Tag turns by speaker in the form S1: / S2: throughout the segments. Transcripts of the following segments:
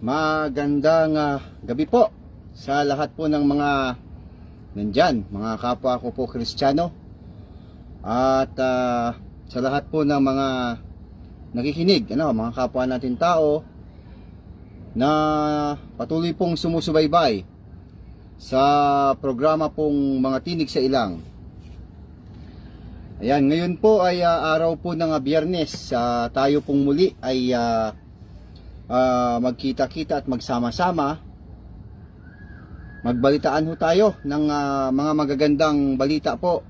S1: Magandang gabi po sa lahat po ng mga nandyan, mga kapwa ko po Kristiyano, at sa lahat po ng mga nakikinig, mga kapwa natin tao na patuloy pong sumusubaybay sa programa pong mga tinig sa ilang. Ayan, ngayon po ay araw po ng Biyernes. Tayo pong muli ay magkita-kita at magsama-sama. Magbalitaan ho tayo ng mga magagandang balita po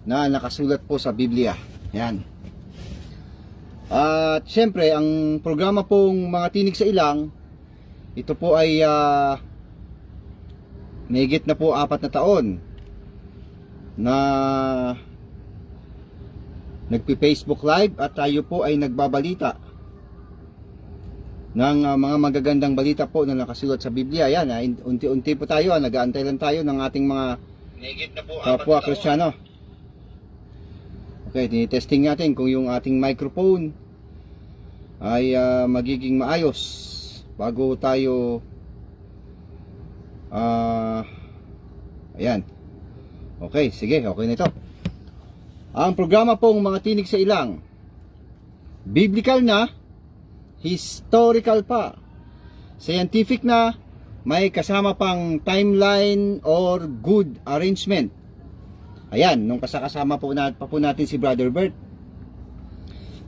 S1: na nakasulat po sa Biblia. Ayan. At syempre, ang programa pong mga tinig sa ilang, ito po ay mahigit na po 4 na taon na nagpi-Facebook Live at tayo po ay nagbabalita ng mga magagandang balita po na nakasulat sa Biblia. Yan, unti-unti po tayo, nag-aantay lang tayo ng ating mga kapwa Kristiyano. Okay, tinitesting natin kung yung ating microphone ay magiging maayos bago tayo ayan. Okay, sige, okay na ito. Ang programa pong mga tinig sa ilang, biblical na, historical pa, scientific na, may kasama pang timeline or good arrangement. Ayan, nung kasama po natin si Brother Bert.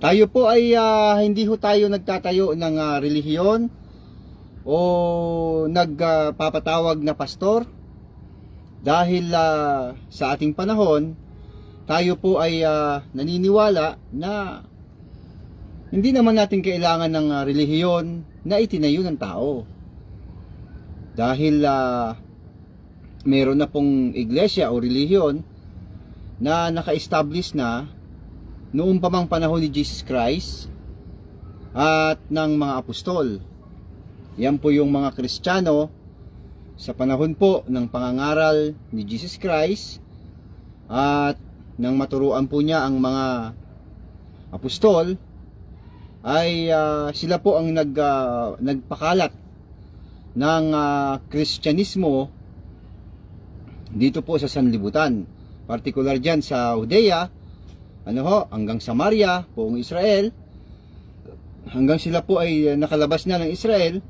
S1: Tayo po ay hindi ho tayo nagtatayo ng relihiyon o nagpapatawag na pastor, dahil sa ating panahon tayo po ay naniniwala na hindi naman natin kailangan ng relihiyon na itinayo ng tao. Dahil meron na pong iglesia o relihiyon na naka-establish na noong pamang panahon ni Jesus Christ at ng mga apostol. Yan po yung mga Kristiyano sa panahon po ng pangangaral ni Jesus Christ at nang maturuan po niya ang mga apostol, ay sila po ang nagpakalat ng Kristyanismo dito po sa sanlibutan, partikular dyan sa Judea, hanggang Samaria, buong Israel, hanggang sila po ay nakalabas na ng Israel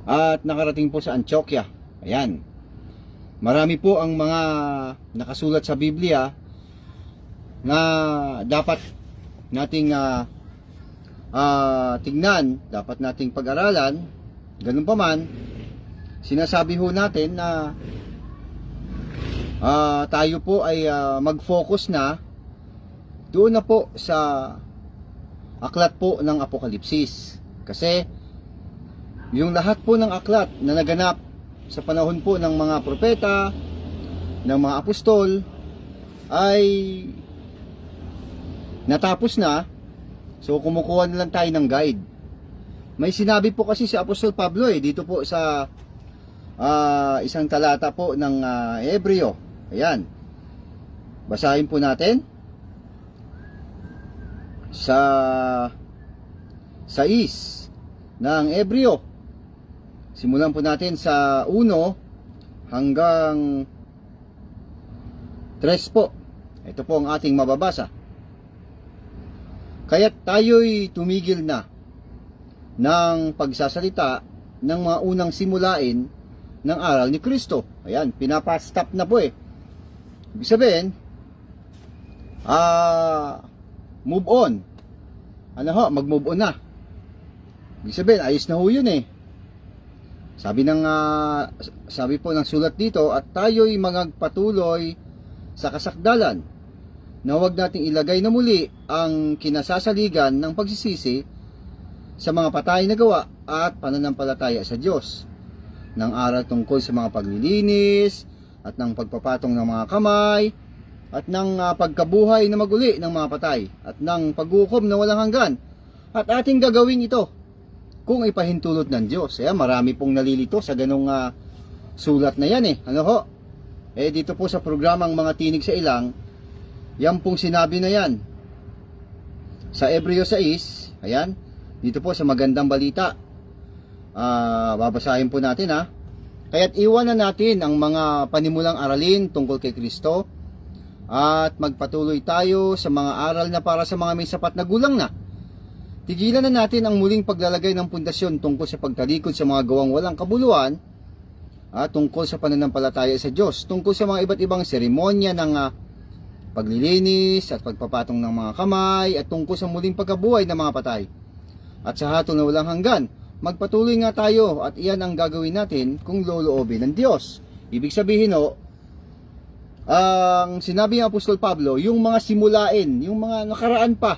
S1: at nakarating po sa Antioquia. Ayan, marami po ang mga nakasulat sa Biblia na dapat nating tignan, dapat nating pag-aralan. Ganun pa man, sinasabi ho natin na tayo po ay mag-focus na doon na po sa aklat po ng Apokalipsis. Kasi yung lahat po ng aklat na naganap sa panahon po ng mga propeta, ng mga apostol, ay natapos na. So kumukuha na lang tayo ng guide. May sinabi po kasi si Apostol Pablo dito po sa isang talata po ng Hebreo. Ayan, basahin po natin sa 6 ng Hebreo. Simulan po natin sa 1 hanggang 3 po. Ito po ang ating mababasa. Kaya't tayo'y tumigil na ng pagsasalita ng mga unang simulain ng aral ni Kristo. Ayan, pinapastop na po Ibig sabihin, move on. Mag-move on na. Ibig sabihin, ayos na ho yun Sabi po ng sulat dito, at tayo'y magpatuloy sa kasakdalan na huwag nating ilagay na muli ang kinasasaligan ng pagsisisi sa mga patay na gawa at pananampalataya sa Diyos, ng aral tungkol sa mga paglilinis at ng pagpapatong ng mga kamay at ng pagkabuhay na maguli ng mga patay at ng paghukom na walang hanggan, at ating gagawin ito kung ipahintulot ng Diyos. Marami pong nalilito sa ganong sulat na yan dito po sa programang mga tinig sa ilang, yan pong sinabi na yan sa Hebreo 6. Ayan, dito po sa magandang balita Babasahin po natin ha. Kaya't iwanan natin ang mga panimulang aralin tungkol kay Kristo at magpatuloy tayo sa mga aral na para sa mga may sapat na gulang na. Tigilan na natin ang muling paglalagay ng pundasyon tungkol sa pagtalikod sa mga gawang walang kabuluhan at tungkol sa pananampalataya sa Diyos, tungkol sa mga iba't ibang seremonya ng paglilinis at pagpapatong ng mga kamay at tungkol sa muling pagkabuhay ng mga patay. At sa hatol na walang hanggan, magpatuloy nga tayo at iyan ang gagawin natin kung loloobin ng Diyos. Ibig sabihin ang sinabi ng Apostol Pablo, yung mga simulain, yung mga nakaraan pa,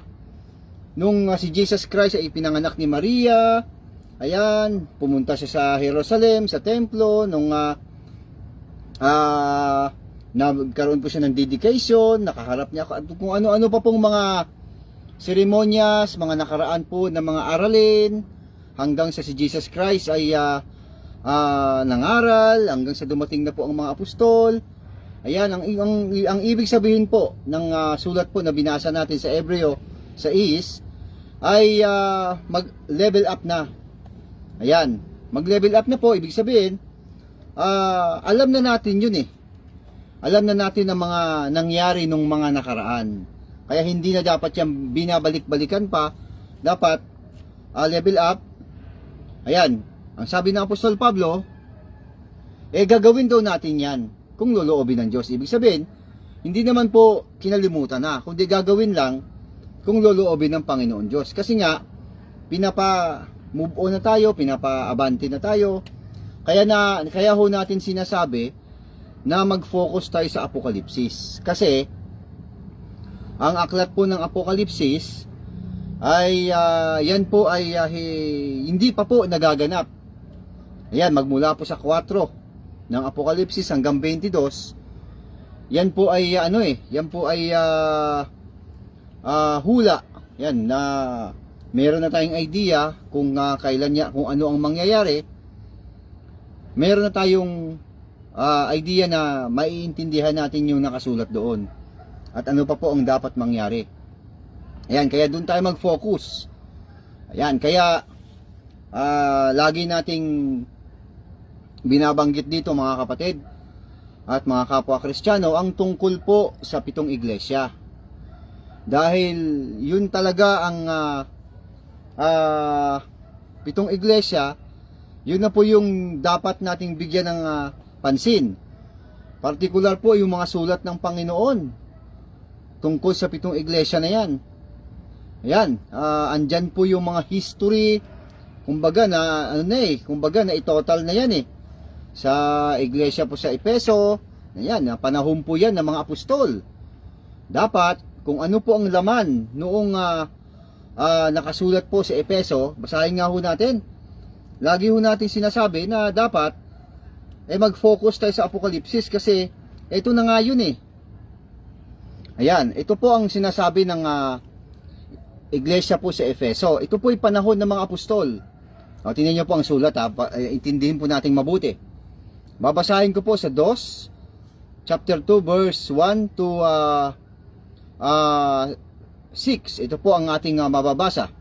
S1: nung si Jesus Christ ay ipinanganak ni Maria, ayan, pumunta siya sa Jerusalem, sa templo, nung nagkaroon po siya ng dedication, nakaharap niya kung ano-ano pa pong mga seremonyas, mga nakaraan po ng mga aralin, hanggang sa si Jesus Christ ay nangaral, hanggang sa dumating na po ang mga apostol. Ayan, ang ibig sabihin po ng sulat po na binasa natin sa Hebreo sa ay mag-level up na. Ayan, mag-level up na po, ibig sabihin, alam na natin yun eh. Alam na natin ang mga nangyari nung mga nakaraan. Kaya hindi na dapat yan binabalik-balikan pa. Dapat level up. Ayan, ang sabi ng Apostol Pablo, gagawin daw natin yan kung loloobin ng Diyos. Ibig sabihin, hindi naman po kinalimutan na, kundi gagawin lang kung loloobin ng Panginoon Diyos. Kasi nga, pinapa-move on na tayo, pinapa-abante na tayo. Kaya ho natin sinasabi na mag-focus tayo sa Apokalipsis. Kasi, ang aklat po ng Apokalipsis ay yan po ay hindi pa po nagaganap. Ayan, magmula po sa 4 ng Apokalipsis hanggang 22. Yan po ay yan po ay hula. Yan na meron na tayong idea kung kung ano ang mangyayari. Meron na tayong idea na maiintindihan natin yung nakasulat doon. At ano pa po ang dapat mangyari. Ayan, kaya doon tayo mag-focus. Ayan, kaya lagi nating binabanggit dito mga kapatid at mga kapwa Kristiyano ang tungkol po sa 7 iglesia. Dahil yun talaga ang 7 iglesia, yun na po yung dapat nating bigyan ng pansin. Partikular po yung mga sulat ng Panginoon tungkol sa 7 iglesia na yan. Ayan, andyan po yung mga history, kumbaga na itotal na yan eh. Sa iglesia po sa Efeso, ayan, panahon po yan ng mga apostol. Dapat, kung ano po ang laman noong nakasulat po sa Efeso, basahin nga ho natin. Lagi ho natin sinasabi na dapat mag-focus tayo sa Apokalipsis kasi ito na nga yun eh. Ayan, ito po ang sinasabi ng iglesia po sa Efeso. Ito po ay panahon ng mga apostol. Tingnan nyo po ang sulat intindihin po natin mabuti. Babasahin ko po sa 2, chapter 2, verse 1 to 6. Ito po ang ating mababasa.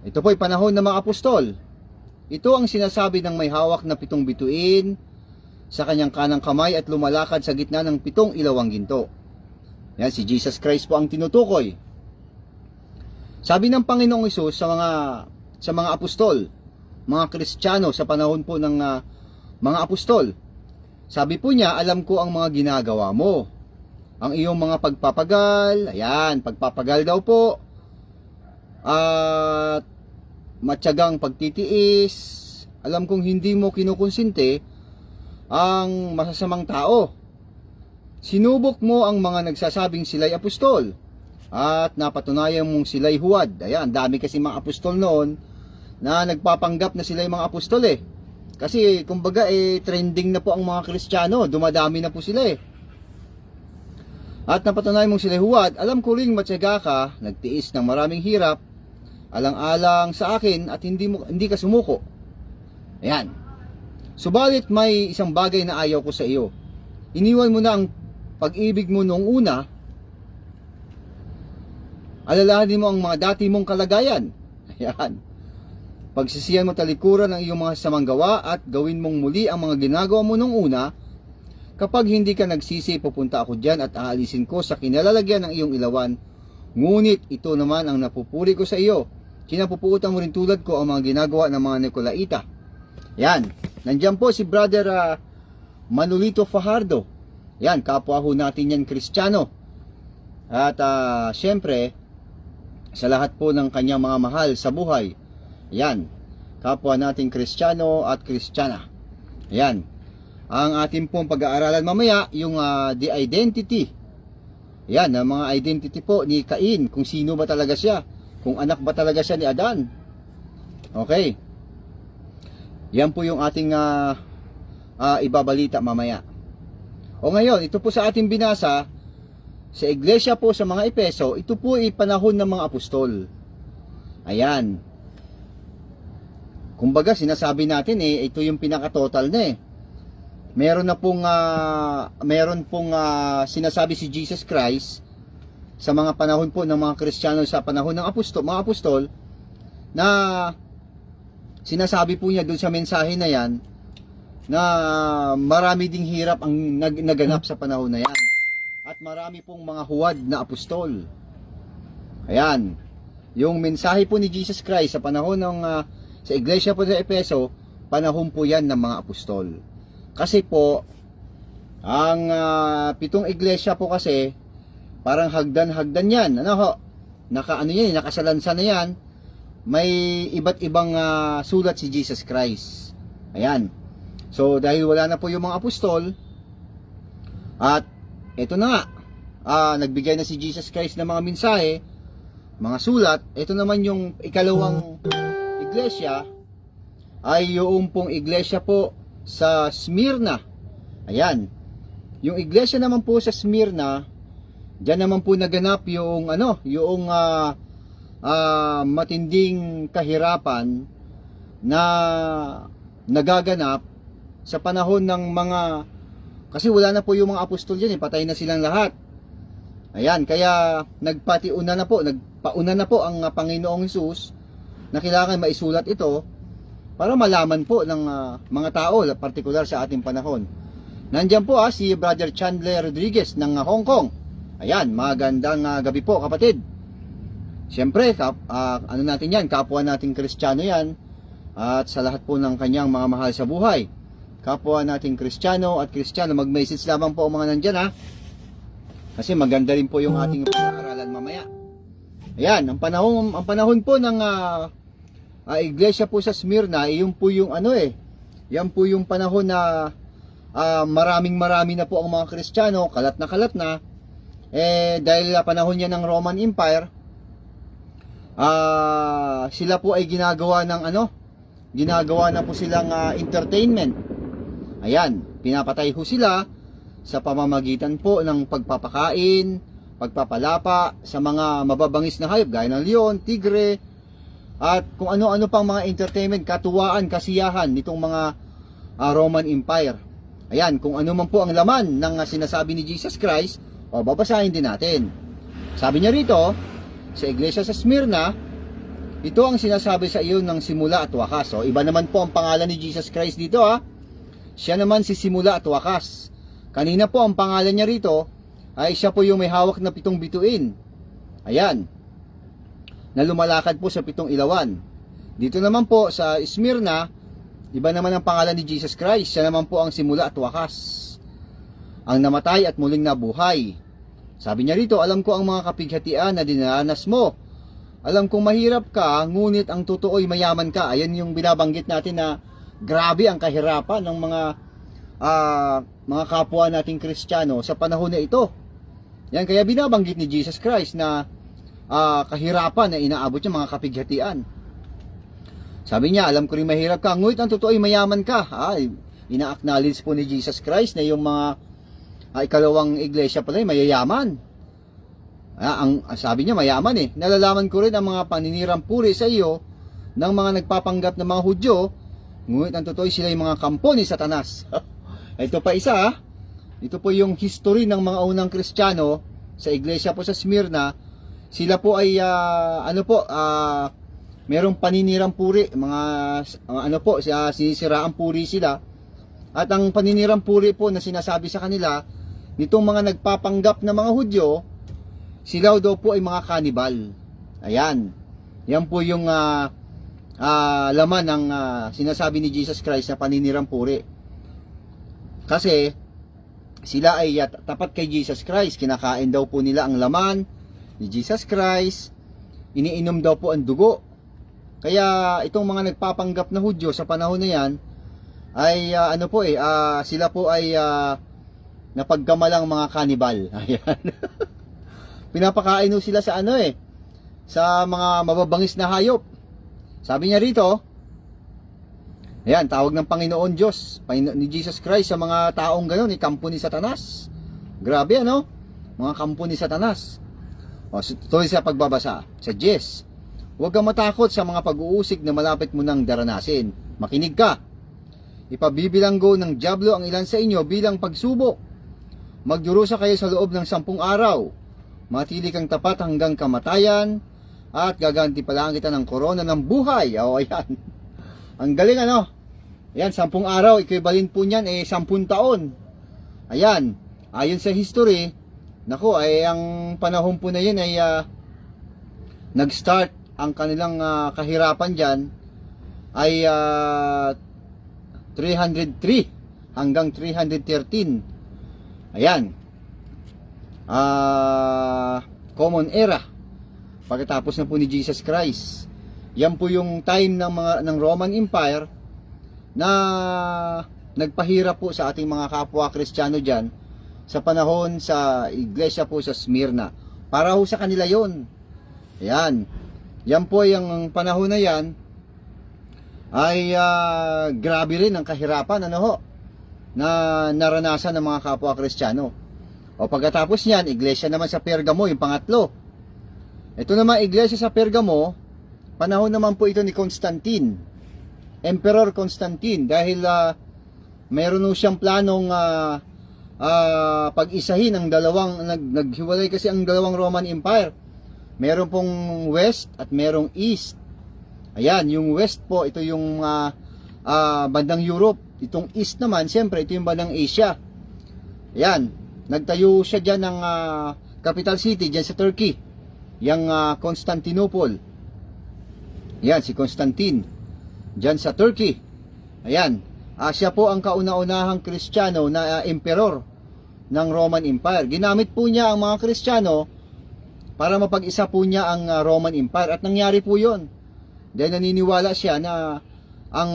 S1: Ito po ay panahon ng mga apostol. Ito ang sinasabi ng may hawak na 7 bituin sa kanyang kanang kamay at lumalakad sa gitna ng 7 ilawang ginto. Yan, si Jesus Christ po ang tinutukoy. Sabi ng Panginoong Hesus sa mga apostol, mga Kristiyano sa panahon po ng mga apostol. Sabi po niya, alam ko ang mga ginagawa mo. Ang iyong mga pagpapagal, ayan, pagpapagal daw po. At matyagang pagtitiis. Alam kong hindi mo kinukonsinte ang masasamang tao. Sinubok mo ang mga nagsasabing sila'y apostol at napatunayan mong sila'y huwad. Ayan, dami kasi mga apostol noon na nagpapanggap na sila'y mga apostol eh. Kasi kumbaga trending na po ang mga Kristiyano, dumadami na po sila eh. At napatunayan mong sila'y huwad, alam ko ring matyaga ka, nagtiis ng maraming hirap, alang-alang sa akin at hindi ka sumuko. Ayan. Subalit may isang bagay na ayaw ko sa iyo. Iniwan mo na ang pag-ibig mo noong una. Alalahanin mo ang mga dati mong kalagayan. Ayan. Pagsisihan mo talikuran ang iyong mga samang gawa at gawin mong muli ang mga ginagawa mo nung una. Kapag hindi ka nagsisi, pupunta ako diyan at aalisin ko sa kinalalagyan ng iyong ilawan. Ngunit ito naman ang napupuri ko sa iyo. Kinapupuutan mo rin tulad ko ang mga ginagawa ng mga Nicolaita. Yan. Nandiyan po si Brother Manolito Fajardo. Yan, kapwa ho natin yan Kristiyano. At syempre, sa lahat po ng kanyang mga mahal sa buhay, yan, kapwa nating Kristiyano at Kristiyana. Yan. Ang ating pong pag-aaralan mamaya, yung the identity. Yan, ang mga identity po ni Cain, kung sino ba talaga siya, kung anak ba talaga siya ni Adan. Okay. Yan po yung ating ibabalita mamaya. O ngayon, ito po sa ating binasa, sa iglesia po sa mga Epeso, ito po ay panahon ng mga apostol. Ayan. Kumbaga, sinasabi natin ito yung pinaka-total na Meron pong sinasabi si Jesus Christ sa mga panahon po ng mga Kristiyano sa panahon ng mga apostol na sinasabi po niya doon sa mensahe na yan na marami ding hirap ang naganap sa panahon na yan at marami pong mga huwad na apostol. Ayan, yung mensahe po ni Jesus Christ sa panahon ng sa iglesia po sa Epeso, panahon po yan ng mga apostol. Kasi po ang 7 iglesia po kasi parang hagdan-hagdan yan. Ano ho? Nakasalansan na yan. May iba't ibang sulat si Jesus Christ. Ayan. So dahil wala na po yung mga apostol, at ito na nga, nagbigay na si Jesus Christ ng mga mensahe, mga sulat. Ito naman yung ikalawang iglesia, ay yung pong iglesia po sa Smyrna. Ayan. Yung iglesia naman po sa Smyrna, diyan naman po naganap yung matinding kahirapan na nagaganap sa panahon ng mga, kasi wala na po yung mga apostol diyan, patay na silang lahat. Ayan, kaya nagpauna na po ang Panginoong Hesus na kailangan maisulat ito para malaman po ng mga tao, partikular sa ating panahon. Nandiyan po si Brother Chandler Rodriguez ng Hong Kong. Ayan, magandang gabi po kapatid. Siyempre, ano natin yan, kapwa nating Kristiyano yan, at sa lahat po ng kanyang mga mahal sa buhay. Kapwa nating Kristiyano at Kristiyano, mag-message lamang po ang mga nandyan kasi maganda rin po yung ating pag-aaralan mamaya. Ayan, ang panahon po ng iglesia po sa Smyrna, yun po yung yan po yung panahon na marami na po ang mga Kristiyano, kalat na, dahil panahon niya ng Roman Empire, sila po ay ginagawa na po silang entertainment. Ayan, pinapatay ho sila sa pamamagitan po ng pagpapakain, pagpapalapa sa mga mababangis na hayop gaya ng leon, tigre, at kung ano-ano pang mga entertainment, katuwaan, kasiyahan nitong mga Roman Empire. Ayan, kung ano man po ang laman ng sinasabi ni Jesus Christ, babasahin din natin. Sabi niya rito, sa iglesia sa Smyrna, ito ang sinasabi sa iyo ng simula at wakas. Iba naman po ang pangalan ni Jesus Christ dito Siya naman si simula at wakas. Kanina po ang pangalan niya rito ay siya po yung may hawak na 7 bituin. Ayan. Na lumalakad po sa 7 ilawan. Dito naman po sa Smyrna, iba naman ang pangalan ni Jesus Christ. Siya naman po ang simula at wakas, ang namatay at muling nabuhay. Sabi niya rito, alam ko ang mga kapighatian na dinaranas mo. Alam kong mahirap ka, ngunit ang totoo'y mayaman ka. Ayan yung binabanggit natin na grabe ang kahirapan ng mga kapwa nating Kristiyano sa panahon na ito. Yan, kaya binabanggit ni Jesus Christ na kahirapan na inaabot niya, mga kapighatian. Sabi niya, alam ko rin mahirap ka, ngunit ang totoo'y mayaman ka. Ina-acknowledge po ni Jesus Christ na yung mga ikalawang iglesia pala ay mayayaman. Sabi niya mayaman Nalalaman ko rin ang mga paninirang puri sa iyo ng mga nagpapanggap ng mga Hudyo, ngunit ang totoo sila yung mga kampo ni Satanas. Ito pa isa Ito po yung history ng mga unang Kristiyano sa iglesia po sa Smyrna. Sila po ay merong paninirang puri, ano po, sinisiraan puri sila. At ang paninirang puri po na sinasabi sa kanila nitong mga nagpapanggap na mga Hudyo, sila daw po ay mga kanibal. Ayan. Yan po yung laman ng sinasabi ni Jesus Christ na paninirang puri. Kasi sila ay tapat kay Jesus Christ. Kinakain daw po nila ang laman ni Jesus Christ. Iniinom daw po ang dugo. Kaya itong mga nagpapanggap na Hudyo sa panahon na yan ay sila po ay napagkamalang mga kanibal. Ayan. Pinapakain sila sa sa mga mababangis na hayop. Sabi niya rito, ayan, tawag ng Panginoon Diyos, ni Jesus Christ sa mga taong gano'n, kampo ni Satanas. Grabe mga kampo ni Satanas. Tuloy sa pagbabasa, sa 10. Huwag kang matakot sa mga pag-uusig na malapit mo nang daranasin. Makinig ka. Ipabibilanggo ng dyablo ang ilan sa inyo bilang pagsubok. Magdurusa kayo sa loob ng 10 araw. Matili kang tapat hanggang kamatayan at gaganti pala kita ng korona ng buhay. Ayan. Ang galing Ayan, 10 araw, equivalent po niyan 10 taon. Ayan, ayon sa history, ang panahon po na yun ay nag-start ang kanilang kahirapan dyan ay 303 hanggang 313. Ayan. Common Era. Pagkatapos na po ni Jesus Christ. Yan po yung time ng Roman Empire na nagpahirap po sa ating mga kapwa Kristiyano dyan sa panahon sa iglesia po sa Smyrna. Para ho sa kanila yon. Ayan. Yan po yung panahon na yan ay grabe rin ang kahirapan na naranasan ng mga kapwa Kristiyano. O pagkatapos niyan, iglesia naman sa Pergamo, yung pangatlo. Ito naman, iglesia sa Pergamo, panahon naman po ito ni Constantine, Emperor Constantine, dahil meron siyang planong pag-isahin ang naghiwalay kasi ang dalawang Roman Empire. Meron pong West at merong East. Ayan, yung West po, ito yung bandang Europe. Itong East naman, siyempre, ito yung bandang Asia. Ayan. Nagtayo siya dyan ng capital city dyan sa Turkey, yung Constantinople. Yan, si Constantine dyan sa Turkey. Ayan, siya po ang kauna-unahang Kristiyano na emperor ng Roman Empire. Ginamit po niya ang mga Kristiyano para mapag-isa po niya ang Roman Empire. At nangyari po yun dahil naniniwala siya na ang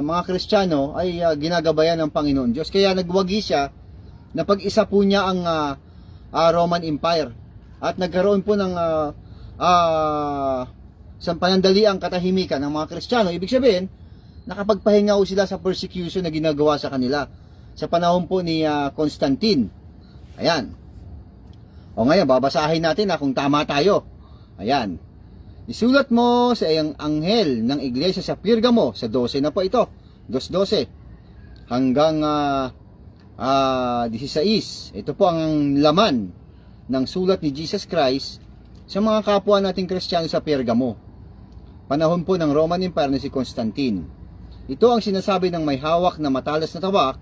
S1: mga Kristiyano ay ginagabayan ng Panginoon Diyos. Kaya nagwagi siya na pag-isa po niya ang Roman Empire. At nagkaroon po ng panandaliang katahimikan ng mga Kristiyano. Ibig sabihin, nakapagpahinga sila sa persecution na ginagawa sa kanila sa panahon po ni Constantine. Ayan. O ngayon, babasahin natin kung tama tayo. Ayan. Isulat mo sa iyang anghel ng iglesia sa Pergamo, sa 12 na po ito, 2:12 hanggang 16. Ito po ang laman ng sulat ni Jesus Christ sa mga kapwa nating Kristiyano sa Pergamo. Panahon po ng Roman Empire na si Constantine. Ito ang sinasabi ng may hawak na matalas na tabak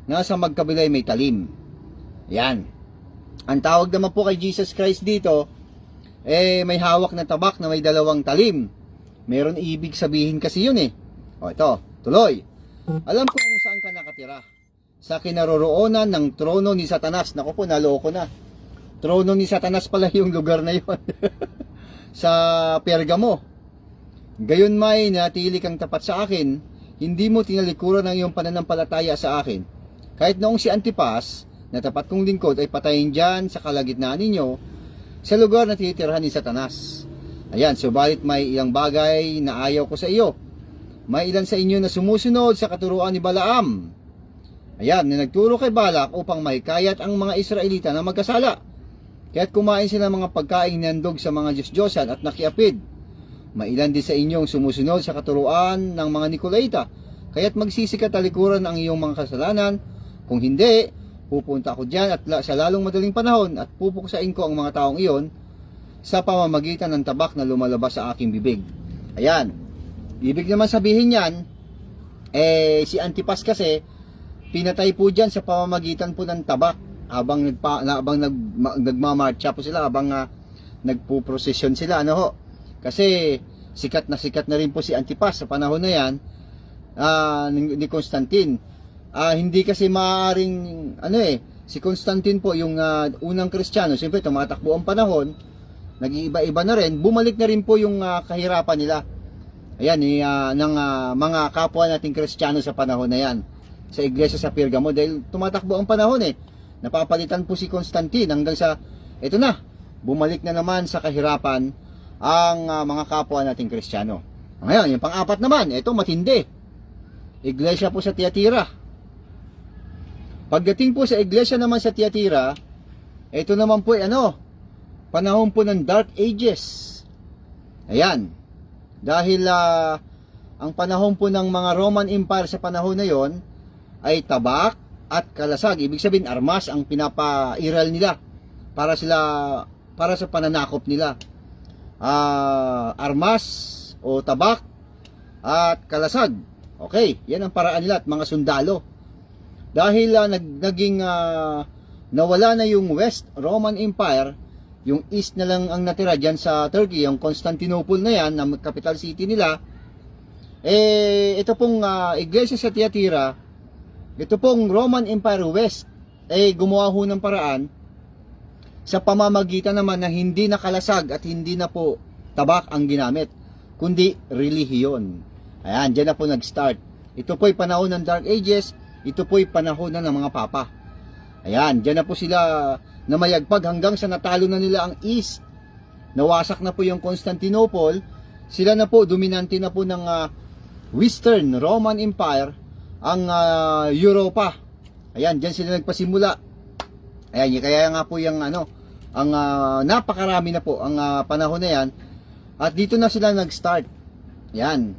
S1: na sa magkabilay may talim. Yan. Ang tawag naman po kay Jesus Christ dito, may hawak na tabak na may 2 talim. Meron ibig sabihin kasi yun O ito, tuloy. Alam ko kung saan ka nakatira. Sa kinaroroonan ng trono ni Satanas. Naku po, naloko na. Trono ni Satanas pala yung lugar na yun. Sa Pergamo. Gayon may natili kang tapat sa akin, hindi mo tinalikuran ang iyong pananampalataya sa akin. Kahit noong si Antipas, na tapat kong lingkod ay patayin dyan sa kalagitnaan ninyo, sa lugar na tinitirhan ni Satanas. Ayan, subalit may ilang bagay na ayaw ko sa iyo. May ilan sa inyo na sumusunod sa katuruan ni Balaam. Ayan, na nagturo kay Balak upang mahikayat ang mga Israelita na magkasala. Kaya't kumain sila ng mga pagkaing nandog sa mga Diyos-Diyosan at nakiapid. Mailan din sa inyong sumusunod sa katuruan ng mga Nikolaita. Kaya't magsisikat talikuran ang iyong mga kasalanan. Kung hindi, pupunta ako dyan at sa lalong madaling panahon at pupuksain ko ang mga taong iyon sa pamamagitan ng tabak na lumalabas sa aking bibig. Ayan. Ibig naman sabihin yan, si Antipas kasi, pinatay po dyan sa pamamagitan po ng tabak habang nagmamarcha po sila, habang nagpo-procession sila, ano ho. Kasi sikat na rin po si Antipas sa panahon na yan, ni Constantine. Hindi kasi maaaring si Constantine po yung unang Kristiyano. Siyempre tumatakbo ang panahon, nag-iiba-iba na rin, bumalik na rin po yung kahirapan nila. Ayan, ng mga kapwa nating Kristiyano sa panahon na yan, sa iglesia sa Pergamo, dahil tumatakbo ang panahon napapalitan po si Constantine hanggang sa ito na, bumalik na naman sa kahirapan ang mga kapwa nating Kristiyano. Ngayon, yung pang-apat naman, ito matindi. Iglesia po sa Tiatira. Pagdating po sa iglesia naman sa Tiatira, ito naman po panahon po ng Dark Ages. Ayan. Dahil ang panahon po ng mga Roman Empire sa panahon na yon ay tabak at kalasag. Ibig sabihin, armas ang pinapairal nila para sa pananakop nila. Armas o tabak at kalasag. Okay, yan ang paraan nila at mga sundalo. Dahil nawala na yung West Roman Empire, yung East na lang ang natira dyan sa Turkey, yung Constantinople na yan, na capital city nila. Ito pong iglesia sa Tiatira, ito pong Roman Empire West, gumawa ho ng paraan sa pamamagitan naman na hindi na kalasag at hindi na po tabak ang ginamit, kundi relihiyon. Ayan, dyan na po nag-start. Ito po'y panahon ng Dark Ages. Ito po'y panahon na ng mga papa. Ayan, dyan na po sila namayagpag hanggang sa natalo na nila ang East. Nawasak na po yung Constantinople. Sila na po, dominante na po ng Western Roman Empire, ang Europa. Ayan, dyan sila nagpasimula. Ayan, kaya nga po yung napakarami na po ang panahon na yan. At dito na sila nag-start. Ayan.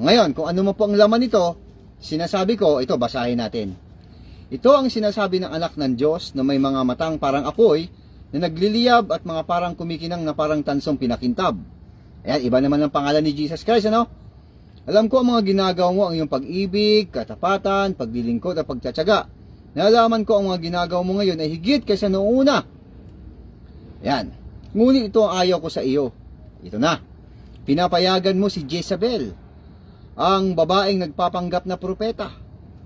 S1: Ngayon, kung ano mo po ang laman nito, sinasabi ko, ito, basahin natin. Ito ang sinasabi ng anak ng Diyos na may mga matang parang apoy, na nagliliyab at mga parang kumikinang na parang tansong pinakintab. Ayan, iba naman ang pangalan ni Jesus Christ, Alam ko ang mga ginagawa mo, ang iyong pag-ibig, katapatan, paglilingkod at pagtsatsaga. Nalaman ko ang mga ginagawa mo ngayon ay higit kaysa noong una. Ayan. Ngunit ito ang ayaw ko sa iyo. Ito na. Pinapayagan mo si Jezebel, ang babaeng nagpapanggap na propeta,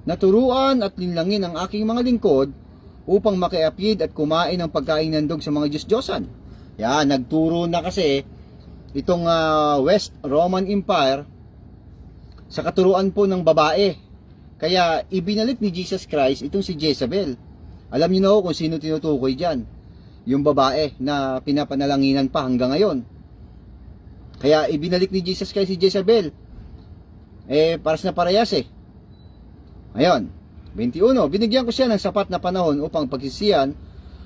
S1: naturuan at linlangin ang aking mga lingkod upang makiapid at kumain ng pagkain nandog sa mga Diyos-Diyosan. Yan, nagturo na kasi itong West Roman Empire sa katuruan po ng babae. Kaya ibinalik ni Jesus Christ itong si Jezebel. Alam niyo na kung sino tinutukoy dyan. Yung babae na pinapanalanginan pa hanggang ngayon. Kaya ibinalik ni Jesus Christ si Jezebel. Paras na parehas Ngayon, 21, binigyan ko siya ng sapat na panahon upang pagsisiyan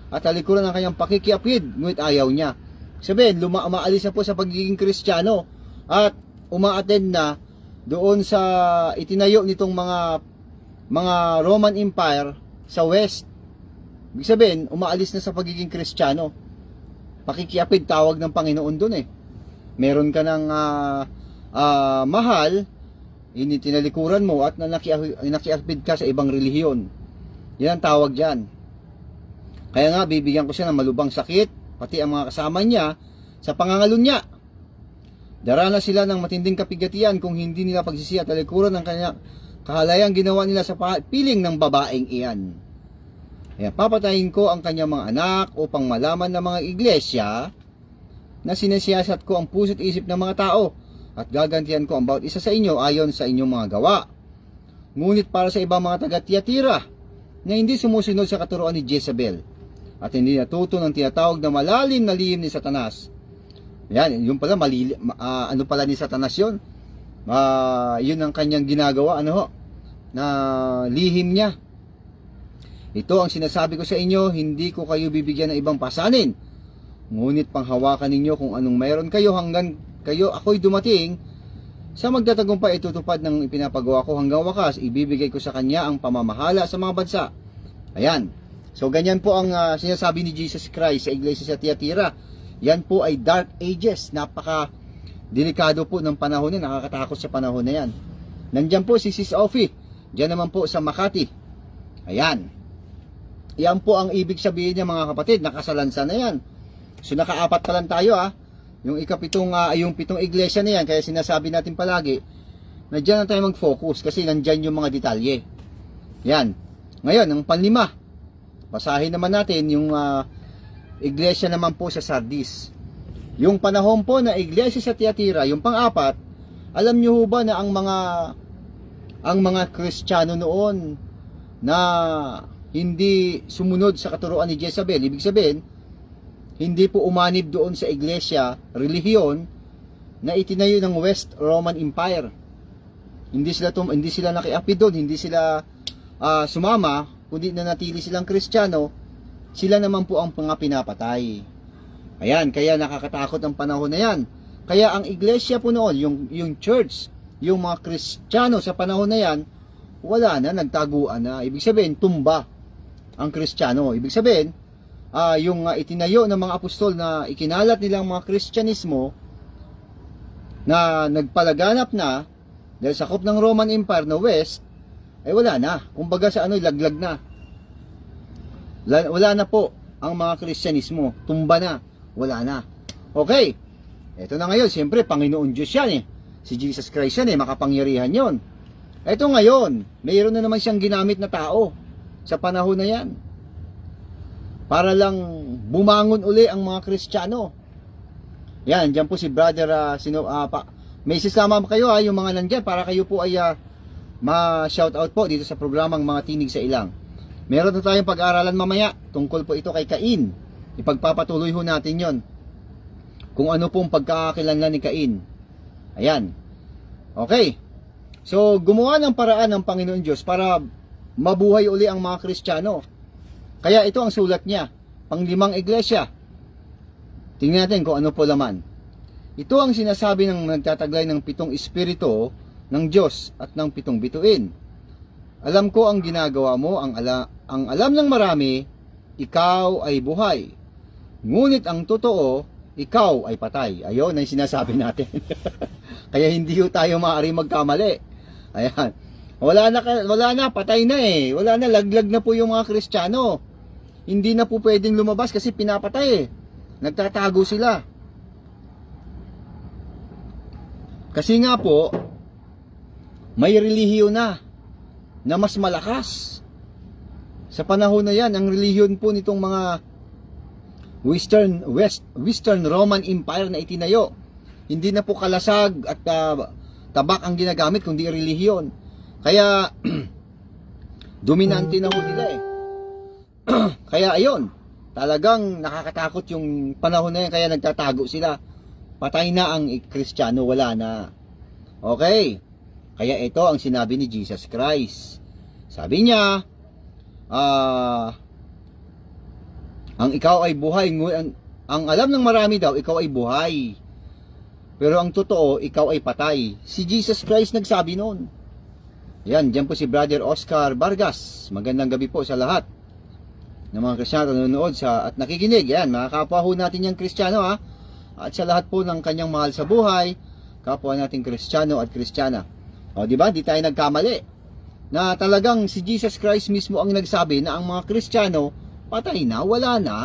S1: at talikuran ang kanyang pakikiapid, ngunit ayaw niya. Sabihin, umaalis na po sa pagiging Kristiyano at umaattend na doon sa itinayo nitong mga Roman Empire sa West. Ibig sabihin, umaalis na sa pagiging Kristiyano. Pakikiapid, tawag ng Panginoon doon Meron ka ng mahal, tinalikuran mo at nakiapid ka sa ibang relihiyon. Yan ang tawag dyan. Kaya nga, bibigyan ko siya ng malubhang sakit, pati ang mga kasama niya, sa pangangalunya. Daranas sila ng matinding kapigatian kung hindi nila pagsisiya at talikuran ng kanya kahalayang ginawa nila sa piling ng babaeng iyan. Kaya papatayin ko ang kanyang mga anak upang malaman ng mga iglesia na sinesiyasat ko ang puso't isip ng mga tao at gagantihan ko ang bawat isa sa inyo ayon sa inyong mga gawa. Ngunit para sa ibang mga taga-Tiatira na hindi sumusunod sa katuruan ni Jezebel at hindi natuto ng tinatawag na malalim na lihim ni Satanas. Yan, yung pala ano pala ni Satanas yun? Yun ang kanyang ginagawa, na lihim niya. Ito ang sinasabi ko sa inyo, hindi ko kayo bibigyan ng ibang pasanin. Ngunit panghawakan ninyo kung anong mayroon kayo hanggang ako'y dumating. Sa magtatagumpay itutupad ng ipinapagawa ko hanggang wakas, ibibigay ko sa kanya ang pamamahala sa mga bansa. Ayan. So ganyan po ang sinasabi ni Jesus Christ sa iglesia sa Tiatira. Yan po ay Dark Ages. delikado po ng panahon na nakakatakot sa panahon na yan. Nandyan po si Sis Offie, dyan naman po sa Makati. Ayan. Yan po ang ibig sabihin niya mga kapatid, nakasalansa na yan. So nakaapat pa lang tayo yung yung pitong iglesia na yan, kaya sinasabi natin palagi, na dyan na tayo mag-focus kasi nandyan yung mga detalye. Yan. Ngayon, ang panlima, basahin naman natin yung iglesia naman po sa Sardis. Yung panahon po na iglesia sa Tiatira, yung pang-apat, alam nyo ho ba na ang mga Kristiyano noon na hindi sumunod sa katuruan ni Jezabel, ibig sabihin, hindi po umanib doon sa iglesia, relihiyon, na itinayo ng West Roman Empire. Hindi sila nakiapi doon, hindi sila sumama, kundi nanatili silang Kristiyano, sila naman po ang mga pinapatay. Ayan, kaya nakakatakot ang panahon na yan. Kaya ang iglesia po noon, yung church, yung mga Kristiyano sa panahon na yan, wala na, nagtaguan na. Ibig sabihin, tumba ang Kristiyano. Ibig sabihin, yung itinayo ng mga apostol na ikinalat nilang mga Kristyanismo na nagpalaganap na dahil sakop ng Roman Empire na West, ay wala na. Kumbaga sa laglag na. Wala na po ang mga Kristyanismo. Tumba na. Wala na. Okay. Ito na ngayon, siyempre, Panginoon Diyos yan Si Jesus Christ yan makapangyarihan yon. Ito ngayon, mayroon na naman siyang ginamit na tao sa panahon na yan. Para lang bumangon uli ang mga Kristiyano. Yan, dyan po si brother, may sisama kayo yung mga nandyan para kayo po ay ma-shoutout po dito sa programang Mga Tinig sa Ilang. Meron na tayong pag-aaralan mamaya tungkol po ito kay Cain. Ipagpapatuloy ho natin yon. Kung ano pong pagkakakilanlan ni Cain. Ayan. Okay. So, gumawa ng paraan ng Panginoon Diyos para mabuhay uli ang mga Kristiyano. Kaya ito ang sulat niya. Panglimang iglesia. Tingnan natin kung ano po laman. Ito ang sinasabi ng nagtataglay ng 7 espiritu ng Diyos at ng 7 bituin. Alam ko ang ginagawa mo, ang alam ng marami, ikaw ay buhay. Ngunit ang totoo, ikaw ay patay. Ayun ang sinasabi natin. Kaya hindi tayo maaari magkamali. Ayan. Wala na, patay na Wala na, laglag na po yung mga Kristiyano. Hindi na po pwedeng lumabas kasi pinapatay Nagtatago sila. Kasi nga po, may relihiyon na mas malakas. Sa panahon na yan, ang relihiyon po nitong mga Western Roman Empire na itinayo, hindi na po kalasag at tabak ang ginagamit kundi relihiyon. Kaya dominante na po nila Kaya ayun, talagang nakakatakot yung panahon na yan, kaya nagtatago sila. Patay na ang Kristiyano, wala na. Okay. Kaya ito ang sinabi ni Jesus Christ. Sabi niya, ang ikaw ay buhay, ang alam ng marami daw, ikaw ay buhay. Pero ang totoo, ikaw ay patay. Si Jesus Christ nagsabi noon. Yan, dyan po si Brother Oscar Vargas. Magandang gabi po sa lahat ng mga Kristiyano nanonood at nakikinig. Yan, mga kapwa ho natin yung Kristiyano At sa lahat po ng kanyang mahal sa buhay, kapwa nating Kristiyano at Kristiyana. O, di ba? Di tayo nagkamali. Na talagang si Jesus Christ mismo ang nagsabi na ang mga Kristiyano patay na, wala na.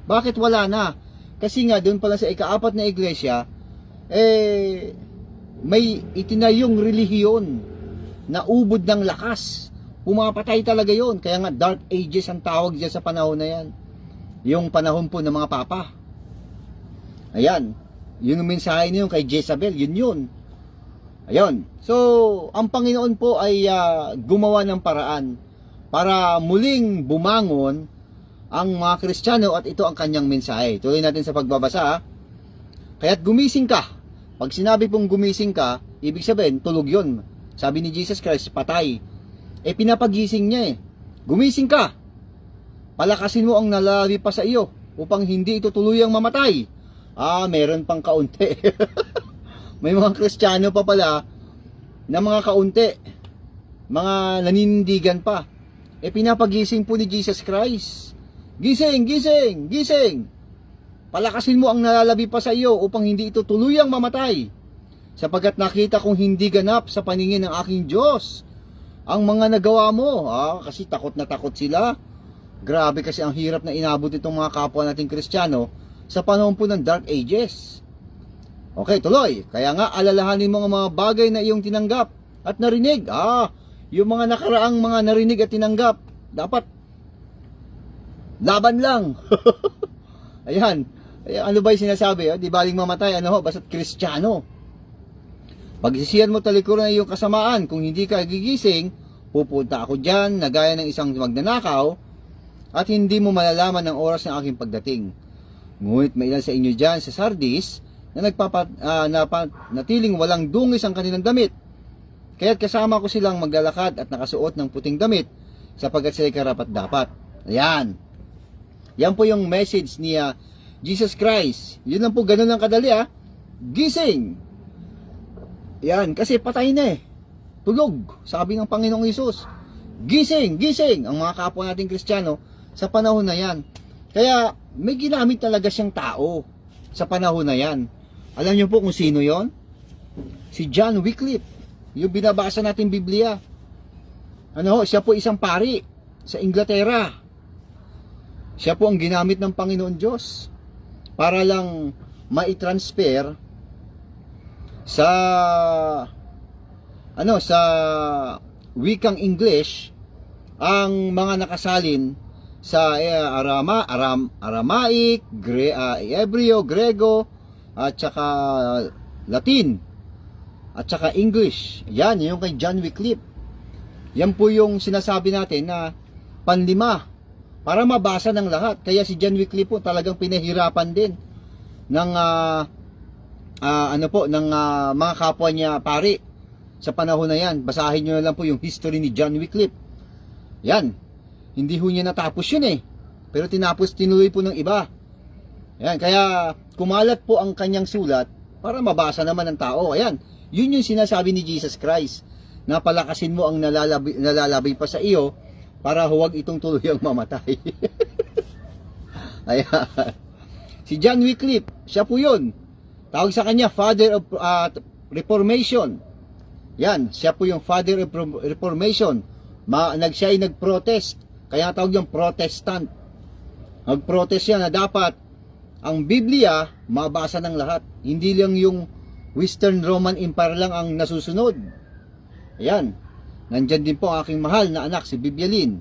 S1: Bakit wala na? Kasi nga doon pala sa ika-4 na iglesia, may itinayong relihiyon na ubod ng lakas. Pumapatay talaga yon. Kaya nga Dark Ages ang tawag dyan sa panahon na yan. Yung panahon po ng mga papa. Ayan. Yun yung mensahe niyo kay Jezabel. Yun. Ayun. So, ang Panginoon po ay gumawa ng paraan para muling bumangon ang mga Kristiyano at ito ang kanyang mensahe. Tuloy natin sa pagbabasa. Kaya't gumising ka. Pag sinabi pong gumising ka, ibig sabihin, tulog yun. Sabi ni Jesus Christ, patay. Pinapagising niya Gumising ka. Palakasin mo ang nalabi pa sa iyo upang hindi ito tuluyang mamatay. Meron pang kaunti. May mga Kristiyano pa pala na mga kaunti. Mga naninindigan pa. Pinapagising po ni Jesus Christ. Gising, gising, gising. palakasin mo ang nalalabi pa sa iyo upang hindi ito tuluyang mamatay. Sapagkat nakita kong hindi ganap sa paningin ng aking Diyos ang mga nagawa mo. Kasi takot na takot sila. Grabe kasi ang hirap na inabot itong mga kapwa nating Kristiyano sa panahon po ng Dark Ages. Okay, tuloy. Kaya nga, alalahanin mo ang mga bagay na iyong tinanggap at narinig. Yung mga nakaraang mga narinig at tinanggap, dapat laban lang. Ayan. Ano ba yung sinasabi? Di baling mamatay, basta't Kristiyano. Pagsisiyan mo talikuran ng iyong kasamaan, kung hindi ka gigising, pupunta ako dyan na gaya ng isang magnanakaw at hindi mo malalaman ang oras ng aking pagdating. Ngunit may ilan sa inyo dyan sa Sardis na natiling walang dungis ang kanilang damit. Kaya't kasama ko silang maglalakad at nakasuot ng puting damit sapagkat sila'y karapat-dapat. Ayan. Yan po yung message ni Jesus Christ. Yun lang po, ganun lang kadali. Gising! Yan, kasi patay na tulog, sabi ng Panginoong Hesus. Gising, gising ang mga kapwa nating Kristiyano sa panahon na yan. Kaya may ginamit talaga siyang tao sa panahon na yan. Alam niyo po kung sino yon? Si John Wycliffe, yung binabasa natin Biblia. Siya po isang pari sa Inglaterra. Siya po ang ginamit ng Panginoon Diyos para lang maitransfer sa wikang English ang mga nakasalin sa Aramaic, Hebreo, Grego at saka Latin at saka English. Yan yung kay John Wycliffe. Yan po yung sinasabi natin na panlima para mabasa ng lahat. Kaya si John Wycliffe po talagang pinahirapan din ng mga kapwa niya pari sa panahon na yan. Basahin nyo na lang po yung history ni John Wycliffe. Yan, hindi ho niya natapos yun pero tinuloy po ng iba. Yan, kaya kumalat po ang kanyang sulat para mabasa naman ng tao. Ayan, yun yung sinasabi ni Jesus Christ, na palakasin mo ang nalalabay pa sa iyo para huwag itong tuluyang mamatay. Ayan, si John Wycliffe, siya po yun. Tawag sa kanya Father of Reformation. Yan, siya po yung Father of Reformation. Siya ay nag-protest. Kaya tawag yung Protestant. Nag-protest yan na dapat ang Biblia mabasa ng lahat. Hindi lang yung Western Roman Empire lang ang nasusunod. Ayan. Nandyan din po ang aking mahal na anak, si Bibialin.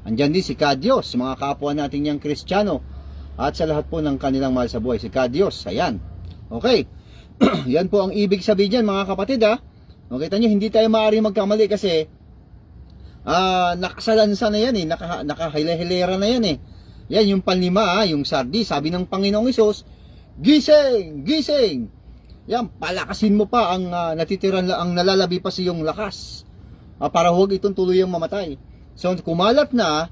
S1: Nandyan din si Kadios, mga kapwa natin niyang Kristiyano. At sa lahat po ng kanilang mahal sa buhay, si Kadios. Ayan. Okay, yan po ang ibig sabihin dyan mga kapatid Makita nyo, hindi tayo maaaring magkamali kasi nakasalansa na yan nakahilera na yan Yan yung panlima yung Sardis, sabi ng Panginoong Hesus, gising, gising. Yan, palakasin mo pa ang natitiran ang nalalabi pa sa iyong lakas para huwag itong tuluyang mamatay. So kumalat na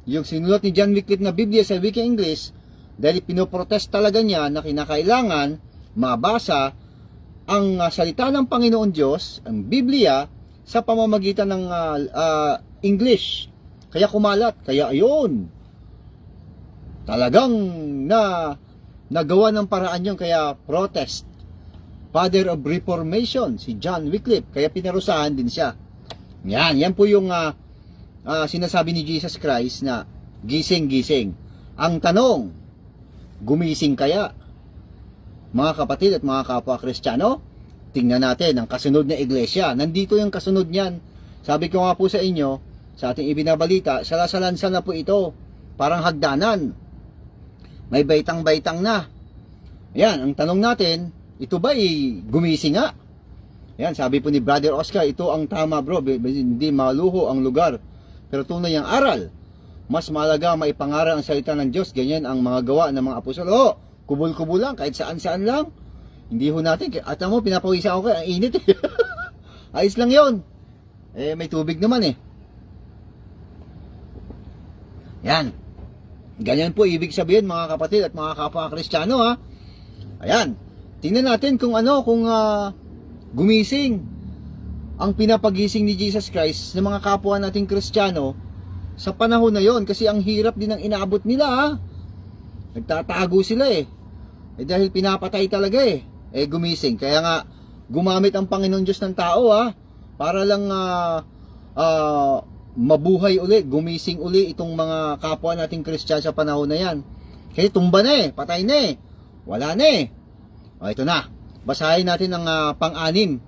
S1: yung sinulat ni John Wycliffe na Biblia sa wikang English dahil pinoprotest talaga niya na kinakailangan mabasa ang salita ng Panginoon Diyos, ang Biblia, sa pamamagitan ng English. Kaya kumalat. Kaya ayun, talagang nagawa ng paraan yun. Kaya protest. Father of Reformation, si John Wycliffe. Kaya pinarusahan din siya. Yan po yung sinasabi ni Jesus Christ na gising, gising. Ang tanong, gumising kaya? Mga kapatid at mga kapwa Kristiyano, tingnan natin ang kasunod na iglesia. Nandito yung kasunod niyan. Sabi ko nga po sa inyo, sa ating ibinabalita, salasalansan na po ito. Parang hagdanan. May baitang-baitang na. Ayan, ang tanong natin, ito ba gumising nga? Ayan, sabi po ni Brother Oscar, ito ang tama bro, hindi maluho ang lugar. Pero tunay ang aral. Mas mahalaga maipangaral ang salita ng Diyos, ganyan ang mga gawa ng mga apostol. Kubul-kubul lang, kahit saan-saan lang. Hindi ho natin, at mo, pinapawisan ako, ang init Ayos lang yon. May tubig naman Yan. Ganyan po ibig sabihin mga kapatid at mga kapwa Kristiyano Ayan. Tingnan natin kung gumising ang pinapagising ni Jesus Christ ng mga kapwa nating Kristiyano sa panahon na yon, kasi ang hirap din ang inaabot nila Nagtatago sila eh. Dahil pinapatay talaga eh. Gumising. Kaya nga, gumamit ang Panginoon Diyos ng tao para lang mabuhay uli, gumising uli itong mga kapwa nating Christian sa panahon na yan. Kasi tumba na eh, patay na eh. Wala na eh. Ito na. Basahin natin ang pang-anim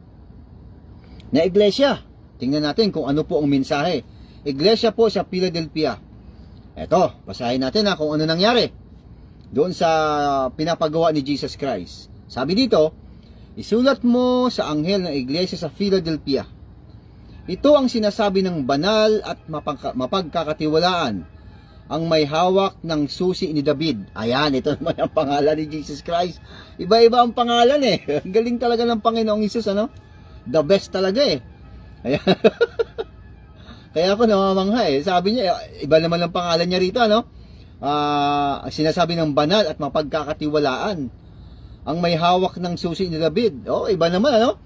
S1: na iglesia. Tingnan natin kung ano po ang mensahe. Iglesia po sa Philadelphia. Ito, basahin natin kung ano nangyari doon sa pinapagawa ni Jesus Christ. Sabi dito, isulat mo sa anghel ng iglesia sa Philadelphia. Ito ang sinasabi ng banal at mapagkakatiwalaan, ang may hawak ng susi ni David. Ayan, ito naman ang pangalan ni Jesus Christ. Iba-iba ang pangalan eh. Ang galing talaga ng Panginoong Hesus, ano? The best talaga eh. Ayan. Kaya ako namamangha eh. Sabi niya, iba naman ang pangalan niya rito, ano? Sinasabi ng banal at mapagkakatiwalaan, ang may hawak ng susi ni David. Iba naman, ano?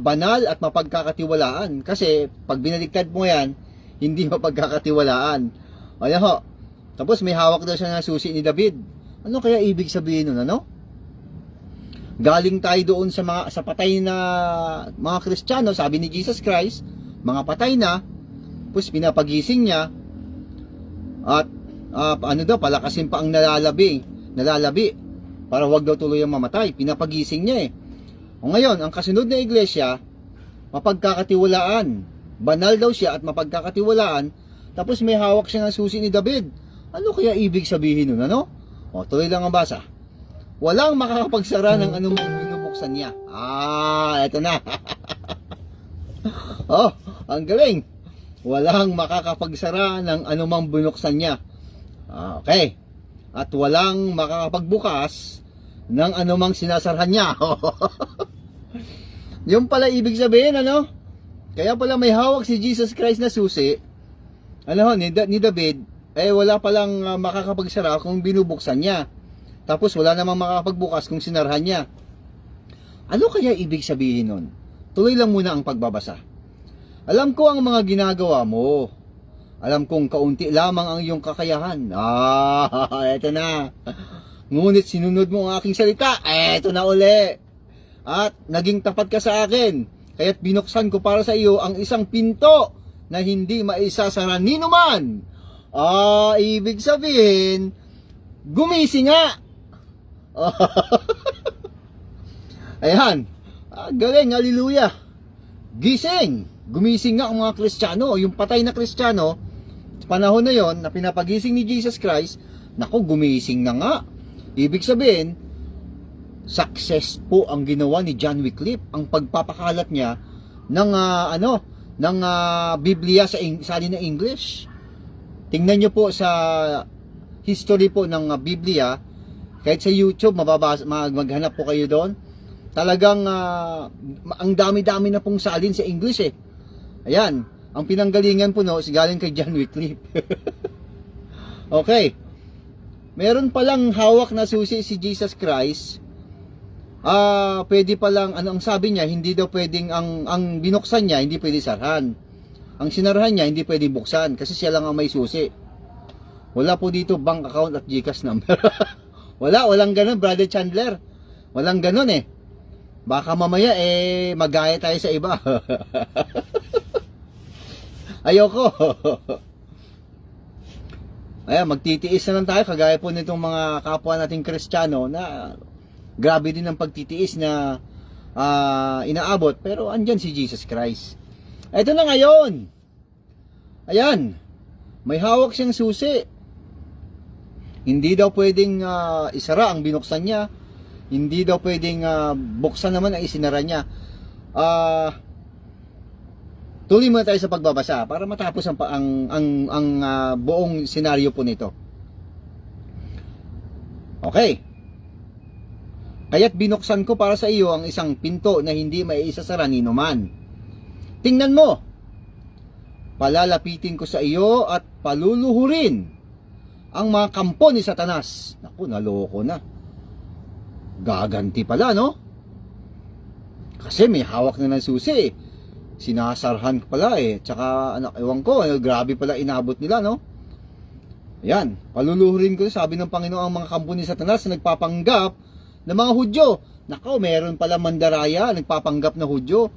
S1: Banal at mapagkakatiwalaan. Kasi, pag binaliktad mo yan, hindi mapagkakatiwalaan. Ayan ho. Tapos, may hawak daw siya ng susi ni David. Ano kaya ibig sabihin nun, ano? Galing tayo doon sa patay na mga Kristiyano, sabi ni Jesus Christ, mga patay na, tapos pinapagising niya, at palakasin pa ang nalalabi, para wag daw tuloy ang mamatay. Pinapagising niya eh. O ngayon, ang kasunod na iglesia, mapagkakatiwalaan. Banal daw siya at mapagkakatiwalaan, tapos may hawak siya ng susi ni David. Ano kaya ibig sabihin nun, ano? Tuloy lang ang basa. Walang makakapagsara ng anumang binubuksan niya. Eto na. Ang galing. Walang makakapagsara ng anumang binuksan niya. Okay. At walang makakapagbukas ng anumang sinasarhan niya. Yung pala ibig sabihin, ano? Kaya pala may hawak si Jesus Christ na susi, ni David, wala palang makakapagsara kung binubuksan niya. Tapos wala namang makakapagbukas kung sinarhan niya. Ano kaya ibig sabihin nun? Tuloy lang muna ang pagbabasa. Alam ko ang mga ginagawa mo. Alam kong kaunti lamang ang iyong kakayahan. Eto na. Ngunit sinunod mo ang aking salita. Eto na uli. At naging tapat ka sa akin. Kaya't binuksan ko para sa iyo ang isang pinto na hindi maisasara nino man. Ibig sabihin, gumising nga. Ayan. Galing, hallelujah. Gising. Gumising nga ang mga Kristiyano. Yung patay na Kristiyano, sa panahon na yon na pinapagising ni Jesus Christ, gumising na nga. Ibig sabihin, success po ang ginawa ni John Wycliffe, ang pagpapakalat niya ng Biblia sa salin na English. Tingnan niyo po sa history po ng Biblia, kahit sa YouTube maghanap po kayo doon. Talagang ang dami-dami na pong salin sa English eh. Ayan, ang pinanggalingan po galing kay John Wycliffe. Okay. Meron palang hawak na susi si Jesus Christ. Pwede palang, ang sabi niya, hindi daw pwedeng, ang binuksan niya, hindi pwede sarhan. Ang sinarhan niya, hindi pwede buksan, kasi siya lang ang may susi. Wala po dito bank account at GCash number. Walang ganun, Brother Chandler. Walang ganun eh. Baka mamaya magaya tayo sa iba. Ayoko. Ayan, magtitiis na lang tayo, kagaya po nitong mga kapwa nating Kristiyano na grabe din ang pagtitiis na inaabot, pero andyan si Jesus Christ. Ito na ngayon. Ayan, may hawak siyang susi. Hindi daw pwedeng isara ang binuksan niya. Hindi daw pwedeng buksan naman ang isinara niya. Tuloy muna tayo sa pagbabasa para matapos ang buong senaryo po nito. Okay. Kaya't binuksan ko para sa iyo ang isang pinto na hindi maisasara nino man. Tingnan mo. Palalapitin ko sa iyo at paluluhurin ang mga kampo ni Satanas. Naku, naloko na. Gaganti pala, no? Kasi may hawak na ng susi. Sinasarhan pala eh. Tsaka, ewan ko, grabe pala inabot nila, no? Yan, paluluhurin ko, sabi ng Panginoon, ang mga kampo ni Satanas na nagpapanggap ng mga Hudyo. Nakaw, meron pala mandaraya, nagpapanggap na Hudyo.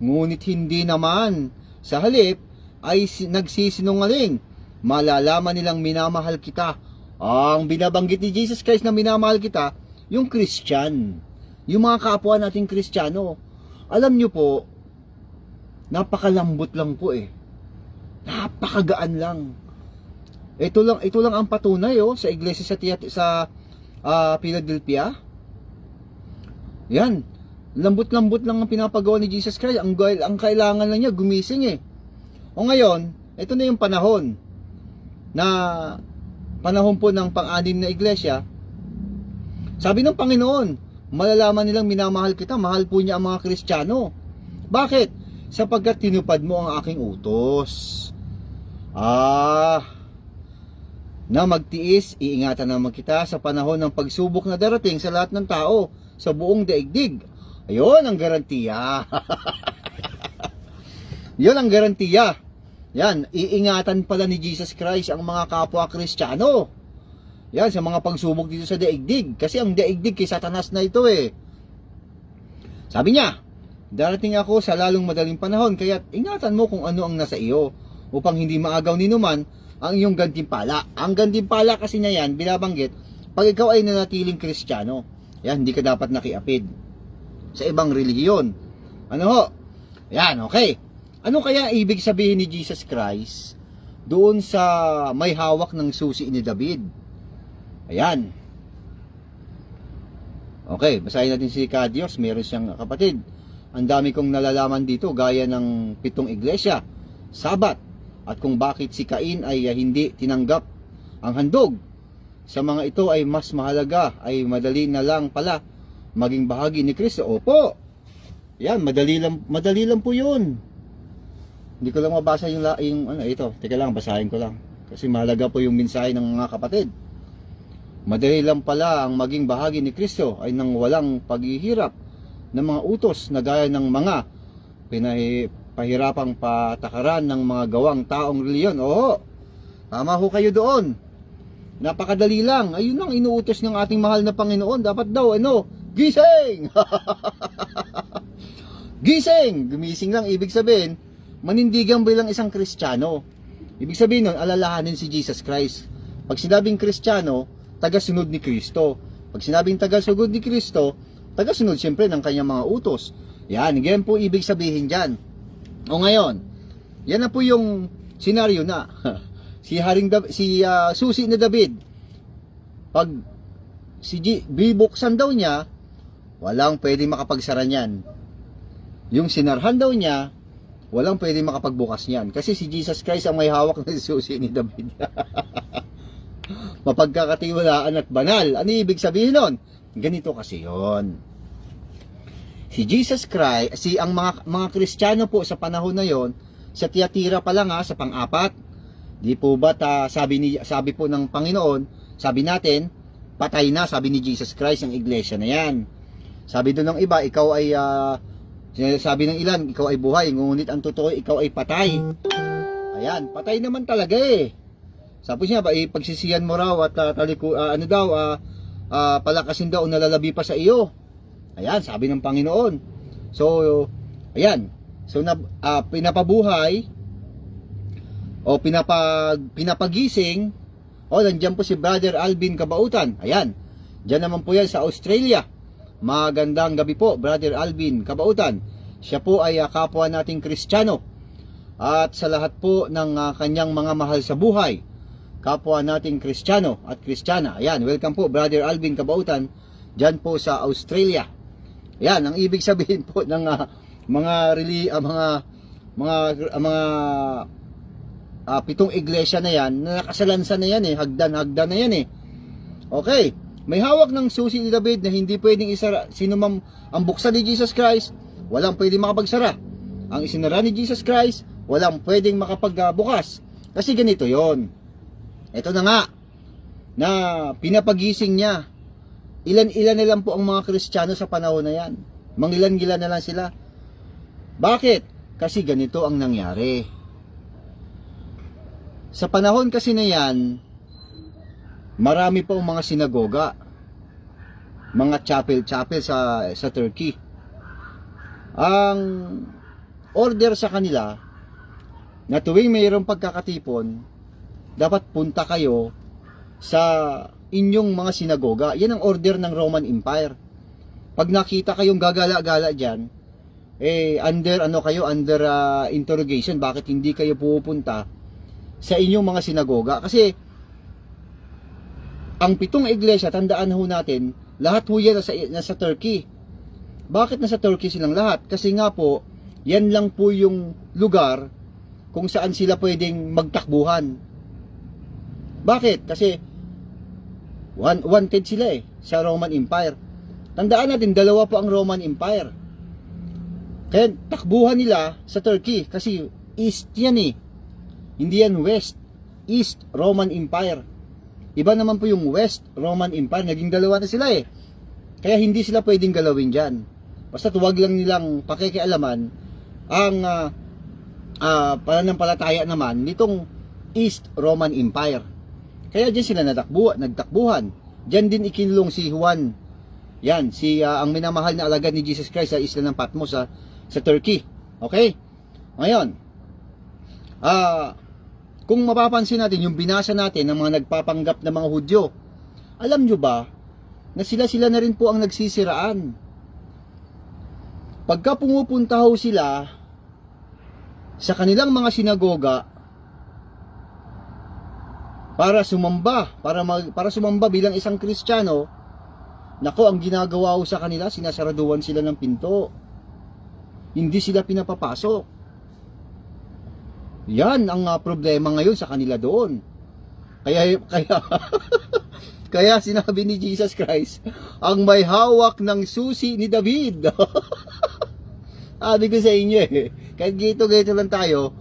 S1: Ngunit hindi naman. Sa halip, ay nagsisinungaling. Malalaman nilang minamahal kita. Ang binabanggit ni Jesus Christ na minamahal kita, yung Christian. Yung mga kapwa nating Kristiyano. Alam nyo po, napakalambot lang po eh. Napakagaan lang. Ito lang ang patunay sa iglesia sa Philadelphia. Yan. Lambot-lambot lang ang pinapagawa ni Jesus Christ. Ang kailangan lang niya gumising eh. O ngayon, ito na yung panahon po ng pang-anim na iglesia. Sabi ng Panginoon, malalaman nilang minamahal kita, mahal po niya ang mga Kristiyano. Bakit? Sapagkat tinupad mo ang aking utos. Na magtiis, iingatan naman kita sa panahon ng pagsubok na darating sa lahat ng tao, sa buong daigdig. Ayun ang garantiya. Yun ang garantiya. Yan, iingatan pala ni Jesus Christ ang mga kapwa Kristiyano. Yan, sa mga pagsubok dito sa daigdig. Kasi ang daigdig kay Satanas na ito eh. Sabi niya, darating ako sa lalong madaling panahon, kaya ingatan mo kung ano ang nasa iyo, upang hindi maagaw ni numan ang iyong gantimpala. Ang gantimpala kasi na yan, binabanggit, pag ikaw ay nanatiling Kristiyano, yan, hindi ka dapat nakiapid sa ibang relihiyon. Ano ho? Yan, okay. Ano kaya ibig sabihin ni Jesus Christ doon sa may hawak ng susi ni David? Ayan. Okay, basahin natin si Kadios. Meron siyang kapatid. Ang dami kong nalalaman dito, gaya ng 7 iglesia, Sabat, at kung bakit si Cain ay hindi tinanggap ang handog. Sa mga ito ay mas mahalaga, ay madali na lang pala maging bahagi ni Kristo. Opo. Yan, madali lang po 'yun. Hindi ko lang mabasa yung ito. Teka lang, basahin ko lang. Kasi mahalaga po yung mensahe ng mga kapatid. Madali lang pala ang maging bahagi ni Kristo ay nang walang paghihirap ng mga utos na gaya ng mga pahirapang patakaran ng mga gawang taong reliyon. Oo, tama ho kayo doon. Napakadali lang. Ayun ang inuutos ng ating mahal na Panginoon. Dapat daw, gising! Gising! Gumising lang, ibig sabihin, manindigan bilang isang Kristiyano. Ibig sabihin nun, alalahanin si Jesus Christ. Pag sinabing Kristiyano, tagasunod ni Kristo. Pag sinabing tagasunod ni Kristo, tagasunod siyempre ng kanyang mga utos. Yan, ganyan po ibig sabihin dyan. O ngayon, yan na po yung senaryo na susi na David, pag bibuksan daw niya, walang pwede makapagsara niyan. Yung sinarhan daw niya, walang pwede makapagbukas niyan. Kasi si Jesus Christ ang may hawak ng susi ni David. Mapagkakatiwalaan at banal. Ano ibig sabihin nun? Ganito kasi yon. Si Jesus Christ, ang mga Kristiyano po sa panahon na yon, sa Tiatira pa lang sa pang-apat, di po ba sabi po ng Panginoon, sabi natin, patay na, sabi ni Jesus Christ ang iglesia na yan. Sabi doon ng iba, ikaw ay sabi ng ilan, ikaw ay buhay, ngunit ang totoo, ikaw ay patay. Ayan, patay naman talaga eh. Sabi niya, pagsisiyan mo raw at palakasin daw nalalabi pa sa iyo. Ayan, sabi ng Panginoon. So, ayan. So, pinapabuhay o pinapagising. Nandiyan po si Brother Alvin Kabautan. Ayan. Diyan naman po yan sa Australia. Magandang gabi po, Brother Alvin Kabautan. Siya po ay kapwa nating Kristiyano. At sa lahat po ng kanyang mga mahal sa buhay, kapwa nating Kristiyano at Kristiyana. Ayan, welcome po, Brother Alvin Kabautan, diyan po sa Australia. Ayan, ang ibig sabihin po ng mga 7 iglesia na yan, na nakasalansan na yan hagdan na yan Okay, may hawak ng susi ni David na hindi pwedeng isara. Sino man ang buksan ni Jesus Christ, walang pwedeng makapagsara. Ang isinara ni Jesus Christ, walang pwedeng makapagbukas. Kasi ganito yon. Ito na nga, na pinapagising niya. Ilan-ilan na lang po ang mga Kristiyano sa panahon na yan. Mangilan-gilan na lang sila. Bakit? Kasi ganito ang nangyari. Sa panahon kasi na yan, marami po mga sinagoga, mga chapel sa Turkey. Ang order sa kanila na tuwing mayroong pagkakatipon, dapat punta kayo sa inyong mga sinagoga. Yan ang order ng Roman Empire. Pag nakita kayong gagala-gala dyan, under interrogation, bakit hindi kayo pupunta sa inyong mga sinagoga? Kasi ang 7 iglesia, tandaan ho natin, lahat ho yan nasa Turkey. Bakit nasa Turkey silang lahat? Kasi nga po, yan lang po yung lugar kung saan sila pwedeng magtakbuhan. Bakit? Kasi wanted sila sa Roman Empire. Tandaan natin, 2 po ang Roman Empire. Kaya takbuhan nila sa Turkey kasi East yan hindi yan West. East Roman Empire. Iba naman po yung West Roman Empire. Naging 2 na sila Kaya hindi sila pwedeng galawin dyan. Basta huwag lang nilang pakikialaman ang pananampalataya naman nitong East Roman Empire. Kaya dyan sila nagtakbuhan. Dyan din ikinulong si Juan. Yan, ang minamahal na alagad ni Jesus Christ sa isla ng Patmos sa Turkey. Okay? Ngayon, kung mapapansin natin, yung binasa natin ng mga nagpapanggap na mga Hudyo, alam nyo ba na sila na rin po ang nagsisiraan? Pagka pumupunta ho sila sa kanilang mga sinagoga para sumamba, para sumamba bilang isang Kristiyano, nako, ang ginagawa ho sa kanila, sinasaraduan sila ng pinto. Hindi sila pinapapasok. Yan ang problema ngayon sa kanila doon. Kaya sinabi ni Jesus Christ, ang may hawak ng susi ni David. Sabi ko sa inyo kahit gito lang tayo,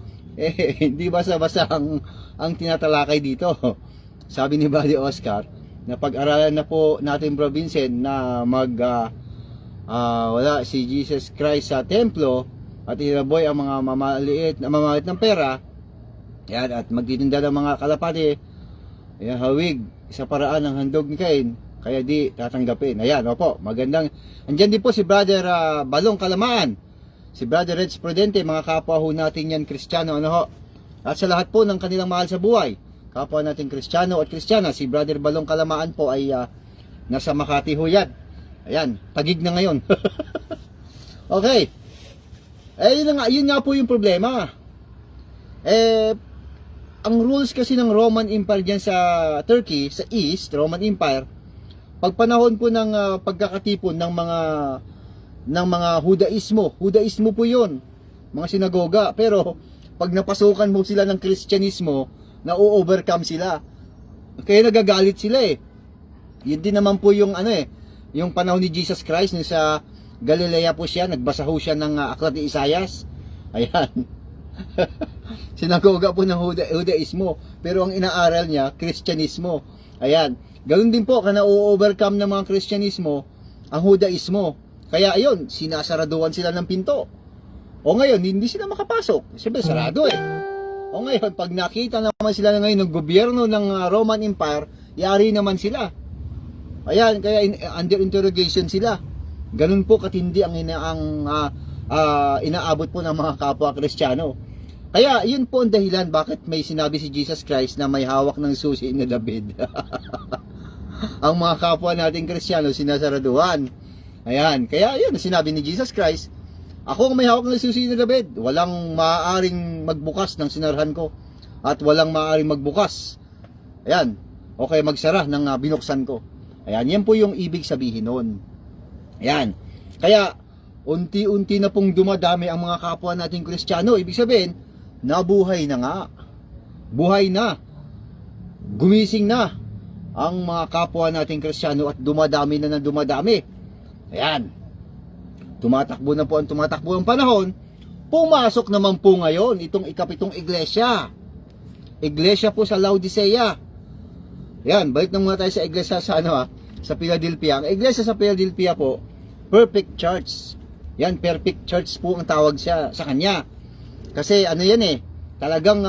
S1: hindi basta-basta ang tinatalakay dito. Sabi ni Buddy Oscar, na pag-aralan na po natin, Bro Vincent, na wala si Jesus Christ sa templo at inaboy ang mga mamalit ng pera, yan, at magtitinda ng mga kalapati, yan, hawig sa paraan ng handog ni Cain, kaya di tatanggapin. Ayan, opo, magandang. Andyan din po si Brother Balong Kalamaan, si Brother Reds Prudente, mga kapwa ho natin yan Kristiyano, at sa lahat po ng kanilang mahal sa buhay, kapwa natin Kristiyano at Kristiyana. Si Brother Balong Kalamaan po ay nasa Makati ho yan. Ayan, tagig na ngayon. Okay. Yun nga po yung problema. Ang rules kasi ng Roman Empire dyan sa Turkey, sa East Roman Empire, pag panahon po ng pagkakatipon ng mga Hudaismo po yun, mga sinagoga. Pero pag napasukan mo sila ng Kristyanismo, na-overcome sila. Kaya nagagalit sila Yun din naman po yung yung panahon ni Jesus Christ sa Galilea po siya, nagbasa ho siya ng aklat ni Isaias. Ayan. Sinagoga po ng Hudaismo, pero ang inaaral niya, Kristyanismo. Ayan. Ganoon din po, na-overcome ng mga Kristyanismo ang Hudaismo. Kaya ayun, sinasaraduan sila ng pinto. O ngayon, hindi sila makapasok. Siyempre, sarado O ngayon, pag nakita naman sila ngayon ng gobyerno ng Roman Empire, yari naman sila. Ayan, kaya under interrogation sila. Ganun po katindi ang inaabot po ng mga kapwa Kristiyano. Kaya yun po ang dahilan bakit may sinabi si Jesus Christ na may hawak ng susi ni David. Ang mga kapwa nating Kristiyano sinasaraduhan. Ayan, kaya yun sinabi ni Jesus Christ, ako ang may hawak ng susi ni David. Walang maaaring magbukas ng sinarhan ko at walang maaaring magbukas. Ayan, o kaya magsara ng binuksan ko. Ayan, yan po yung ibig sabihin nun. Ayan, kaya unti-unti na pong dumadami ang mga kapwa nating Kristiyano. Ibig sabihin, nabuhay na nga. Buhay na. Gumising na ang mga kapwa nating Kristiyano at dumadami na ng dumadami. Ayan. Tumatakbo na po ang panahon. Pumasok naman po ngayon itong ikapitong iglesia. Iglesia po sa Laodicea. Ayan, balik na muna tayo sa iglesia sa Philadelphia. Ang iglesia sa Philadelphia po, perfect church. Yan, perfect church po ang tawag siya sa kanya. Kasi talagang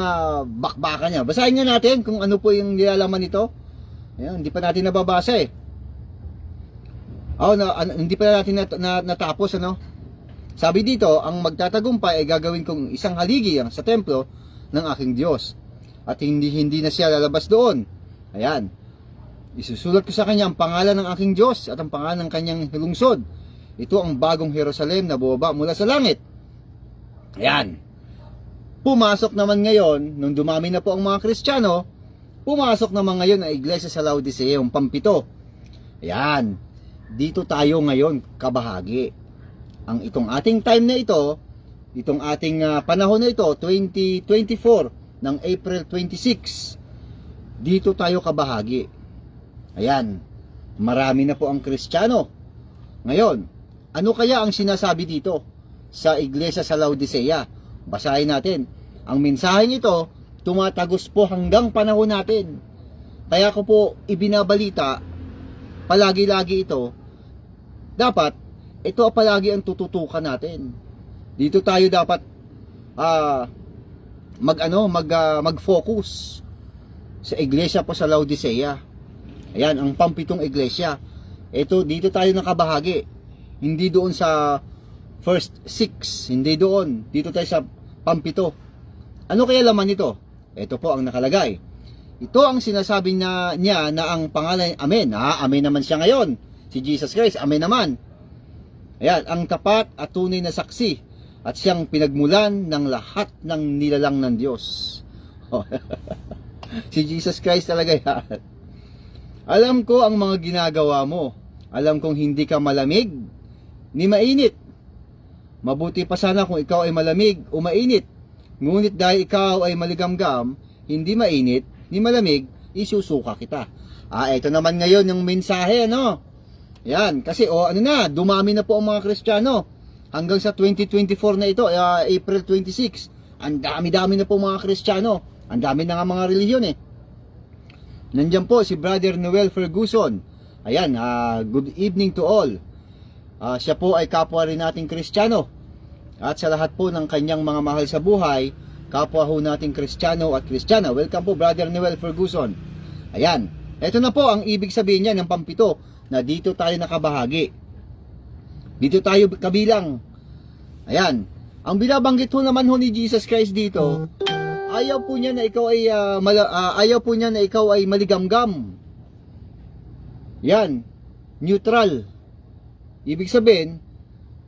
S1: bakbakan niya. Basahin nga natin kung ano po yung nilalaman nito. Ayan, hindi pa natin nababasa eh. Hindi pa natin natapos, ano? Sabi dito, ang magtatagumpay ay gagawin kong isang haligi sa templo ng aking Diyos. At hindi na siya lalabas doon. Ayan. Isusulat ko sa kanya ang pangalan ng aking Diyos at ang pangalan ng kanyang lungsod. Ito ang bagong Jerusalem na bumaba mula sa langit. Ayan. Pumasok naman ngayon, nung dumami na po ang mga Kristiyano, pumasok naman ngayon ang iglesia sa Laodicea, yung pampito. Ayan. Dito tayo ngayon kabahagi. Ang itong ating time na ito, itong ating panahon na ito, 2024 ng April 26, dito tayo kabahagi. Ayan, marami na po ang Kristiyano. Ngayon, ano kaya ang sinasabi dito sa iglesia sa Laodicea? Basahin natin. Ang mensaheng ito, tumatagos po hanggang panahon natin. Kaya ko po ibinabalita, palagi-lagi ito, dapat ito palagi ang tututukan natin. Dito tayo dapat mag-focus sa iglesia po sa Laodicea. Ayan, ang pampitong iglesia. Ito, dito tayo nakabahagi. Hindi doon sa first 6, hindi doon. Dito tayo sa pampito. Ano kaya laman nito? Ito po ang nakalagay. Ito ang sinasabi niya na ang pangalan, Amen. Amen naman siya ngayon. Si Jesus Christ, Amen naman. Ayan, ang tapat at tunay na saksi at siyang pinagmulan ng lahat ng nilalang ng Diyos. Si Jesus Christ talaga yan. Alam ko ang mga ginagawa mo. Alam kong hindi ka malamig ni mainit. Mabuti pa sana kung ikaw ay malamig o mainit. Ngunit dahil ikaw ay maligamgam, hindi mainit ni malamig, isusuka kita. Ito naman ngayon yung mensahe, ano? Yan, kasi dumami na po ang mga Kristiyano. Hanggang sa 2024 na ito, April 26. Ang dami-dami na po mga Kristiyano. Ang dami na nga mga relihiyon eh. Nandiyan po si Brother Noel Ferguson. Ayan, good evening to all. Siya po ay kapwa rin nating Kristiyano. At sa lahat po ng kanyang mga mahal sa buhay, kapwa ho nating Kristiyano at Kristiyana. Welcome po Brother Noel Ferguson. Ayan, ito na po ang ibig sabihin niya ng pampito, na dito tayo nakabahagi. Dito tayo kabilang. Ayan, ang binabanggit ho naman ho ni Jesus Christ dito, ayaw po niya na ikaw ay maligamgam. Yan, neutral. Ibig sabihin,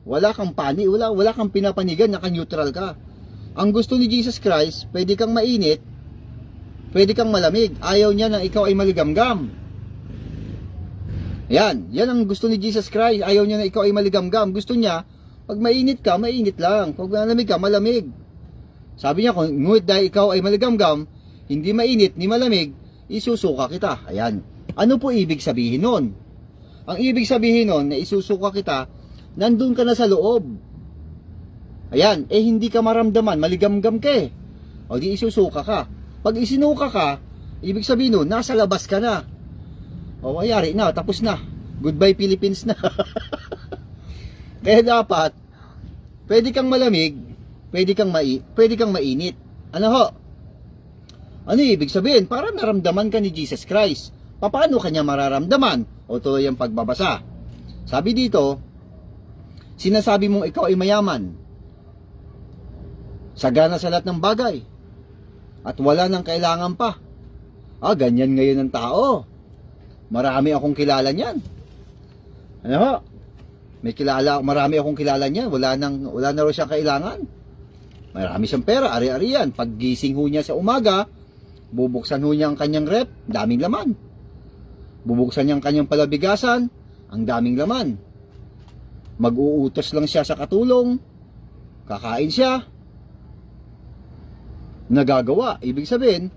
S1: wala kang wala kang pinapanigan, naka-neutral ka. Ang gusto ni Jesus Christ, pwede kang mainit, pwede kang malamig. Ayaw niya na ikaw ay maligamgam. Yan ang gusto ni Jesus Christ. Ayaw niya na ikaw ay maligamgam. Gusto niya, pag mainit ka, mainit lang. Pag malamig ka, malamig. Sabi niya, kung ngunit dahil ikaw ay maligamgam, hindi mainit ni malamig, isusuka kita. Ayan. Ano po ibig sabihin nun? Ang ibig sabihin nun, na isusuka kita, nandun ka na sa loob. Ayan, hindi ka maramdaman, maligamgam ka eh. O di isusuka ka. Pag isinuka ka, ibig sabihin nun, nasa labas ka na. O ayari na, tapos na. Goodbye Philippines na. Kaya dapat, pwede kang malamig, pwede kang mainit. Ano ho? Ano ibig sabihin? Para naramdaman ka ni Jesus Christ. Paano kanya mararamdaman? O tuloy ang pagbabasa. Sabi dito, sinasabi mong ikaw ay mayaman, sagana sa lahat ng bagay, at wala nang kailangan pa. Ganyan ngayon ang tao. Marami akong kilala niyan. Ano ho? Marami akong kilala niyan. Wala na rin siyang kailangan. Marami siyang pera, ari-ari yan. Pag gising ho niya sa umaga, bubuksan ho niya ang kanyang rep, daming laman. Bubuksan niya ang kanyang palabigasan, ang daming laman. Mag-uutos lang siya sa katulong, kakain siya, nagagawa. Ibig sabihin,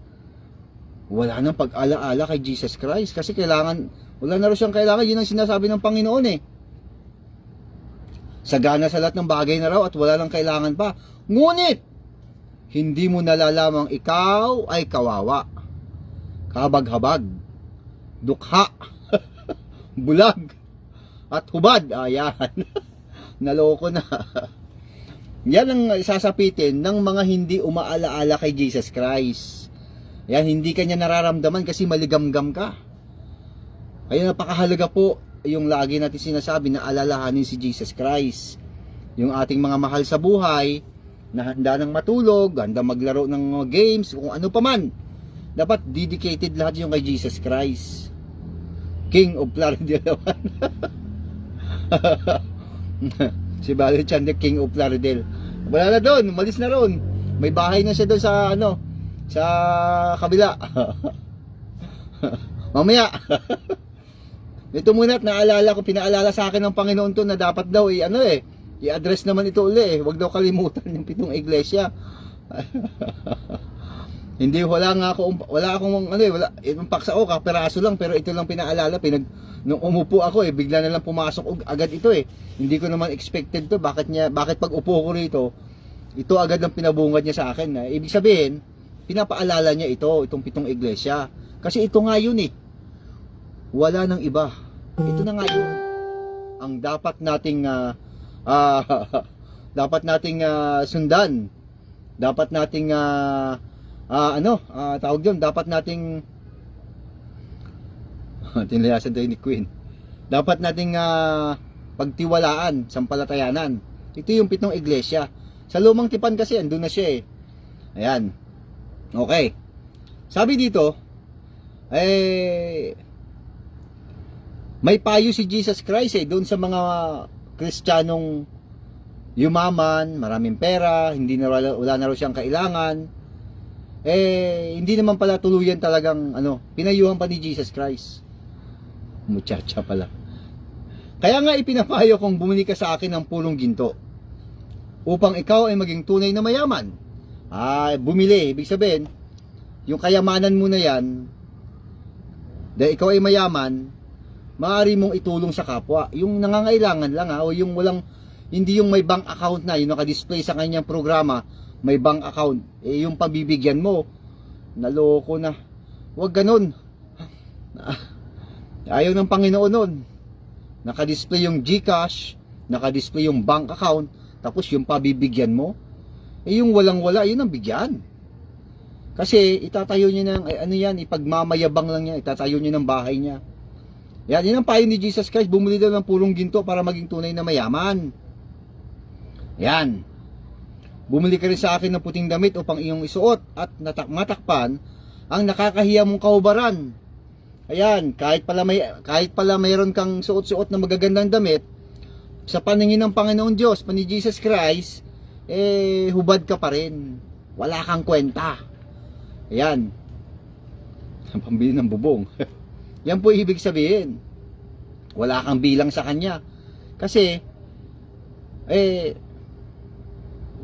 S1: wala nang pag-ala-ala kay Jesus Christ kasi wala na rin siyang kailangan. Yun ang sinasabi ng Panginoon eh. Sagana sa lahat ng bagay na raw at wala nang kailangan pa. Ngunit, hindi mo nalalamang ikaw ay kawawa, kabag-habag, dukha, bulag, at hubad. Ayan. Naloko na. Yan ang sasapitin ng mga hindi umaala-ala kay Jesus Christ. Yan, hindi kanya nararamdaman kasi maligamgam ka. Kaya napakahalaga po yung lagi natin sinasabi na alalahanin si Jesus Christ. Yung ating mga mahal sa buhay, na handa ng matulog, handa maglaro ng mga games, kung ano pa man. Dapat dedicated lahat yung kay Jesus Christ. King of Plaridel. Si Valerie Chandler, King of Plaridel. Wala na doon, umalis na roon. May bahay na siya doon sa sa kabila. Mamaya. Ito muna at naalala ko, pinaalala sa akin ng Panginoon to na dapat daw i-address naman ito uli. Huwag daw kalimutan yung 7 iglesia. Hindi, wala akong yung paksa ko, kaperaso lang, pero ito lang pinaalala. Nung umupo ako bigla na lang pumasok agad ito Hindi ko naman expected to. Bakit pag upo ko rito, ito agad ang pinabungad niya sa akin. Ibig sabihin, pinapaalala niya itong 7 iglesia. Kasi ito nga yun wala nang iba. Ito na nga yun ang dapat nating sundan. Dapat nating tawag doon, dapat nating tinlayasan tayo ni Queen. Dapat nating pagtiwalaan, sampalatayanan. Ito yung 7 iglesia. Sa Lumang Tipan kasi andun na siya Ayan. Okay. Sabi dito, may payo si Jesus Christ doon sa mga Kristiyanong yumaman, maraming pera, wala na raw siyang kailangan. Hindi naman pala tuluyan talagang pinayuhan pa ni Jesus Christ. Muchacha pala. Kaya nga ipinapayo kong bumili ka sa akin ng pulong ginto upang ikaw ay maging tunay na mayaman. Bumili, ibig sabihin, yung kayamanan mo na yan, dahil ikaw ay mayaman, maaari mong itulong sa kapwa. Yung nangangailangan lang o yung hindi yung may bank account na, yung naka-display sa kanyang programa, may bank account, yung pabibigyan mo, naloko na. Huwag ganun. Ayaw ng Panginoon nun. Naka-display yung GCash, naka-display yung bank account, tapos yung pabibigyan mo, yung walang-wala, yun ang bigyan. Kasi itatayo niya ng, ipagmamayabang lang niya, itatayo niya ng bahay niya. Yan ang payo ni Jesus Christ, bumili daw ng pulong ginto para maging tunay na mayaman. Yan. Bumili ka rin sa akin ng puting damit upang iyong isuot at matakpan ang nakakahiya mong kahubaran. Ayan, kahit pala mayroon kang suot-suot na magagandang damit, sa paningin ng Panginoon Diyos, pa ni Jesus Christ, hubad ka pa rin. Wala kang kwenta. Ayan. Pambili ng bubong. Yan po ibig sabihin. Wala kang bilang sa kanya. Kasi,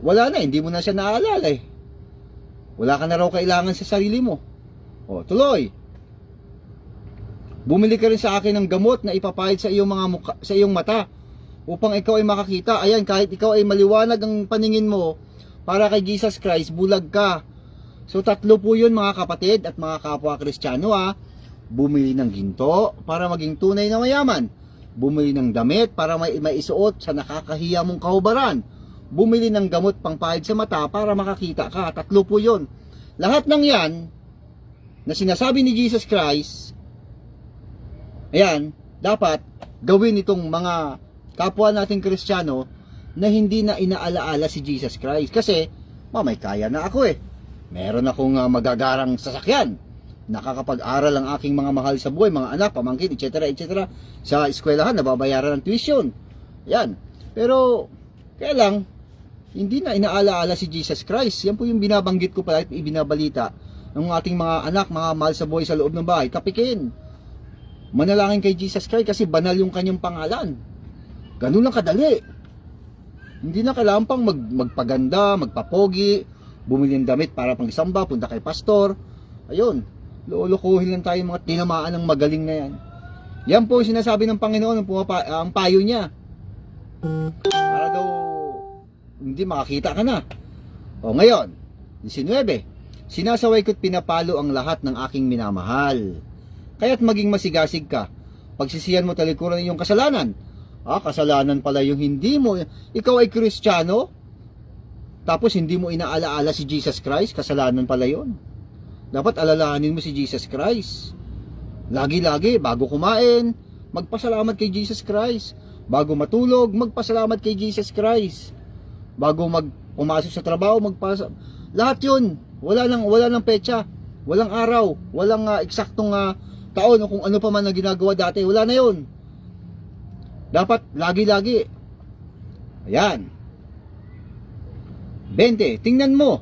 S1: wala na, hindi mo na siya naaalala Wala ka na raw kailangan sa sarili mo. Tuloy. Bumili ka rin sa akin ng gamot na ipapahid sa iyong sa iyong mata upang ikaw ay makakita. Ayan, kahit ikaw ay maliwanag ang paningin mo para kay Jesus Christ, bulag ka. So 3 po yun mga kapatid at mga kapwa Kristiyano Bumili ng ginto para maging tunay na mayaman. Bumili ng damit para maisuot sa nakakahiya mong kahubaran. Bumili ng gamot pangpahid sa mata para makakita ka. 3 po yun. Lahat ng yan na sinasabi ni Jesus Christ, ayan, dapat gawin itong mga kapwa nating Kristiyano na hindi na inaalaala si Jesus Christ. Kasi, may kaya na ako Meron akong magagarang sasakyan. Nakakapag-aral ang aking mga mahal sa buhay, mga anak, pamangkin, etc. etc. Sa eskwelahan, nababayaran ng tuition. Yan. Pero, kaya lang, hindi na inaalaala si Jesus Christ. Yan po yung binabanggit ko pala at ibinabalita ng ating mga anak, mga mahal sa buhay sa loob ng bahay. Tapikin. Manalangin kay Jesus Christ kasi banal yung kanyang pangalan. Ganun lang kadali. Hindi na kailangan pang magpaganda, magpapogi, bumili ng damit para pang isamba, punta kay pastor. Ayun, lulukuhin lang tayo mga tinamaan ng magaling na yan. Yan po yung sinasabi ng Panginoon, ang payo niya. Para daw hindi makakita ka na. Ngayon, 19. Sinasaway ko't pinapalo ang lahat ng aking minamahal. Kaya't maging masigasig ka. Pagsisihan mo talikuran ng iyong kasalanan. Kasalanan pala yung hindi mo. Ikaw ay Kristiyano, tapos hindi mo inaalaala si Jesus Christ. Kasalanan pala yon. Dapat alalahanin mo si Jesus Christ. Lagi-lagi, bago kumain, magpasalamat kay Jesus Christ. Bago matulog, magpasalamat kay Jesus Christ. Bago pumasok sa trabaho, lahat yun. Wala nang petsa. Walang araw. Walang eksaktong taon o kung ano pa man na ginagawa dati. Wala na yun. Dapat lagi-lagi. Ayan. 20. Tingnan mo.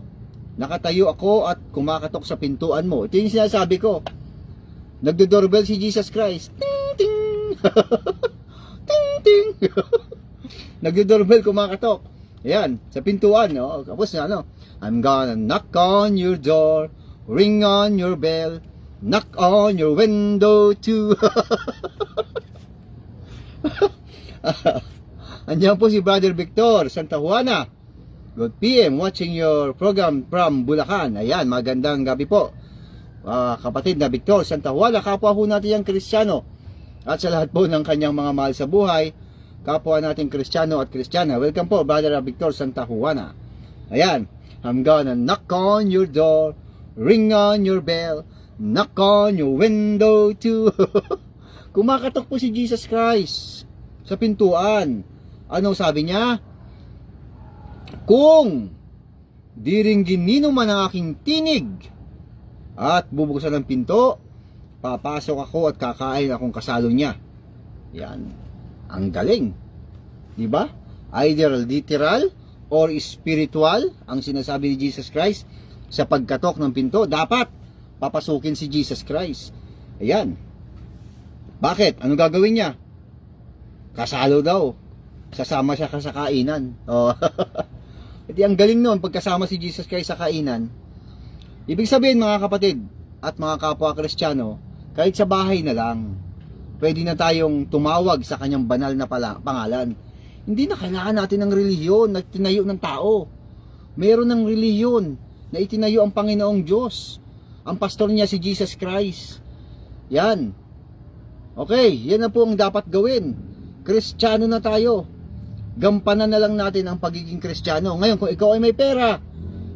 S1: Nakatayo ako at kumakatok sa pintuan mo. Ito yung sinasabi ko. Nagdo-doorbell si Jesus Christ. Ting, ting. Ting, ting. Nagdo-doorbell, kumakatok. Ayan, sa pintuan, no? Tapos I'm gonna knock on your door, ring on your bell, knock on your window too. Andiyan po si Brother Victor Santa Juana. Good PM, watching your program from Bulacan. Ayan, magandang gabi po. Kapatid na Victor Santa Juana, kapwa ho natin yung Kristiyano. At sa lahat po ng kanyang mga mahal sa buhay, kapwa natin Kristiyano at Kristiyana. Welcome po, Brother Victor Santa Juana. Ayan, I'm gonna knock on your door, ring on your bell, knock on your window too. Kumakatok po si Jesus Christ sa pintuan. Ano sabi niya? Kung di ringgin nino man ang aking tinig at bubuksan ng pinto, papasok ako at kakain akong kasalo niya. Yan. Ang galing. Di ba? Either literal or spiritual ang sinasabi ni Jesus Christ sa pagkatok ng pinto. Dapat papasukin si Jesus Christ. Ayan. Bakit? Ano gagawin niya? Kasalo daw. Sasama siya sa kainan. Oh. Iti ang galing noon pagkasama si Jesus Christ sa kainan. Ibig sabihin mga kapatid at mga kapwa Kristiyano, kahit sa bahay na lang, pwede na tayong tumawag sa kanyang banal na pangalan. Hindi na kailangan natin ng relihiyon na tinayo ng tao. Mayroon ng relihiyon na itinayo ang Panginoong Diyos. Ang pastor niya si Jesus Christ. Yan. Okay, yan na po ang dapat gawin. Kristiyano na tayo. Gampanan na lang natin ang pagiging Kristiyano. Ngayon, kung ikaw ay may pera,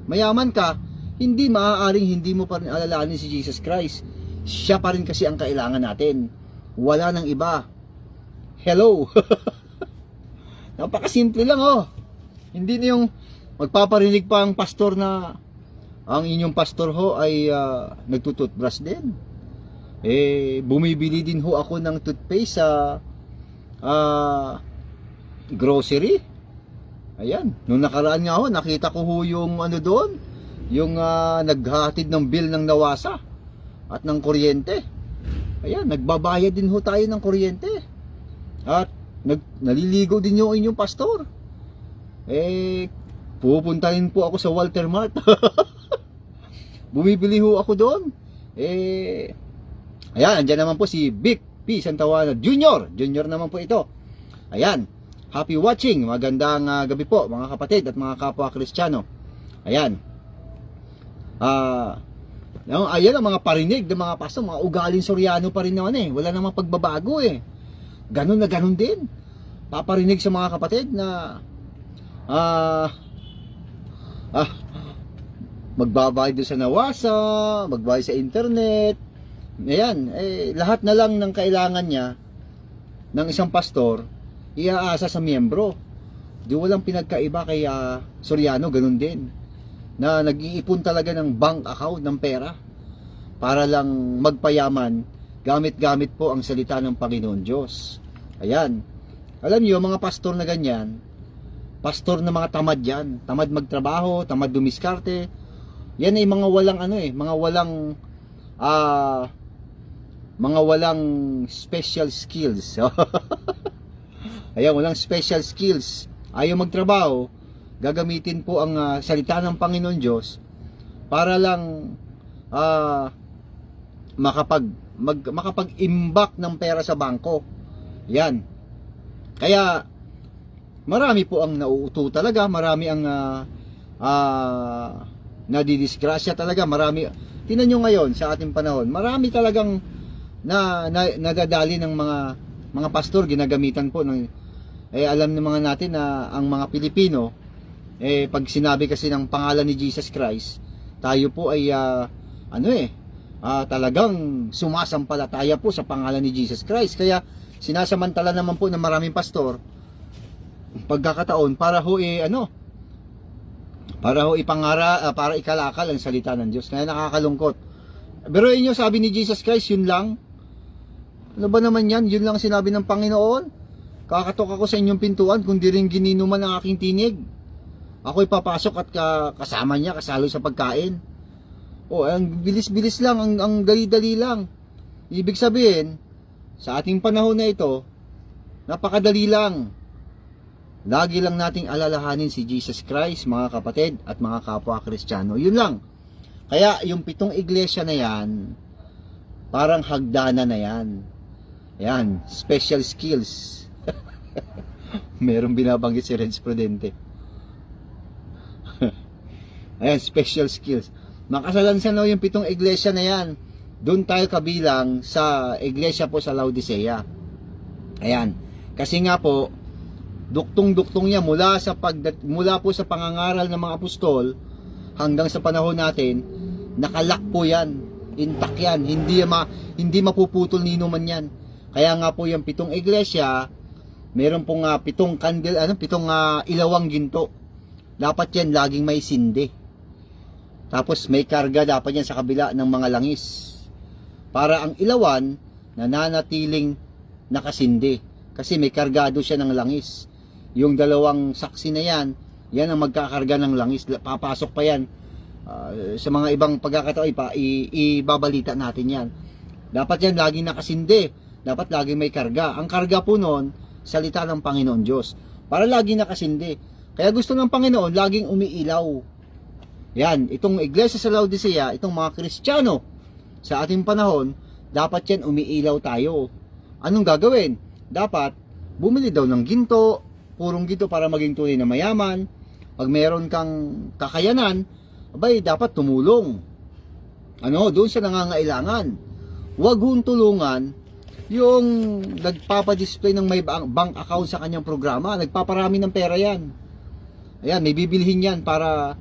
S1: mayaman ka, hindi maaaring hindi mo pa rin alalahanin si Jesus Christ. Siya pa rin kasi ang kailangan natin. Wala nang iba. Hello. Napakasimple lang oh. Hindi na yung magpaparinig pa ang pastor na ang inyong pastor ho ay nagtututbrush din. Bumibili din ho ako ng toothpaste sa grocery. Ayan, nung nakaraan nga ho, nakita ko ho yung doon, yung naghatid ng bill ng Nawasa at ng kuryente. Ayan, nagbabayad din ho tayo ng kuryente. At naliligo din yung inyong pastor. Pupunta rin po ako sa Walter Mart. Bumibili ho ako doon. Ayan, andyan naman po si Vic P. Santawana Jr. Junior naman po ito. Ayan, happy watching. Magandang gabi po mga kapatid at mga kapwa Kristiyano. Ayan. Ayan ang mga parinig ng mga pastor, mga ugaling Soriano pa rin naman wala namang pagbabago Ganon na ganon din. Paparinig sa mga kapatid na magbabayad sa Nawasa, magbayad sa internet. Ayan, lahat na lang ng kailangan niya ng isang pastor, iaasa sa miyembro. Di walang pinagkaiba kay Soriano, ganun din. Na nag-iipon talaga ng bank account ng pera para lang magpayaman, gamit-gamit po ang salita ng Panginoon Diyos. Ayan. Alam niyo, mga pastor na ganyan, pastor na mga tamad yan. Tamad magtrabaho, tamad dumiskarte. Yan ay mga walang mga walang special skills. Ayan, walang special skills. Ayaw magtrabaho, gagamitin po ang salita ng Panginoon Diyos para lang makapag-imbak ng pera sa bangko. Yan. Kaya marami po ang nauuto talaga, marami ang nadidisgrasya talaga, marami. Tingnan nyo ngayon sa ating panahon, marami talagang nadadali ng mga pastor, ginagamitan po ng alam ng mga natin na ang mga Pilipino pag sinabi kasi ng pangalan ni Jesus Christ, tayo po ay talagang sumasampalataya po sa pangalan ni Jesus Christ. Kaya sinasamantala naman po ng maraming pastor pagkakataon para ho para ikalakal ang salita ng Diyos. Kaya nakakalungkot. Pero inyo, sabi ni Jesus Christ, yun lang. Ano ba naman yan? Yun lang sinabi ng Panginoon. Kakatok ako sa inyong pintuan kung di rin gininuman ang aking tinig. Ako'y papasok at kasama niya, kasalo sa pagkain. Ang bilis-bilis lang, ang dali-dali lang. Ibig sabihin, sa ating panahon na ito, napakadali lang. Lagi lang nating alalahanin si Jesus Christ, mga kapatid at mga kapwa Kristiyano. Yun lang. Kaya yung 7 iglesia na yan, parang hagdanan na yan. Yan, special skills. Merong binabanggit si Renz Prudente. Ayan, special skills. Makasalansan yung 7 iglesia na yan. Doon tayo kabilang sa iglesia po sa Laodicea. Ayan. Kasi nga po, duktong-duktong niya mula po sa pangangaral ng mga apostol hanggang sa panahon natin, nakalak po yan. Intact yan. Hindi mapuputol nino man yan. Kaya nga po yung 7 iglesia, meron pong 7 candle, 7 ilawang ginto. Dapat yan laging may sindi. Tapos may karga dapat yan sa kabila ng mga langis. Para ang ilawan nananatiling nakasindi. Kasi may kargado siya ng langis. Yung 2 saksi na yan, yan ang magkakarga ng langis. Papasok pa yan. Sa mga ibang pagkakataon ibabalita natin yan. Dapat yan laging nakasindi. Dapat laging may karga. Ang karga po noon, salita ng Panginoon Diyos. Para laging nakasindi. Kaya gusto ng Panginoon, laging umiilaw. Yan, itong iglesia sa Laodicea, itong mga Kristiyano, sa ating panahon, dapat yan umiilaw tayo. Anong gagawin? Dapat, bumili daw ng ginto, purong ginto para maging tunay na mayaman. Pag meron kang kakayanan, abay, dapat tumulong. Doon sa nangangailangan. Huwag hong tulungan yung nagpapadisplay ng may bank account sa kanyang programa. Nagpaparami ng pera yan. Ayan, may bibilhin yan para,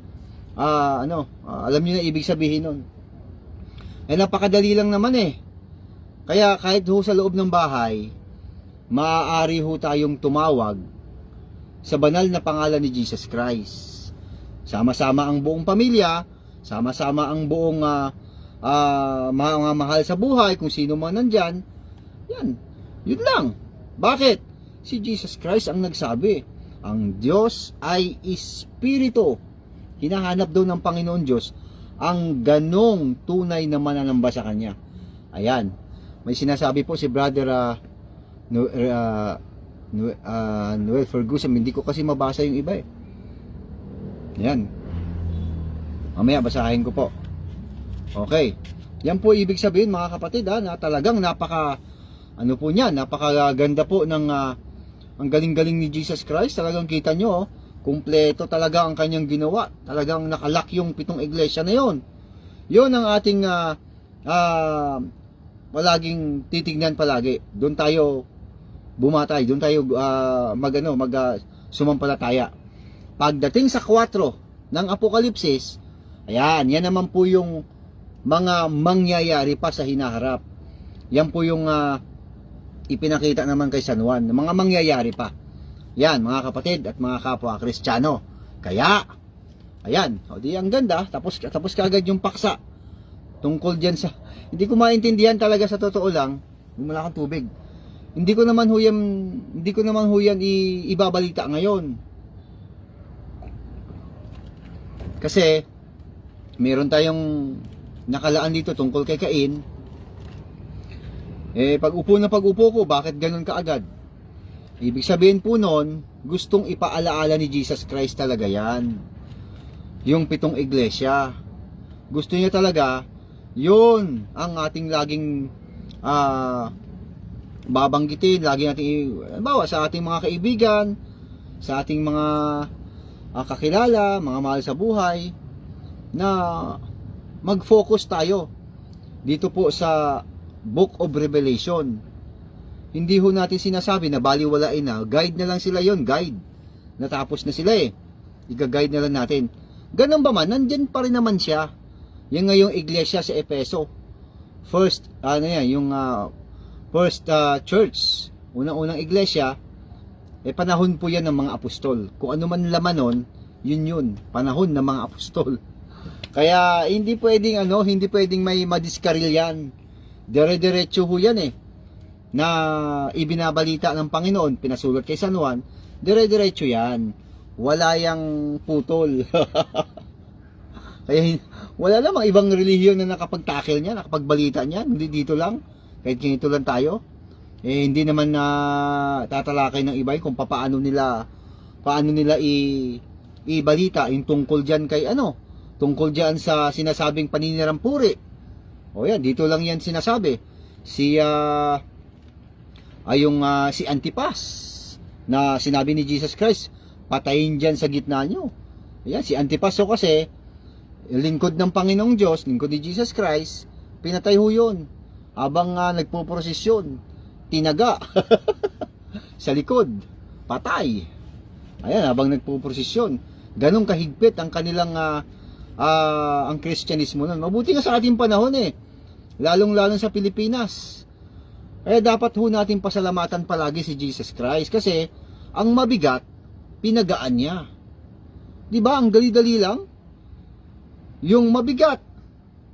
S1: alam nyo na ibig sabihin nun. Napakadali lang naman eh. Kaya kahit ho sa loob ng bahay, maaari ho tayong tumawag sa banal na pangalan ni Jesus Christ. Sama-sama ang buong pamilya, sama-sama ang buong mga mahal sa buhay, kung sino man nandyan. Yan, yun lang. Bakit? Si Jesus Christ ang nagsabi, ang Diyos ay Espiritu. Hinahanap daw ng Panginoon Diyos ang ganong tunay na mananamba sa Kanya. Ayan, may sinasabi po si Brother Noel Ferguson. Hindi ko kasi mabasa yung iba eh. Yan, mamaya basahin ko po. Okay, yan po ibig sabihin mga kapatid na talagang napakaganda po ng ang galing-galing ni Jesus Christ. Talagang kita nyo, kumpleto talaga ang kanyang ginawa. Talagang nakalak yung 7 iglesia na yon. Yon ang ating palaging titignan palagi. Doon tayo bumatay, doon tayo sumampalataya. Pagdating sa 4 ng Apokalipsis, ayan, yan naman po yung mga mangyayari pa sa hinaharap. Yan po yung ipinakita naman kay San Juan, mga mangyayari pa. Yan, mga kapatid at mga kapwa Kristiyano. Kaya, ayan, di ang ganda, tapos kaagad yung paksa. Tungkol diyan sa, hindi ko maintindihan talaga sa totoo lang, wala kang tubig. Hindi ko naman ho yan ibabalita ngayon. Kasi meron tayong nakalaan dito tungkol kay Cain. Pag upo ko, bakit ganun kaagad? Ibig sabihin po nun, gustong ipaalaala ni Jesus Christ talaga yan. Yung 7 iglesia. Gusto niya talaga, yun ang ating laging babanggitin, lagi natin, bawa sa ating mga kaibigan, sa ating mga kakilala, mga mahal sa buhay, na mag-focus tayo dito po sa Book of Revelation. Hindi ho natin sinasabi na baliwalain na, guide na lang sila yon, guide. Natapos na sila eh. Iga-guide na lang natin. Ganun ba man, nandyan pa rin naman siya. Yung ngayong iglesia sa Efeso. first, ano yan, yung first church, unang-unang iglesia, panahon po yan ng mga apostol. Kung ano man laman nun, yun, panahon ng mga apostol. Kaya hindi pwedeng hindi pwedeng may madiskaril yan. Dire-diretso ho yan na ibinabalita ng Panginoon, pinasulat kay San Juan, dire-diretso yan. Wala yang putol. Kaya wala namang ibang relihiyon na nakapagtakil niya, nakapagbalita niya, hindi dito lang. Kahit ganito lang tayo. Hindi naman na tatalakay ng iba kung paano nila ibalita yung tungkol diyan kay tungkol diyan sa sinasabing paninirang puri. O yan, dito lang yan sinasabi. Si Antipas na sinabi ni Jesus Christ, patayin diyan sa gitna nyo. Ayan, si Antipas kasi lingkod ng Panginoong Diyos, lingkod ni Jesus Christ, pinatay ho yun. Habang nagpoprosesyon, tinaga sa likod, patay. Ayan, habang nagpoprosesyon. Ganong kahigpit ang kanilang ang Kristyanismo nun. Mabuti nga sa ating panahon lalong-lalong sa Pilipinas. Kaya dapat ho natin pasalamatan palagi si Jesus Christ kasi ang mabigat, pinagaan niya. Di ba? Ang dali-dali lang. Yung mabigat,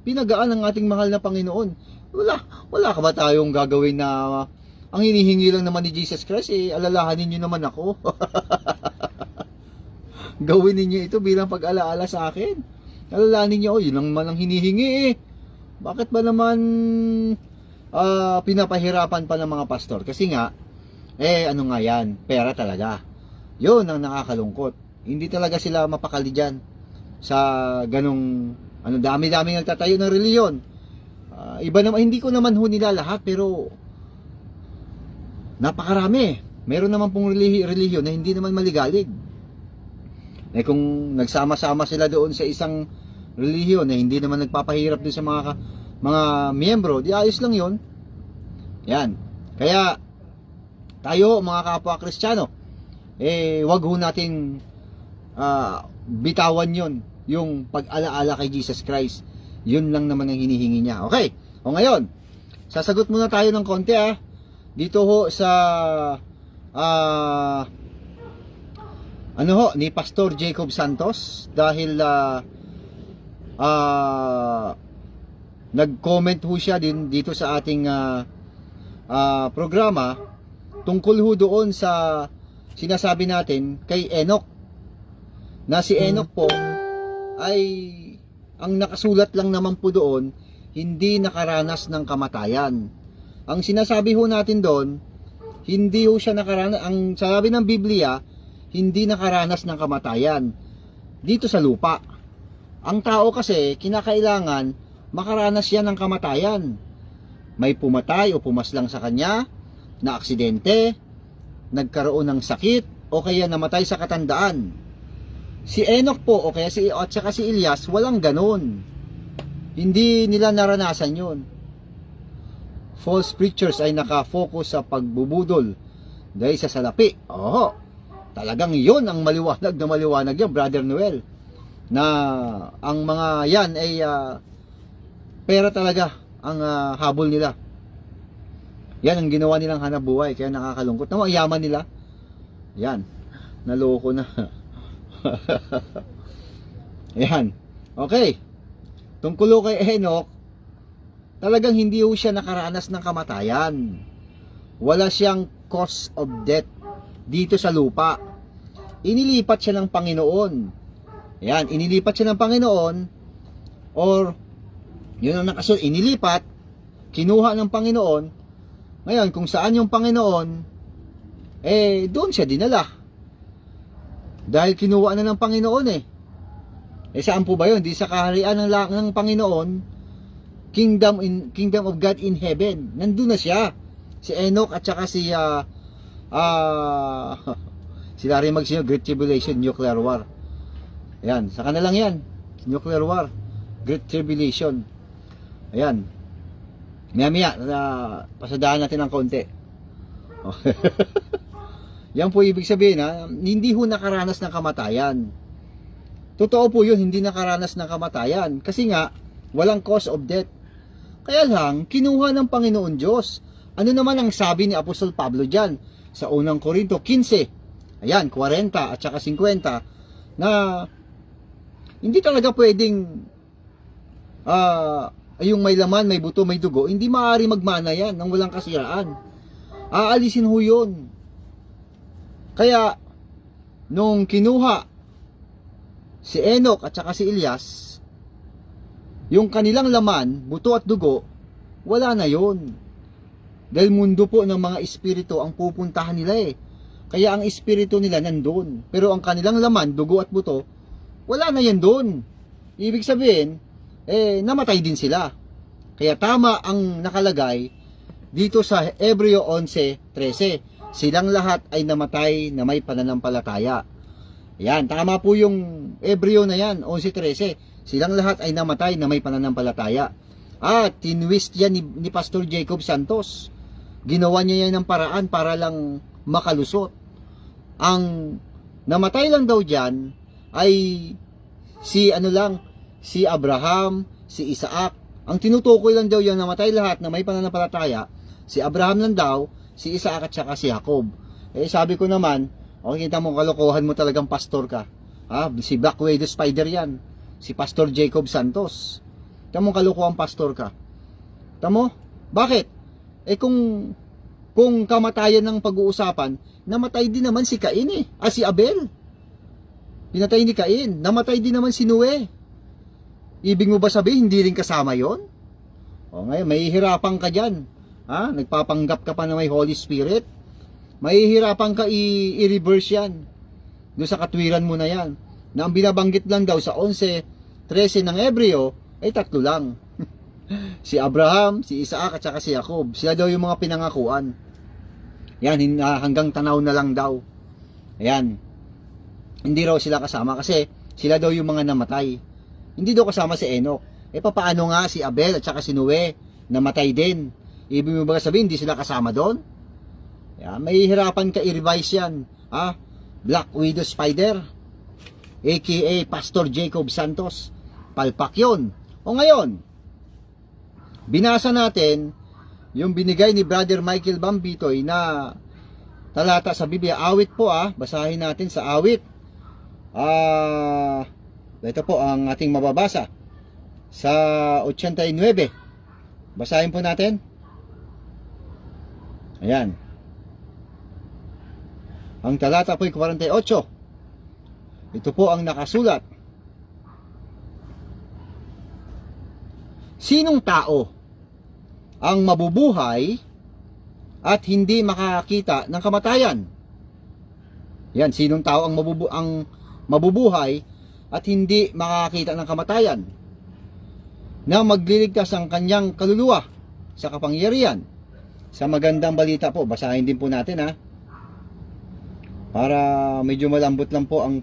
S1: pinagaan ng ating mahal na Panginoon. Wala ka ba tayong gagawin na ang hinihingi lang naman ni Jesus Christ, alalahanin niyo naman ako. Gawin niyo ito bilang pag-alaala sa akin. Alalahanin niyo, yun lang man ang hinihingi Bakit ba naman pinapahirapan pa ng mga pastor? Kasi nga, ano nga yan, pera talaga. Yun ang nakakalungkot. Hindi talaga sila mapakali dyan sa ganong, dami-dami nagtatayo ng reliyon. Iba naman, hindi ko naman ho nila lahat, pero napakarami. Meron naman pong relihiyon na hindi naman maligalig. Kung nagsama-sama sila doon sa isang relihiyon na hindi naman nagpapahirap doon sa mga miyembro, di ayos lang yon. Yan. Kaya tayo mga kapwa Kristiyano, wag ho natin bitawan yon, yung pag-alaala kay Jesus Christ. Yun lang naman ang hinihingi niya. Okay. O ngayon, sasagot muna tayo ng konti dito ho sa ni Pastor Jacob Santos, dahil nag-comment ho siya din dito sa ating programa tungkol ho doon sa sinasabi natin kay Enoch, na si Enoch po ay ang nakasulat lang naman po doon, hindi nakaranas ng kamatayan. Ang sinasabi ho natin doon, hindi ho siya nakaranas, ang sabi ng Biblia, hindi nakaranas ng kamatayan dito sa lupa. Ang tao kasi, kinakailangan makaranas yan ng kamatayan. May pumatay o pumaslang sa kanya, na aksidente, nagkaroon ng sakit, o kaya namatay sa katandaan. Si Enoch po, o kaya at saka si Elias, walang ganon. Hindi nila naranasan yun. False preachers ay nakafocus sa pagbubudol dahil sa salapi. Talagang yon ang maliwanag na maliwanag yan, Brother Noel, na ang mga yan ay pera talaga ang habol nila. Yan ang ginawa nilang hanap buhay, kaya nakakalungkot. Ang yaman nila, yan, naloko na. Yan. Okay. Tungkol kay Enoch, talagang hindi ho siya nakaranas ng kamatayan. Wala siyang cause of death dito sa lupa. Inilipat siya ng Panginoon. Yan, inilipat siya ng Panginoon, or yun ang nakasul, inilipat, kinuha ng Panginoon. Ngayon, kung saan yung Panginoon, doon siya dinala. Dahil kinuha na ng Panginoon saan po ba yun? Di sa kaharian ng Panginoon, kingdom of God in heaven. Nandun na siya. Si Enoch at saka si sila rin Great Tribulation, Nuclear War. Ayan, sa kanilang yan. Nuclear War, Great Tribulation. Ayan. Maya-maya, pasadaan natin ng konti. Yan po ibig sabihin hindi ho nakaranas ng kamatayan. Totoo po yun, hindi nakaranas ng kamatayan. Kasi nga, walang cause of death. Kaya lang, kinuha ng Panginoon Diyos. Ano naman ang sabi ni Apostol Pablo dyan? Sa unang Korinto 15, ayan, 40 at saka 50, na hindi talaga pwedeng yung may laman, may buto, may dugo, hindi maaari magmana yan ng walang kasiraan. Aalisin ho yun. Kaya, nung kinuha si Enoch at saka si Elias, yung kanilang laman, buto at dugo, wala na yun. Dahil mundo po ng mga espiritu ang pupuntahan nila eh. Kaya ang espiritu nila nandun. Pero ang kanilang laman, dugo at buto, wala na yan doon. Ibig sabihin, namatay din sila. Kaya tama ang nakalagay dito sa Hebreo 11:13. Silang lahat ay namatay na may pananampalataya. Yan, tama po yung Hebreo na yan, 11:13. Silang lahat ay namatay na may pananampalataya. At tinwist yan ni Pastor Jacob Santos. Ginawa niya yan ng paraan para lang makalusot. Ang namatay lang daw dyan ay si Abraham, si Isaac. Ang tinutukoy lang daw yung namatay lahat na may pananampalataya, si Abraham lang daw, si Isaac at saka si Jacob. Sabi ko naman, kita mo, kalokohan mo talagang pastor ka. Si Black Widow Spider yan. Si Pastor Jacob Santos. Kita mo, kalokohan pastor ka. Kita mo? Bakit? Kung kamatayan ng pag-uusapan, namatay din naman si Cain si Abel. Pinatay ni Cain. Namatay din naman si Noe. Ibig mo ba sabihin, hindi rin kasama yon? Ngayon, mahihirapan ka dyan. Nagpapanggap ka pa na may Holy Spirit. Mahihirapan ka i-reverse yan. Doon sa katwiran mo na yan. Na ang binabanggit lang daw sa 11:13 ng Hebreo, ay 3 lang. Si Abraham, si Isaac at saka si Jacob. Sila daw yung mga pinangakuan. Yan, hanggang tanaw na lang daw. Ayan. Hindi raw sila kasama kasi sila daw yung mga namatay. Hindi daw kasama si Enoch. Paano nga si Abel at saka si Noe namatay din? Ibig mo ba sabihin hindi sila kasama doon? May hirapan ka i-revise yan. Black Widow Spider, aka Pastor Jacob Santos. Palpak yun. Ngayon, binasa natin yung binigay ni Brother Michael Bambitoy na talata sa Biblia. Awit po basahin natin sa awit. Ito po ang ating mababasa sa 89. Basahin po natin. Ayan. Ang talata po ay 48. Ito po ang nakasulat. Sinong tao ang mabubuhay at hindi makakita ng kamatayan? Yan, sinong tao ang mabubuhay at hindi makakita ng kamatayan, na magliligtas ang kanyang kaluluwa sa kapangyarihan? Sa magandang balita po, basahin din po natin para medyo malambot lang po ang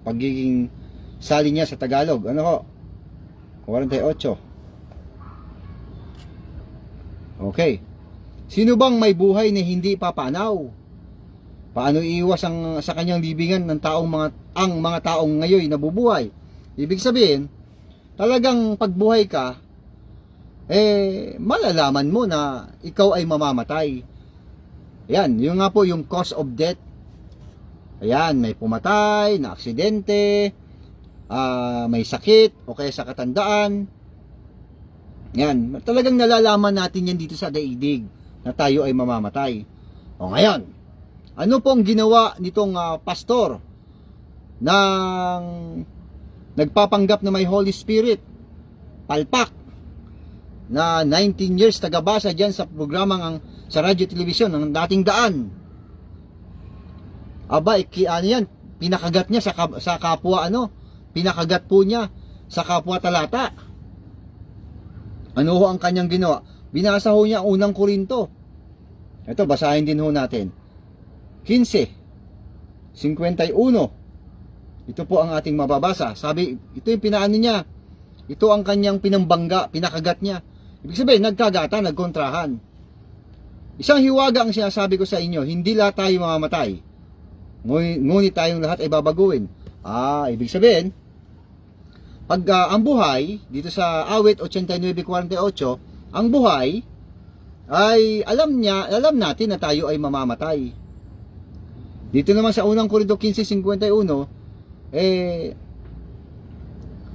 S1: pagiging sali niya sa Tagalog. 48. Okay. Sino bang may buhay na hindi papanaw? Paano iiwas sa kanyang libingan ng ang mga taong ngayon nabubuhay? Ibig sabihin, talagang pagbuhay ka, malalaman mo na ikaw ay mamamatay. Ayan, yun nga po yung cause of death. Ayan, may pumatay, na aksidente, may sakit, o kaya sa katandaan. Yan, talagang nalalaman natin yan dito sa daigdig na tayo ay mamamatay. Ngayon, ano pong ginawa nitong pastor ng nagpapanggap na may Holy Spirit? Palpak na 19 years tagabasa dyan sa programang sa radyo telebisyon ng dating daan. Yan, pinakagat niya sa kapwa pinakagat po niya sa kapwa talata. Ano ho ang kanyang ginawa? Binasa ho niya ang unang Korinto. Ito, basahin din ho natin. 15:51. Ito po ang ating mababasa. Sabi, ito yung pinaano niya. Ito ang kanyang pinambangga, pinakagat niya. Ibig sabihin, nagkagata, nagkontrahan. Isang hiwaga ang sinasabi ko sa inyo, hindi lahat tayo mamamatay. Ngunit tayong lahat ay babaguhin. Ibig sabihin, pag ang buhay, dito sa awit 89:48, ang buhay ay alam natin na tayo ay mamamatay. Dito naman sa unang Korinto 15:51,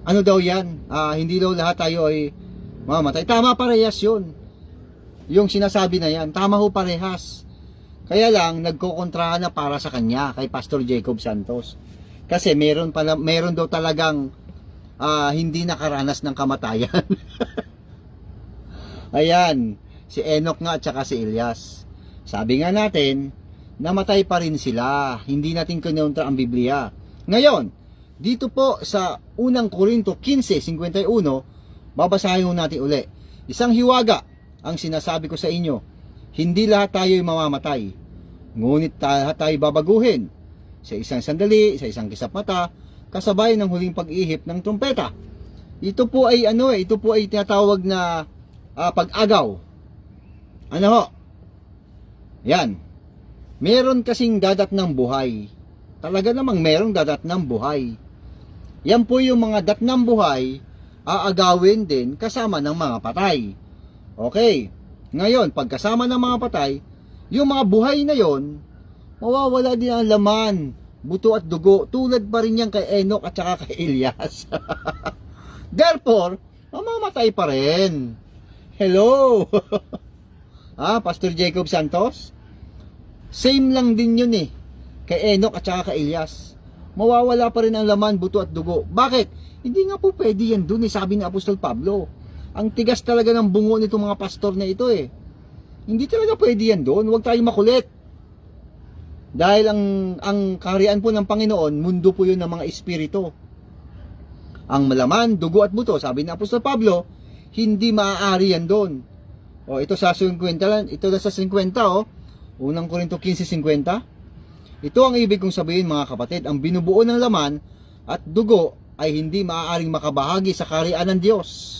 S1: ano daw yan? Hindi daw lahat tayo ay mamamatay. Tama, parehas yun. Yung sinasabi na yan, tama ho parehas. Kaya lang, nagkokontrahan na para sa kanya, kay Pastor Jacob Santos. Kasi meron daw talagang hindi nakaranas ng kamatayan. Ayan, si Enoch nga at saka si Elias. Sabi nga natin, namatay pa rin sila. Hindi natin kinontra ang Biblia. Ngayon, dito po sa unang Korinto 15:51, babasahin natin uli. Isang hiwaga ang sinasabi ko sa inyo, hindi lahat tayo ay mamamatay, ngunit lahat tayo babaguhin sa isang sandali, sa isang kisap mata, kasabay ng huling pag-ihip ng trumpeta. Ito po ay tinatawag na pag-agaw. Ano ho? Yan. Meron kasing dadat ng buhay. Talaga namang merong dadat ng buhay. Yan po yung mga dat ng buhay, aagawin din kasama ng mga patay. Okay. Ngayon, pagkasama ng mga patay, yung mga buhay na yon, mawawala din ang laman, buto at dugo, tulad pa rin yan kay Enoch at saka kay Elias. Therefore, mamamatay pa rin. Hello! Pastor Jacob Santos? Same lang din yun kay Enoch at saka kay Elias. Mawawala pa rin ang laman, buto at dugo. Bakit? Hindi nga po pwede yan dun sabi ni Apostol Pablo. Ang tigas talaga ng bungo nitong mga pastor na ito Hindi talaga pwede yan doon. Huwag tayong makulit. Dahil ang kaharian po ng Panginoon, mundo po yun ng mga espiritu. Ang malaman, dugo at buto, sabi ni Apostol Pablo, hindi maaari yan doon. Ito sa 50, sa 50, unang Korinto 15:50. Ito ang ibig kong sabihin mga kapatid, ang binubuo ng laman at dugo ay hindi maaaring makabahagi sa kaharian ng Diyos.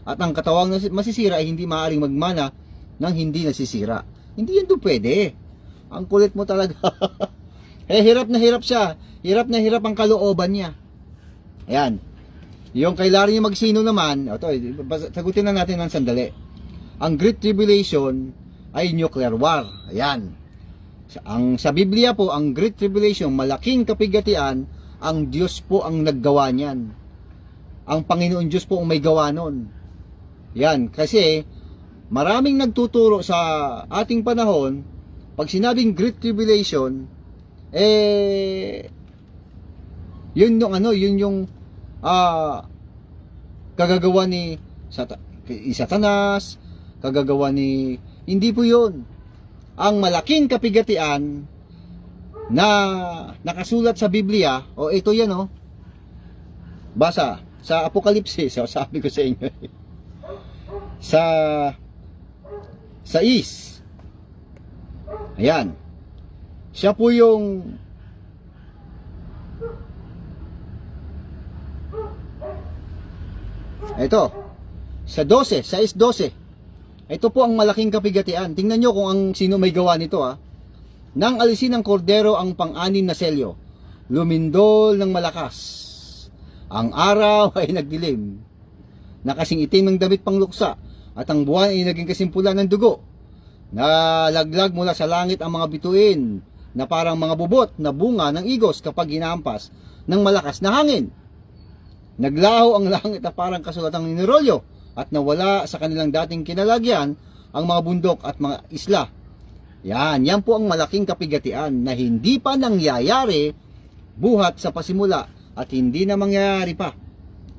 S1: At ang katawang masisira ay hindi maaaring magmana ng hindi nasisira. Hindi yan doon pwede. Ang kulit mo talaga. Hirap na hirap siya. Hirap na hirap ang kalooban niya. Ayan. Yung kay Larry Magsino naman, sagutin na natin ng sandali. Ang Great Tribulation ay nuclear war. Ayan. Sa Biblia po, ang Great Tribulation, malaking kapigatian, ang Diyos po ang naggawa niyan. Ang Panginoon Diyos po ang may gawa nun. Yan, kasi maraming nagtuturo sa ating panahon, pag sinabing Great Tribulation, yun yung kagagawa ni Satanas, kagagawa ni, hindi po yun. Ang malaking kapigatian na nakasulat sa Biblia, ito yan basa sa Apokalipsis, sabi ko sa inyo sa is, ayan, siya po yung ito sa 12, sa is 12. Ito po ang malaking kapigatian. Tingnan nyo kung sino may gawa nito Nang alisin ng kordero ang pang-anim na selyo, lumindol ng malakas. Ang araw ay nagdilim, nakasing itim ng damit pangluksa, at ang buwan ay naging kasimpula ng dugo. Nalaglag mula sa langit ang mga bituin na parang mga bubot na bunga ng igos kapag ginampas ng malakas na hangin. Naglaho ang langit na parang kasulatang ninirolyo, at nawala sa kanilang dating kinalagyan ang mga bundok at mga isla. Yan po ang malaking kapigatian na hindi pa nangyayari buhat sa pasimula at hindi na mangyayari pa.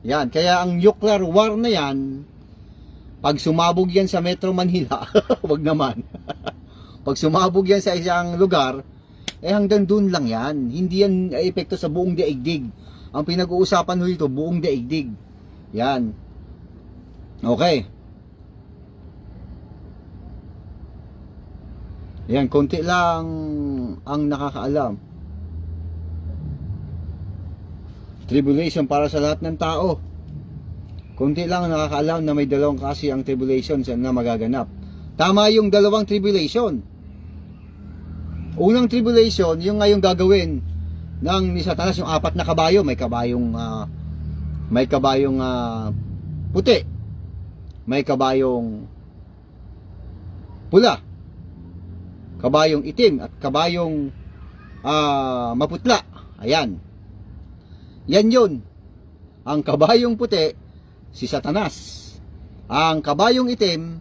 S1: Yan, kaya ang nuclear war na yan, pag sumabog yan sa Metro Manila, wag naman. Pag sumabog yan sa isang lugar, hanggang dun lang yan. Hindi yan epekto sa buong daigdig. Ang pinag-uusapan dito, buong daigdig. Yan. Okay. Yan, konti lang ang nakakaalam. Tribulation para sa lahat ng tao. Kunti lang ang nakakaalam na may dalawang klase ang tribulation na magaganap. Tama yung dalawang tribulation. Unang tribulation, yung ngayong gagawin ng ni Satanas, yung 4 na kabayo, may kabayong puti, may kabayong pula, kabayong itim, at kabayong maputla. Ayan. Yan yun. Ang kabayong puti, si Satanas. Ang kabayong itim,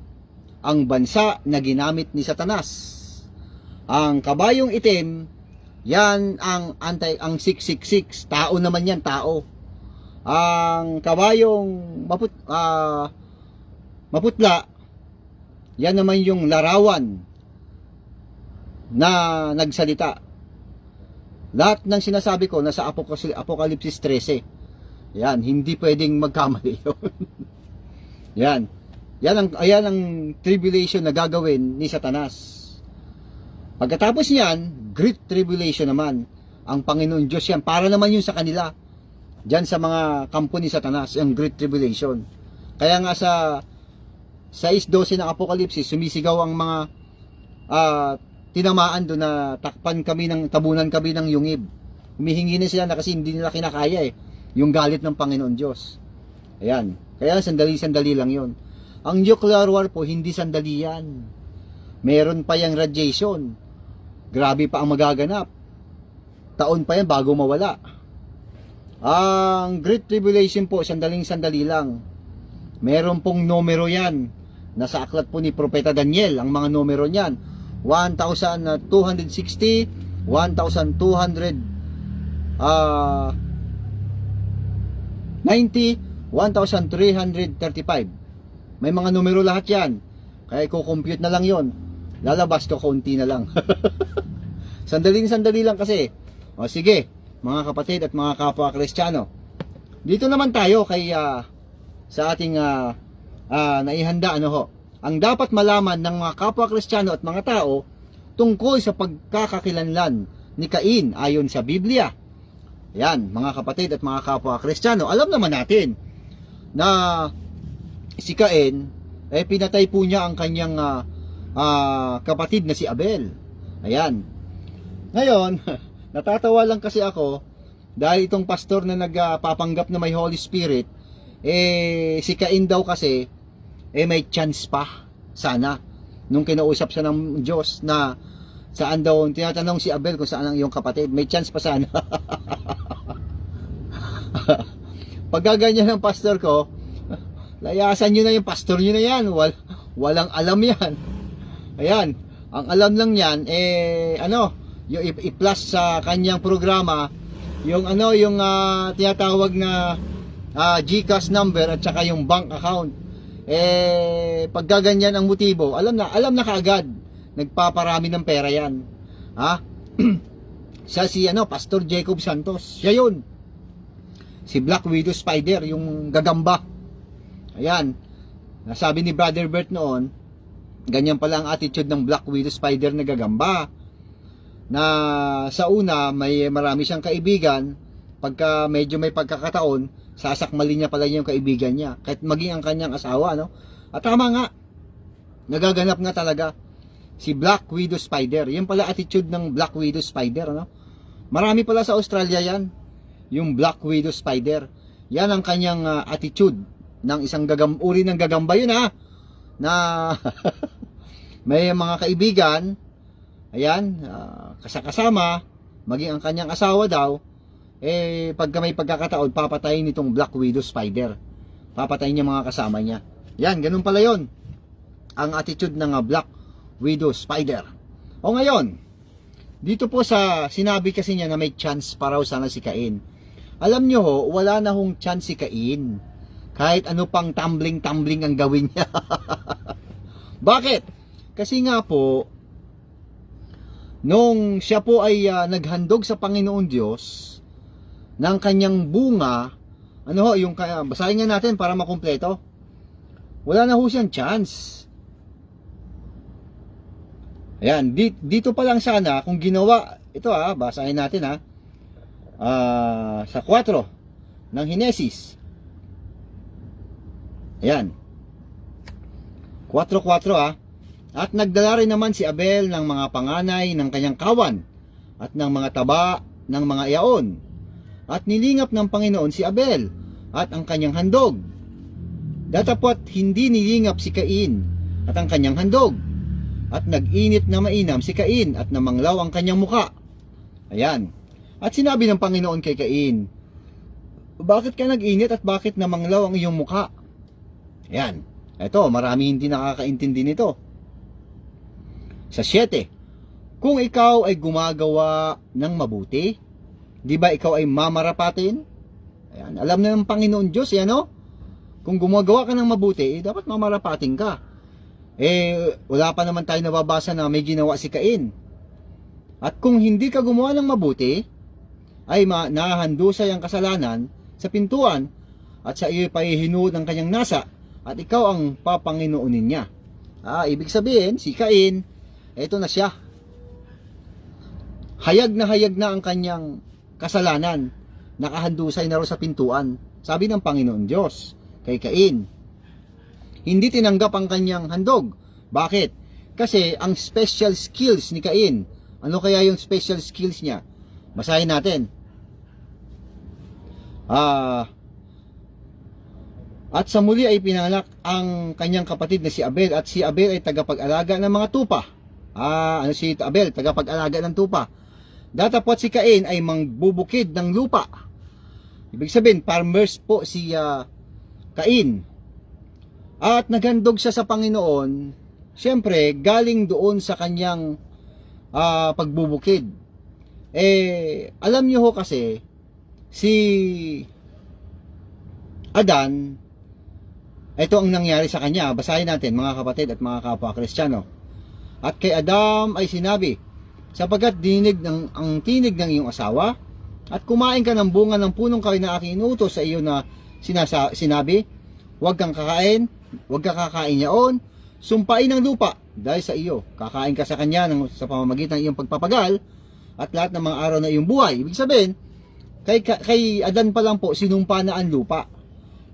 S1: ang bansa na ginamit ni Satanas. Ang kabayong itim, yan ang ang 666. Tao naman yan, tao. Ang kabayong maputla, yan naman yung larawan na nagsalita. Lahat ng sinasabi ko nasa Apokalipsis 13. Yan, hindi pwedeng magkamali yun. Yan. Ayan ang tribulation na gagawin ni Satanas. Pagkatapos niyan, Great Tribulation naman. Ang Panginoon Diyos yan. Para naman yun sa kanila. Diyan sa mga kampo ni Satanas, ang Great Tribulation. Kaya nga sa 6:12 ng Apokalipsis, sumisigaw ang mga tinamaan doon na tabunan kami ng yungib. Humihingi na sila na kasi hindi nila kinakaya yung galit ng Panginoon Diyos. Ayan. Kaya sandali-sandali lang yon. Ang nuclear war po, hindi sandali yan. Meron pa yung radiation. Grabe pa ang magaganap. Taon pa yan bago mawala. Ang Great Tribulation po, sandaling-sandali lang. Meron pong numero yan. Nasa aklat po ni Propeta Daniel, ang mga numero niyan. 1,260, 1,290, 1,335. May mga numero lahat yan. Kaya i-compute na lang yon. Lalabas ko konti na lang. Sandali lang kasi. O sige, mga kapatid at mga kapwa Kristiyano. Dito naman tayo kay sa ating naihanda ang dapat malaman ng mga kapwa Kristiyano at mga tao tungkol sa pagkakakilanlan ni Cain ayon sa Biblia. Yan, mga kapatid at mga kapwa Kristiyano, alam naman natin na si Cain pinatay po niya ang kanyang kapatid na si Abel. Ayan. Ngayon, natatawa lang kasi ako dahil itong pastor na nagpapanggap na may Holy Spirit, si Cain daw kasi may chance pa sana nung kinausap siya ng Diyos na saan daw, tinatanong si Abel kung saan ang iyong kapatid, may chance pa sana. Pagkaganyan ng pastor ko, layasan nyo na yung pastor nyo na yan, walang alam yan. Ayan, ang alam lang yan yung i-plus sa kanyang programa yung tinatawag na GCash number at saka yung bank account. Pagkaganyan ang motibo, alam na kaagad, nagpaparami ng pera yan. Siya si Pastor Jacob Santos, siya yun. Si Black Widow Spider, yung gagamba. Ayan, nasabi ni Brother Bert noon, ganyan pala ang attitude ng Black Widow Spider na gagamba. Na sa una, marami siyang kaibigan, pagka medyo may pagkakataon, sasakmalin niya pala yung kaibigan niya, kahit maging ang kanyang asawa, At tama nga, nagaganap nga talaga si Black Widow Spider. Yan pala attitude ng Black Widow Spider, Marami pala sa Australia yan, yung Black Widow Spider. Yan ang kanyang attitude ng isang uri ng gagamba yun, na may mga kaibigan, ayan, kasama, maging ang kanyang asawa daw, pagka may pagkakataon, papatayin nitong Black Widow Spider. Papatayin niya mga kasama niya. Yan, ganun pala yon ang attitude ng Black Widow Spider. O ngayon, dito po sa sinabi kasi niya na may chance pa raw sana si Cain. Alam nyo wala na hong chance si Cain. Kahit ano pang tumbling ang gawin niya. Bakit? Kasi nga po, nung siya po ay naghandog sa Panginoon Diyos ng kanyang bunga, basahin nga natin para makumpleto. Wala na ho siyang chance. Ayan, dito pa lang sana kung ginawa ito, basahin natin sa 4 ng Henesis. Ayan, 4:4. At nagdala rin naman si Abel ng mga panganay ng kanyang kawan at ng mga taba ng mga iyaon. At nilingap ng Panginoon si Abel at ang kanyang handog. Datapwat hindi nilingap si Cain at ang kanyang handog, at nag-init na mainam si Cain at namanglaw ang kanyang muka. Ayan. At sinabi ng Panginoon kay Cain, bakit ka nag-init at bakit namanglaw ang iyong muka? Ayan. Ito, marami hindi nakakaintindi nito. Sa 7, kung ikaw ay gumagawa ng mabuti, di ba ikaw ay mamarapatin? Ayan. Alam na ng Panginoon Diyos, yan o. Kung gumagawa ka ng mabuti, dapat mamarapatin ka. Wala pa naman tayo nababasa na may ginawa si Cain. At kung hindi ka gumawa ng mabuti, ay nahandusay ang kasalanan sa pintuan at sa iyo pahihinuod ng kanyang nasa at ikaw ang papanginoonin niya. Ibig sabihin, si Cain, eto na siya. Hayag na ang kanyang kasalanan. Nakahandusay na ro sa pintuan. Sabi ng Panginoon Diyos kay Cain. Hindi tinanggap ang kanyang handog. Bakit? Kasi ang special skills ni Cain. Ano kaya yung special skills niya? Basahin natin. At sa muli ay pinanganak ang kanyang kapatid na si Abel, at si Abel ay tagapag-alaga ng mga tupa. Si Abel, tagapag-alaga ng tupa. Datapwat si Cain ay mangbubukid ng lupa. Ibig sabihin, farmers po si Cain. At naghandog siya sa Panginoon, siyempre, galing doon sa kanyang pagbubukid. Alam niyo ho kasi, si Adan, ito ang nangyari sa kanya. Basahin natin mga kapatid at mga kapwa Kristiyano. At kay Adam ay sinabi, sapagkat ang tinig ng iyong asawa, at kumain ka ng bunga ng punong kahoy na aking inutos sa iyo na sinabi, huwag kang kakain, huwag ka kakain yaon, sumpain ng lupa dahil sa iyo. Kakain ka sa kanya sa pamamagitan ng iyong pagpapagal at lahat ng mga araw na iyong buhay. Ibig sabihin, kay Adan pa lang po, sinumpa na ang lupa.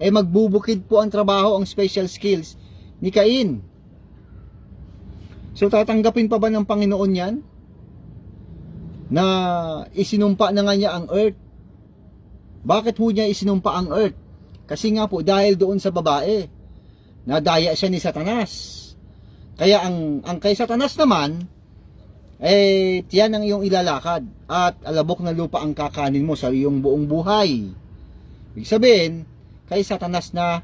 S1: Magbubukid po ang trabaho, ang special skills ni Cain. So, tatanggapin pa ba ng Panginoon yan? Na isinumpa na nga niya ang earth. Bakit ho niya isinumpa ang earth? Kasi nga po, dahil doon sa babae, nadaya siya ni Satanas. Kaya ang kay Satanas naman, tiyan ang iyong ilalakad at alabok na lupa ang kakanin mo sa iyong buong buhay. Ibig sabihin, kay Satanas na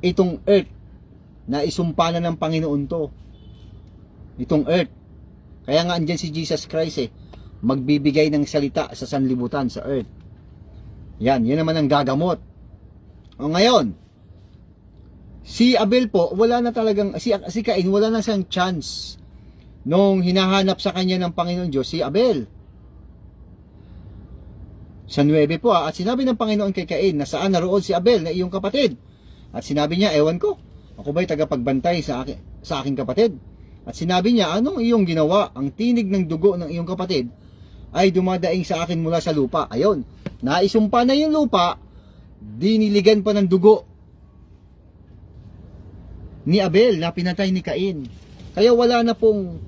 S1: itong earth na isumpa na ng Panginoon to. Itong earth. Kaya nga andyan si Jesus Christ magbibigay ng salita sa sanlibutan sa earth. Yan naman ang gagamot. O ngayon, si Abel po, wala na talagang, si Cain, wala na siyang chance nung hinahanap sa kanya ng Panginoon Diyos, si Abel. Sa 9 po, at sinabi ng Panginoon kay Cain, na saan naroon si Abel na iyong kapatid? At sinabi niya, ewan ko, ako ba'y tagapagbantay sa aking kapatid? At sinabi niya, anong iyong ginawa? Ang tinig ng dugo ng iyong kapatid ay dumadaing sa akin mula sa lupa. Ayon, naisumpa na yung lupa, diniligan pa ng dugo ni Abel na pinatay ni Cain. Kaya wala na pong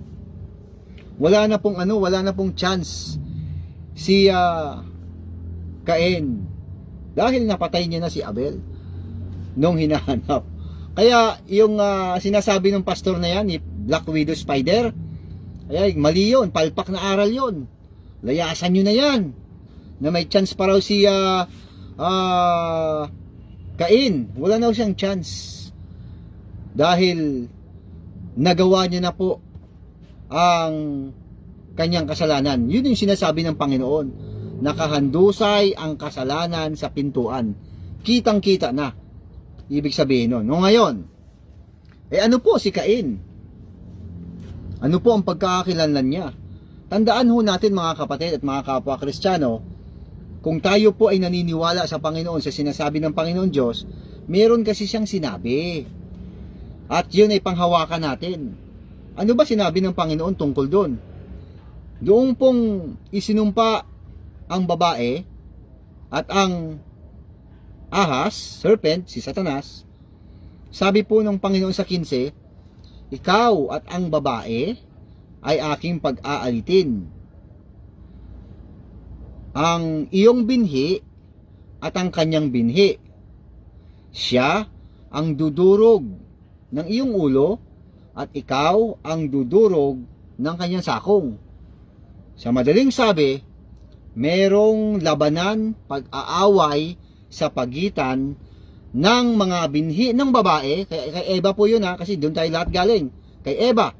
S1: chance si Cain dahil napatay niya na si Abel nung hinahanap. Kaya yung sinasabi ng pastor na yan, ni Black Widow Spider, mali yun, palpak na aral yun. Layasan nyo na yan, na may chance pa raw si Cain. Wala na siyang chance dahil nagawa niya na po ang kanyang kasalanan. Yun yung sinasabi ng Panginoon, nakahandusay ang kasalanan sa pintuan. Kitang kita na, ibig sabihin nun. No, ngayon, ano po si Cain? Ano po ang pagkakakilanlan niya? Tandaan ho natin mga kapatid at mga kapwa Kristiyano, kung tayo po ay naniniwala sa Panginoon, sa sinasabi ng Panginoon Diyos, meron kasi siyang sinabi. At yun ay panghawakan natin. Ano ba sinabi ng Panginoon tungkol doon? Doon pong isinumpa ang babae at ang ahas, serpent, si Satanas, sabi po ng Panginoon sa 15, ikaw at ang babae ay aking pag-aalitin. Ang iyong binhi at ang kanyang binhi. Siya ang dudurog ng iyong ulo at ikaw ang dudurog ng kanyang sakong. Sa madaling sabi, merong labanan, pag-aaway sa pagitan ng mga binhi ng babae. Kay Eva po yun kasi doon tayo lahat galing. Kay Eva.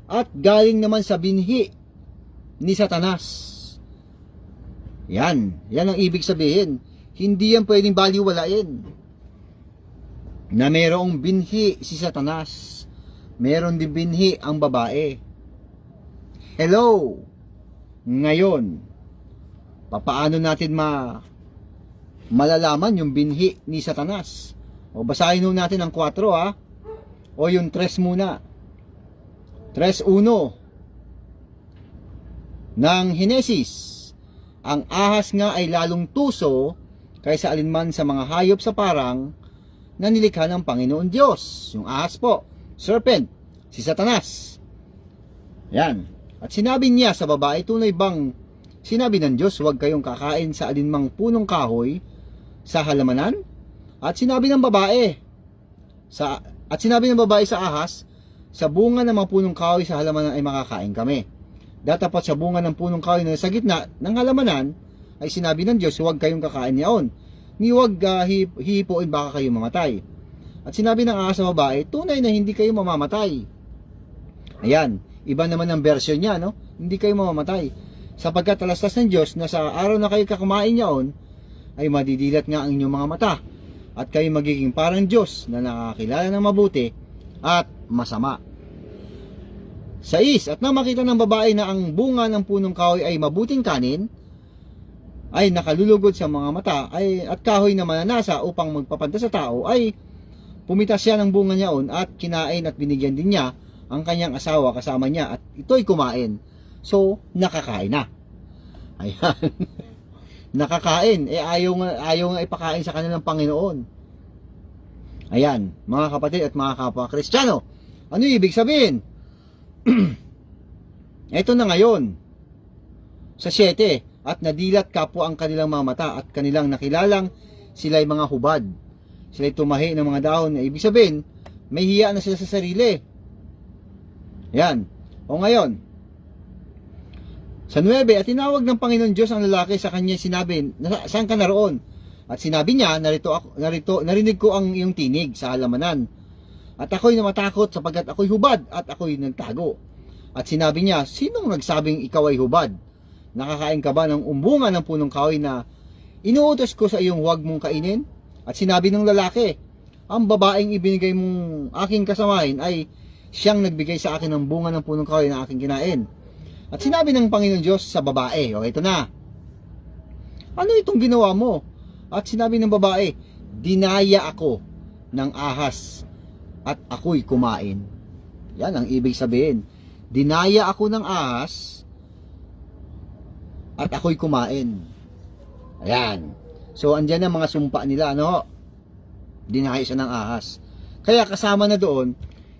S1: At galing naman sa binhi ni Satanas. Yan ang ibig sabihin. Hindi yan pwedeng baliwalain. Na merong binhi si Satanas. Meron din binhi ang babae. Hello! Ngayon, papaano natin malalaman yung binhi ni Satanas? O basahin natin ang 4 o yung 3 muna. 3:1 ng Henesis. Ang ahas nga ay lalong tuso kaysa alinman sa mga hayop sa parang na nilikha ng Panginoon Diyos. Yung ahas po, serpent, si Satanas. Yan. At sinabi niya sa babae, tunay bang sinabi ng Diyos, huwag kayong kakain sa alinmang punong kahoy sa halamanan? At sinabi ng babae sa ahas, sa bunga ng mga punong kahoy sa halamanan ay makakain kami. Datapot sa bunga ng punong kahoy na sa gitna ng halamanan ay sinabi ng Diyos, huwag kayong kakain niyaon. Ni huwag hihipuin, baka kayo mamatay. At sinabi ng ahas sa babae, tunay na hindi kayo mamamatay. Ayan, iba naman ang version niya, no? Hindi kayo mamamatay. Sapagkat talastas ng Diyos na sa araw na kayo kakumain niyaon, ay madidilat nga ang inyong mga mata. At kayo magiging parang Diyos na nakakilala ng mabuti at masama. 6. At nang makita ng babae na ang bunga ng punong kahoy ay mabuting kanin, ay nakalulugod sa mga mata, at kahoy na mananasa upang magpapanta sa tao, ay pumitas siya ng bunga niyaon at kinain at binigyan din niya ang kanyang asawa kasama niya at ito'y kumain. So, nakakain na. Ayan. Nakakain. Ayaw nga ipakain sa kanilang Panginoon. Ayan, mga kapatid at mga kapwa Kristiyano. Ano ibig sabihin? Ito na ngayon. Sa 7, at nadilat kapwa ang kanilang mga mata at kanilang nakilalang sila'y mga hubad. Sila'y tumahi ng mga dahon. Ibig sabihin, may hiya na sila sa sarili. Yan. O ngayon, sa 9, at tinawag ng Panginoon Diyos ang lalaki sa kanya, sinabi, saan ka naroon? At sinabi niya, narinig ko ang iyong tinig sa halamanan. At ako'y namatakot sapagkat ako'y hubad at ako'y nagtago. At sinabi niya, sinong nagsabing ikaw ay hubad? Nakakain ka ba ng umbungan ng punong kahoy na inuutos ko sa iyong huwag mong kainin? At sinabi ng lalaki, ang babaeng ibinigay mong aking kasamahin ay siyang nagbigay sa akin ng bunga ng punong kahoy na aking kinain. At sinabi ng Panginoon Diyos sa babae, ito na, ano itong ginawa mo? At sinabi ng babae, dinaya ako ng ahas at ako'y kumain. Yan ang ibig sabihin. Dinaya ako ng ahas at ako'y kumain. Ayan. So, andyan ang mga sumpa nila, dinaya siya ng ahas. Kaya kasama na doon,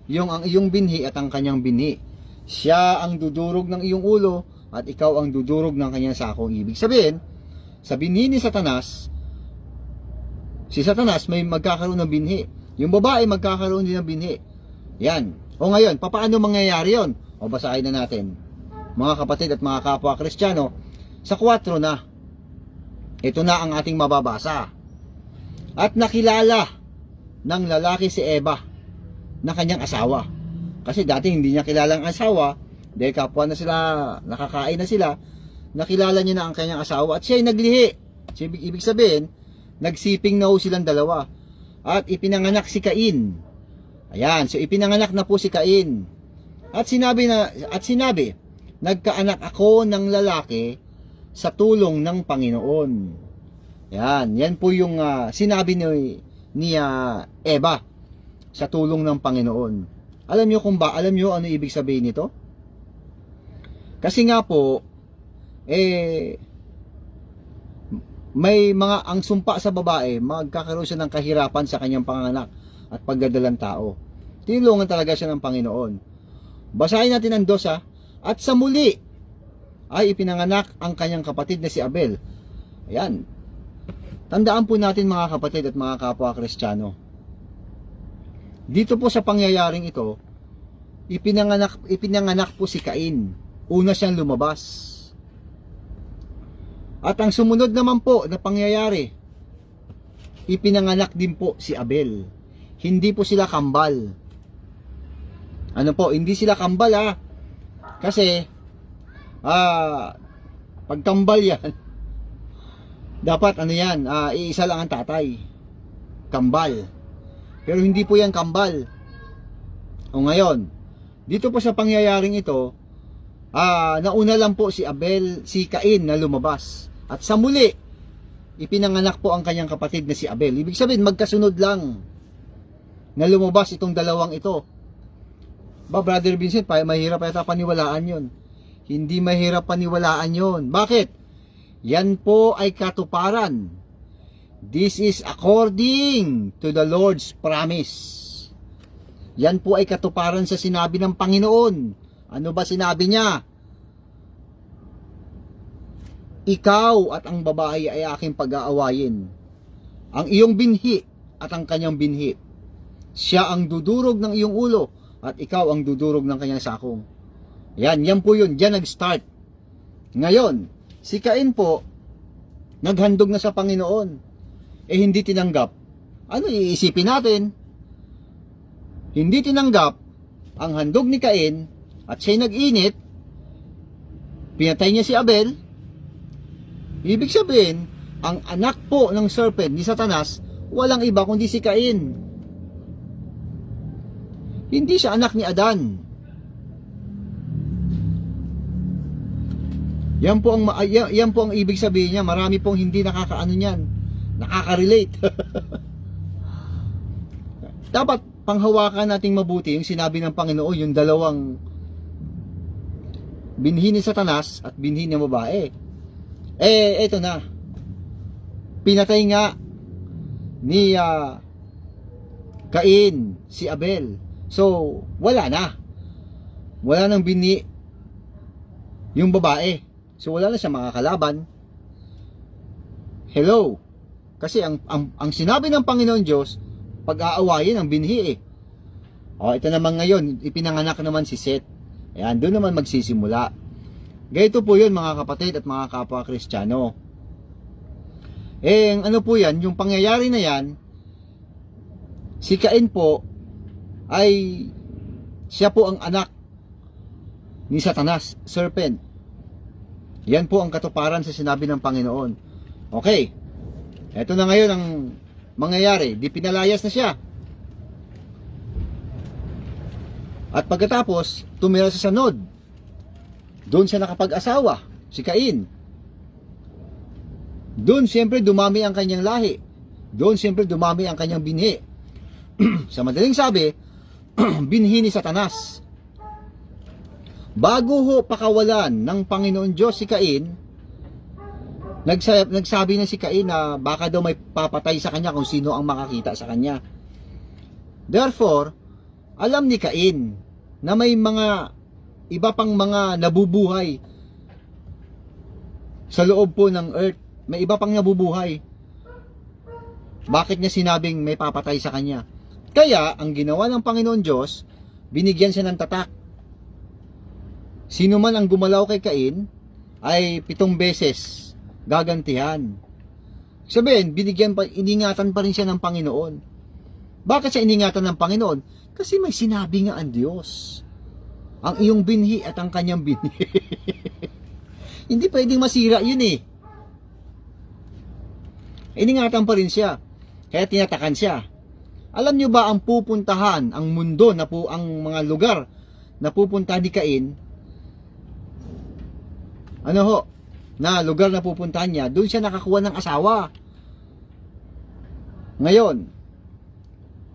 S1: ang iyong binhi at ang kanyang binhi. Siya ang dudurog ng iyong ulo at ikaw ang dudurog ng kanyang sakong. Ibig sabihin, sa binhi ni Satanas, si Satanas may magkakaroon ng binhi. Yung babae magkakaroon din ng binhi. Yan. O ngayon, paano mangyayari yon? O basahin na natin. Mga kapatid at mga kapwa Kristiyano, sa 4 na. Ito na ang ating mababasa. At nakilala ng lalaki si Eva na kanyang asawa. Kasi dati hindi niya kilalang asawa, dahil kapwa na sila, nakakain na sila, nakilala niya na ang kanyang asawa at siya ay naglihi. So, ibig sabihin, nagsiping na ho silang dalawa. At ipinanganak si Cain. Ayan, so ipinanganak na po si Cain. At sinabi, nagkaanak ako ng lalaki sa tulong ng Panginoon. Yan po yung sinabi ni Eva sa tulong ng Panginoon. Alam niyo ano ibig sabihin nito? Kasi nga po, may ang sumpa sa babae, magkakaroon siya ng kahirapan sa kanyang panganak at pagdadalang tao. Tinulungan talaga siya ng Panginoon. Basahin natin ang 2, at sa muli ay ipinanganak ang kanyang kapatid na si Abel. Ayan. Tandaan po natin mga kapatid at mga kapwa Kristiyano, dito po sa pangyayaring ito, ipinanganak po si Cain. Una siyang lumabas. At ang sumunod naman po na pangyayari, ipinanganak din po si Abel. Hindi po sila kambal. Ano po, hindi sila kambal ha. Kasi, pag kambal yan, dapat ano yan, iisa lang ang tatay. Kambal. Pero hindi po yan kambal. O ngayon, dito po sa pangyayaring ito, nauna lang po si Cain na lumabas. At sa muli, ipinanganak po ang kanyang kapatid na si Abel. Ibig sabihin, magkasunod lang na lumabas itong dalawang ito. Brother Vincent, mahirap yata paniwalaan yun. Hindi mahirap paniwalaan yun. Bakit? Yan po ay katuparan. This is according to the Lord's promise. Yan po ay katuparan sa sinabi ng Panginoon. Ano ba sinabi niya? Ikaw at ang babae ay aking pag-aawayin. Ang iyong binhi at ang kanyang binhi. Siya ang dudurog ng iyong ulo at ikaw ang dudurog ng kanyang sakong. Yan po yun. Diyan nag-start. Ngayon, si Cain po, naghandog na sa Panginoon. Hindi tinanggap. Ano iisipin natin? Hindi tinanggap ang handog ni Cain at siya'y nag-init. Pinatay niya si Abel. Ibig sabihin, ang anak po ng serpent ni Satanas, walang iba kundi si Cain. Hindi siya anak ni Adan. Yan po ang ibig sabihin niya. Marami pong hindi nakakaano niyan. Nakaka-relate. Dapat panghawakan nating mabuti yung sinabi ng Panginoon, yung dalawang binhi ni Satanas at binhi ng babae. Eto na. Pinatay nga ni Cain si Abel. So, wala na. Wala nang binhi yung babae. So, wala na siya makakalaban. Hello. Kasi ang sinabi ng Panginoon Diyos, pag-aawayin ang binhi eh. Ito naman ngayon, ipinanganak naman si Seth. Ayan, doon naman magsisimula. Ganito po yun mga kapatid at mga kapwa Kristiyano. Ano po yan, yung pangyayari na yan, si Cain po, ay siya po ang anak ni Satanas, serpent. Yan po ang katuparan sa sinabi ng Panginoon. Okay. Ito na ngayon ang mangyayari. Di pinalayas na siya. At pagkatapos, tumira sa Sanod. Doon siya nakapag-asawa, si Cain. Doon siyempre dumami ang kanyang lahi. Doon siyempre dumami ang kanyang binhi. Sa madaling sabi, binhi ni Satanas. Bago ho pakawalan ng Panginoon Diyos si Cain, nagsabi na si Cain na baka daw may papatay sa kanya kung sino ang makakita sa kanya. Therefore, alam ni Cain na may mga iba pang mga nabubuhay sa loob po ng earth. May iba pang nabubuhay. Bakit niya sinabing may papatay sa kanya? Kaya, ang ginawa ng Panginoon Diyos, binigyan siya ng tatak. Sino man ang gumalaw kay Cain, ay 7 beses gagantihan. Sabihin, iningatan pa rin siya ng Panginoon. Bakit siya iningatan ng Panginoon? Kasi may sinabi nga ang Diyos. Ang iyong binhi at ang kanyang binhi. Hindi pwedeng masira yun eh. Iningatan pa rin siya. Kaya tinatakan siya. Alam nyo ba ang pupuntahan, ang mundo, ang mga lugar na pupuntahan ni Cain? Ano ho? Na lugar na pupuntahan niya, doon siya nakakuha ng asawa. Ngayon,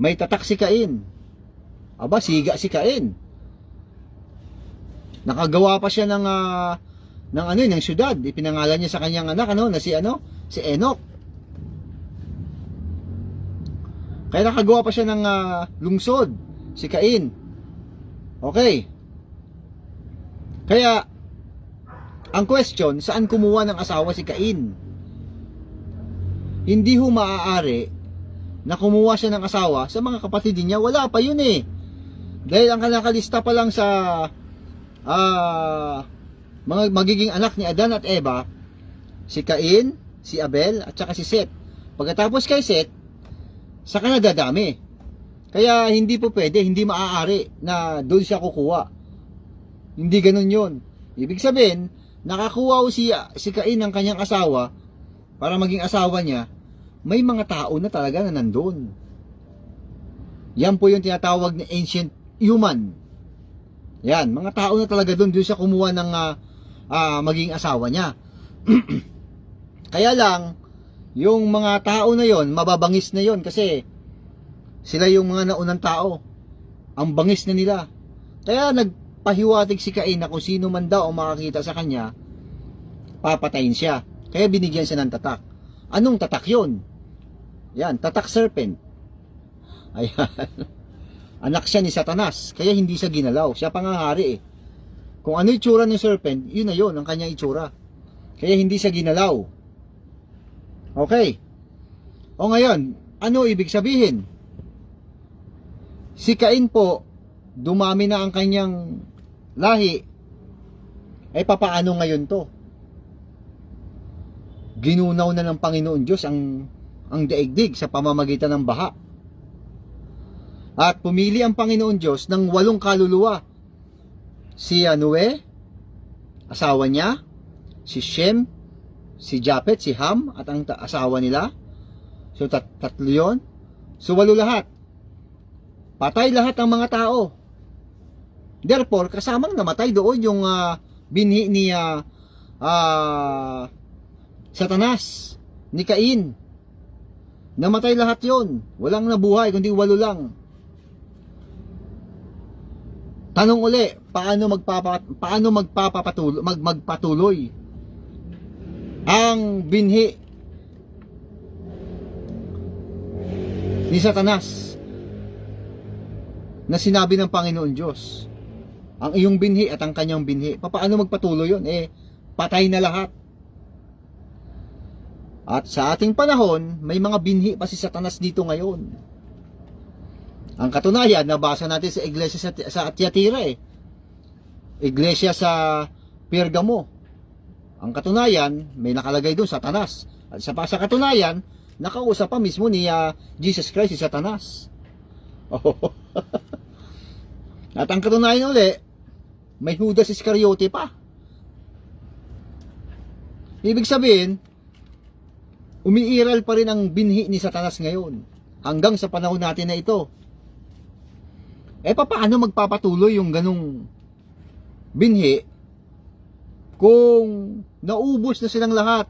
S1: may tatak si Cain. Aba, siga si Cain. Nakagawa pa siya ng syudad. Ipinangalan niya sa kanyang anak si Enoch. Kaya nakagawa pa siya ng lungsod, si Cain. Okay. Kaya ang question, saan kumuha ng asawa si Cain? hindi ho maaari na kumuha siya ng asawa sa mga kapatid niya. Wala pa yun eh. Dahil ang nakalista pa lang sa mga magiging anak ni Adan at Eva, si Cain, si Abel, at saka si Seth. Pagkatapos kay Seth, saka na dadami. Kaya hindi po pwede, hindi maaari na doon siya kukuha. Hindi ganun yun. Ibig sabihin, nakakuha si Cain ng kanyang asawa para maging asawa niya, may mga tao na talaga na nandun. Yan po yung tinatawag na ancient human. Yan, mga tao na talaga doon siya kumuha ng maging asawa niya. Kaya lang, yung mga tao na yon, mababangis na yon kasi sila yung mga naunang tao. Ang bangis na nila. Kaya nagpahiwatig si Cain na kung sino man daw ang makakita sa kanya, papatayin siya. Kaya binigyan siya ng tatak. Anong tatak yon? Yan, tatak serpent. Ayan. Anak siya ni Satanas, kaya hindi siya ginalaw. Siya pangahari eh. Kung ano itsura ng serpent, yun na yun, ang kanyang itsura. Kaya hindi siya ginalaw. Okay. O ngayon, ano ibig sabihin? Si Cain po, dumami na ang kanyang lahi. Eh papaano ngayon to? Ginunaw na ng Panginoon Diyos ang daigdig sa pamamagitan ng baha. At pumili ang Panginoon Diyos ng 8 kaluluwa. Si Noe, asawa niya, si Shem, si Japet, si Ham, at ang asawa nila. So, tatlo yun. So, 8 lahat. Patay lahat ang mga tao. Therefore, kasamang namatay doon yung binhi ni Satanas, ni Cain. Namatay lahat yon. Walang nabuhay, kundi 8 lang. Tanong uli, paano magpapatuloy ang binhi ni Satanas na sinabi ng Panginoon Diyos? Ang iyong binhi at ang kanyang binhi. Paano magpatuloy yun? Eh, patay na lahat. At sa ating panahon, may mga binhi pa si Satanas dito ngayon. Ang katunayan, nabasa natin sa iglesia sa Tiatira eh. Iglesia sa Pergamo. Ang katunayan, may nakalagay doon, Satanas. At sa katunayan, nakausap pa mismo ni Jesus Christ si Satanas. Oh. At ang katunayan uli, may Judas Iscariote pa. Ibig sabihin, umiiral pa rin ang binhi ni Satanas ngayon hanggang sa panahon natin na ito. Eh paano magpapatuloy yung ganong binhi kung naubos na silang lahat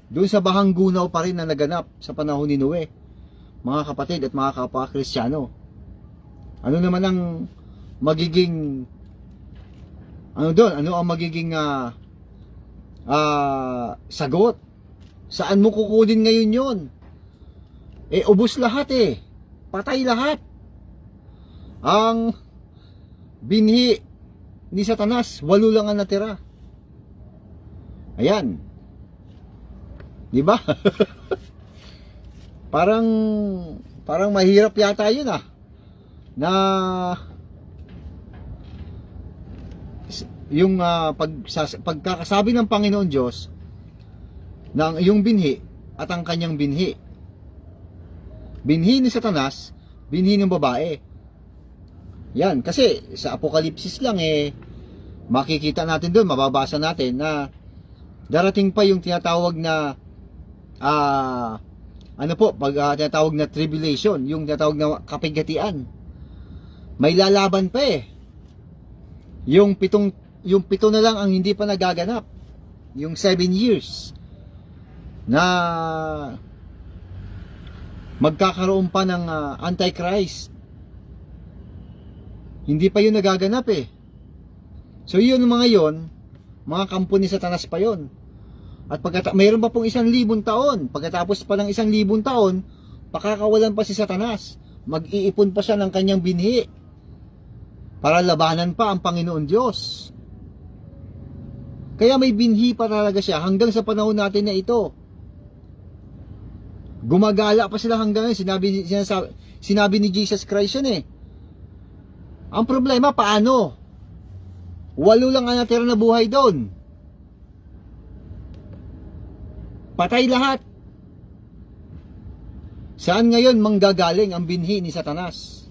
S1: doon sa bahang gunaw pa rin na naganap sa panahon ni Noe? Mga kapatid at mga kapwa-Kristyano, ano naman ang magiging ano ang magiging sagot? Saan mo kukunin ngayon yon? Eh, ubos lahat eh. Patay lahat. Ang binhi ni Satanas, 8 lang ang natira. Ayan. Di ba? parang mahirap yata yun na yung pagkakasabi ng Panginoon Diyos ng iyong binhi at ang kanyang binhi. Binhi ni Satanas, binhi ng babae. Yan, kasi sa Apokalipsis lang makikita natin doon, mababasa natin na darating pa yung tinatawag na tinatawag na tribulation, yung tinatawag na kapigatian. May lalaban pa Yung 7 na lang ang hindi pa nagaganap. Yung 7 years na magkakaroon pa ng Antichrist. Hindi pa yun nagaganap So yun mga yon, mga kampo ni Satanas pa yon. At mayroon pa pong 1,000 taon. Pagkatapos pa ng 1,000 taon, pakakawalan pa si Satanas. Mag-iipon pa siya ng kanyang binhi para labanan pa ang Panginoon Diyos. Kaya may binhi pa talaga siya hanggang sa panahon natin na ito. Gumagala pa sila hanggang ngayon. Sinabi ni Jesus Christ yan eh. Ang problema, paano? 8 lang ang natira na buhay doon. Patay lahat. Saan ngayon manggagaling ang binhi ni Satanas?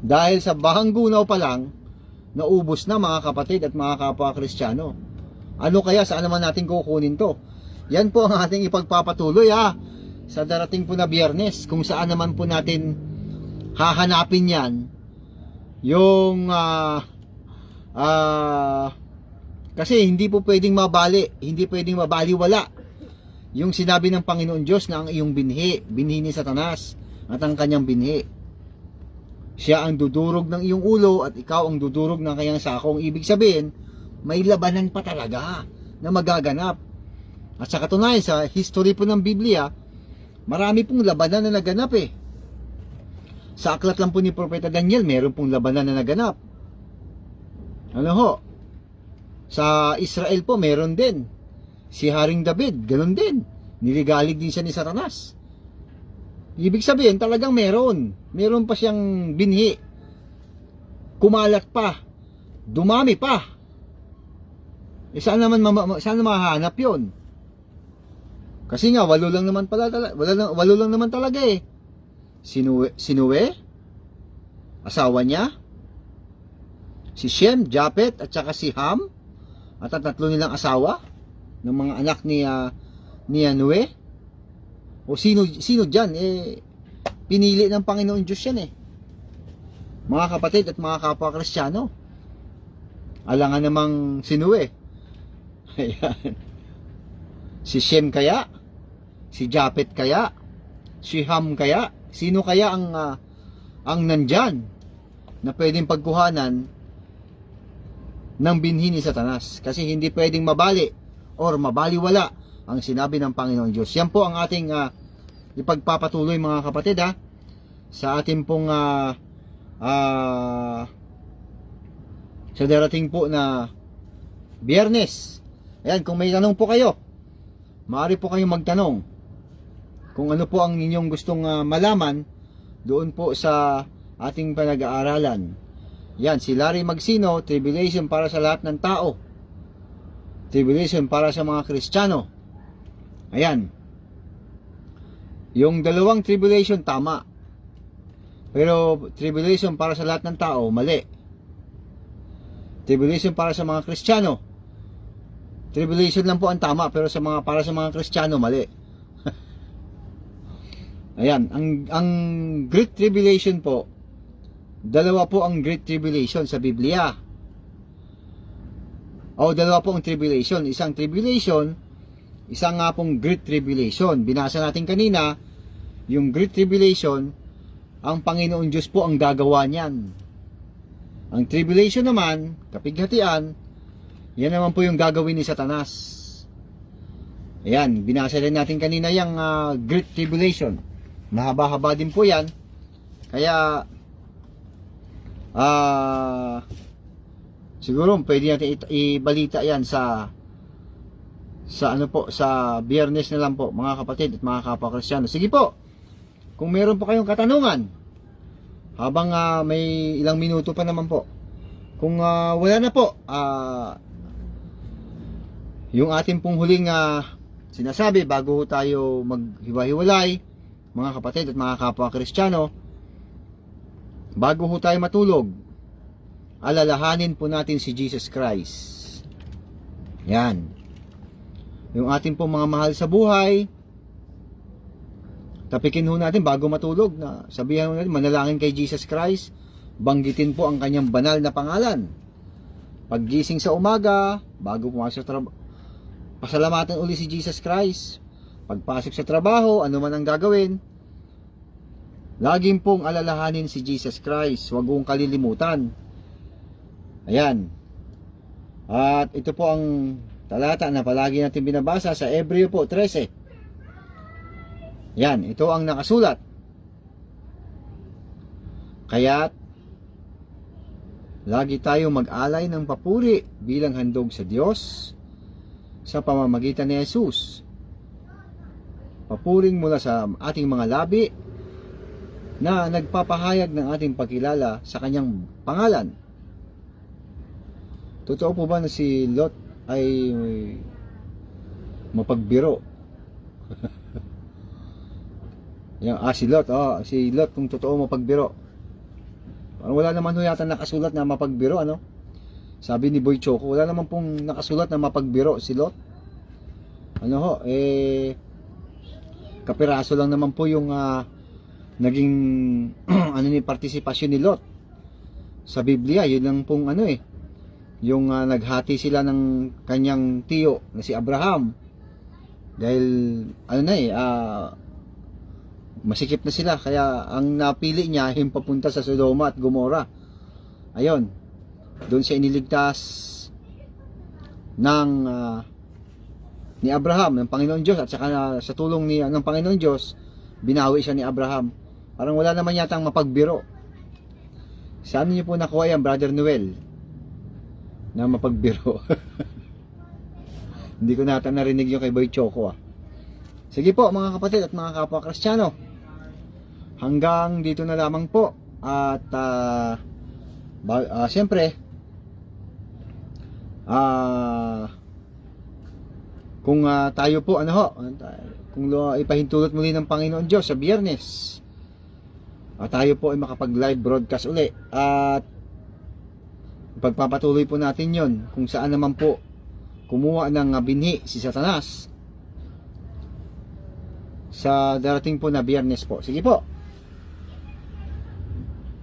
S1: Dahil sa bahang gunaw pa lang, naubos na mga kapatid at mga kapwa Kristiyano. Ano kaya, saan naman natin kukunin to? Yan po ang ating ipagpapatuloy sa darating po na Biyernes, kung saan naman po natin hahanapin yan yung kasi hindi po pwedeng mabaliwala yung sinabi ng Panginoon Diyos na ang iyong binhi ni Satanas at ang kanyang binhi. Siya ang dudurog ng iyong ulo at ikaw ang dudurog ng kanyang sakong. Ibig sabihin, may labanan pa talaga na magaganap. At sa katunayan, sa history po ng Biblia, marami pong labanan na naganap eh. Sa aklat lang po ni Propeta Daniel, meron pong labanan na naganap. Ano ho? Sa Israel po, meron din. Si Haring David, ganun din. Niligalig din siya ni Satanas. Ibig sabihin, talagang meron. Meron pa siyang binhi. Kumalat pa. Dumami pa. Saan mahahanap yun? Kasi nga, 8 lang naman talaga eh. Sinue, asawa niya, si Shem, Japet, at saka si Ham, at ang 3 nilang asawa, ng mga anak ni Noe. O sino dyan? Pinili ng Panginoon Diyos yan eh. Mga kapatid at mga kapwa Kristiyano. Alangan namang si Noe. Ayan. Si Shem kaya? Si Japet kaya? Si Ham kaya? Sino kaya ang nandyan na pwedeng pagkuhanan ng binhi ni Satanas? Kasi hindi pwedeng mabali or mabaliwala ang sinabi ng Panginoon Diyos. Yan po ang ating ipagpapatuloy mga kapatid sa ating pong sa darating po na Biyernes. Ayan, kung may tanong po kayo, maaari po kayong magtanong kung ano po ang inyong gustong malaman doon po sa ating panag-aaralan. Yan, si Larry Magsino, Tribulation para sa lahat ng tao. Tribulation para sa mga Kristiyano. Ayan. Yung 2 tribulation, tama. Pero tribulation para sa lahat ng tao, mali. Tribulation para sa mga Kristiyano. Tribulation lang po ang tama, pero para sa mga Kristiyano, mali. Ayan, ang Great Tribulation po, 2 po ang Great Tribulation sa Biblia. O 2 po ang tribulation. Isang tribulation, isang nga pong Great Tribulation. Binasa natin kanina, yung Great Tribulation, ang Panginoon Diyos po ang gagawa niyan. Ang tribulation naman, kapighatian, yan naman po yung gagawin ni Satanas. Ayan, binasa rin natin kanina yung Great Tribulation. Mahaba-haba din po yan. Kaya, siguro pwede natin ibalita yan sa ano po, sa Biyernes na lang po mga kapatid at mga kapwa Kristiyano. Sige po, kung meron po kayong katanungan habang may ilang minuto pa naman po. Kung wala na po, yung ating pong huling sinasabi bago tayo maghiwa-hiwalay mga kapatid at mga kapwa Kristiyano, bago ho tayo matulog, alalahanin po natin si Jesus Christ. Yan. Yung ating pong mga mahal sa buhay, tapikin ho natin bago matulog na sabihan ho natin, manalangin kay Jesus Christ, banggitin po ang kanyang banal na pangalan. Paggising sa umaga, bago pumasok sa trabaho, pasalamatan uli si Jesus Christ. Pagpasok sa trabaho, ano man ang gagawin, laging pong alalahanin si Jesus Christ. Huwag kong kalilimutan. Ayan. At ito po ang talata na palagi natin binabasa sa Hebreo po 13. Yan, ito ang nakasulat. Kaya't lagi tayo mag-alay ng papuri bilang handog sa Diyos sa pamamagitan ni Jesus. papuring mula sa ating mga labi na nagpapahayag ng ating pagkilala sa kanyang pangalan. Totoo po ba na si Lot ay mapagbiro? Si Lot kung totoo mapagbiro. Parang wala naman ho yata nakasulat na mapagbiro, ano? Sabi ni Boy Choco, wala naman pong nakasulat na mapagbiro si Lot. Kapiraso lang naman po yung naging partisipasyon ni Lot sa Biblia. Yun lang pong yung naghati sila ng kanyang tiyo na si Abraham. Dahil masikip na sila, kaya ang napili niya yung papunta sa Sodoma at Gomora. Ayun, doon siya iniligtas ng ni Abraham, ng Panginoon Diyos, at saka sa tulong ng Panginoon Diyos, binawi siya ni Abraham. Parang wala naman yatang mapagbiro. Saan niyo po nakuha yan, Brother Noel, na mapagbiro? Hindi ko nata narinig yung kay Boy Choco. Sige po mga kapatid at mga kapwa Kristiyano, hanggang dito na lamang po. At siyempre, kung tayo po kung ipahintulot muli ng Panginoon Diyos sa Biyernes, tayo po ay makapag live broadcast uli, at pagpapatuloy po natin yon kung saan naman po kumuha ng binhi si Satanas sa darating po na Biyernes po. Sige po.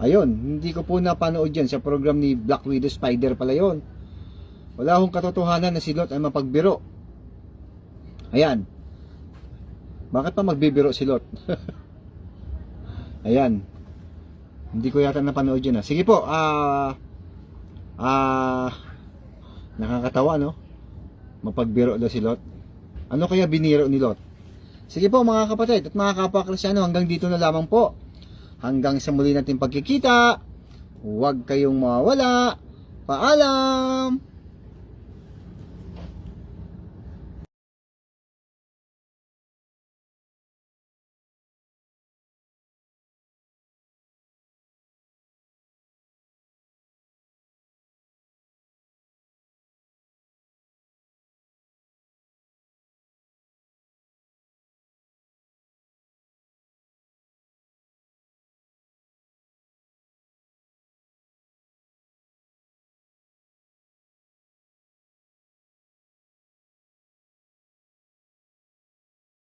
S1: Ayun, hindi ko po napanood yan sa program ni Black Widow Spider pala yon. Wala akong katotohanan na si Lot ay mapagbiro. Ayan. Bakit pa magbibiro si Lot? Ayan. Hindi ko yata napanood yun. Sige po. Nakakatawa, no? Mapagbiro daw si Lot. Ano kaya biniro ni Lot? Sige po mga kapatid at mga kapwa Kristiyano, hanggang dito na lamang po. Hanggang sa muli natin pagkikita. Huwag kayong mawawala. Paalam!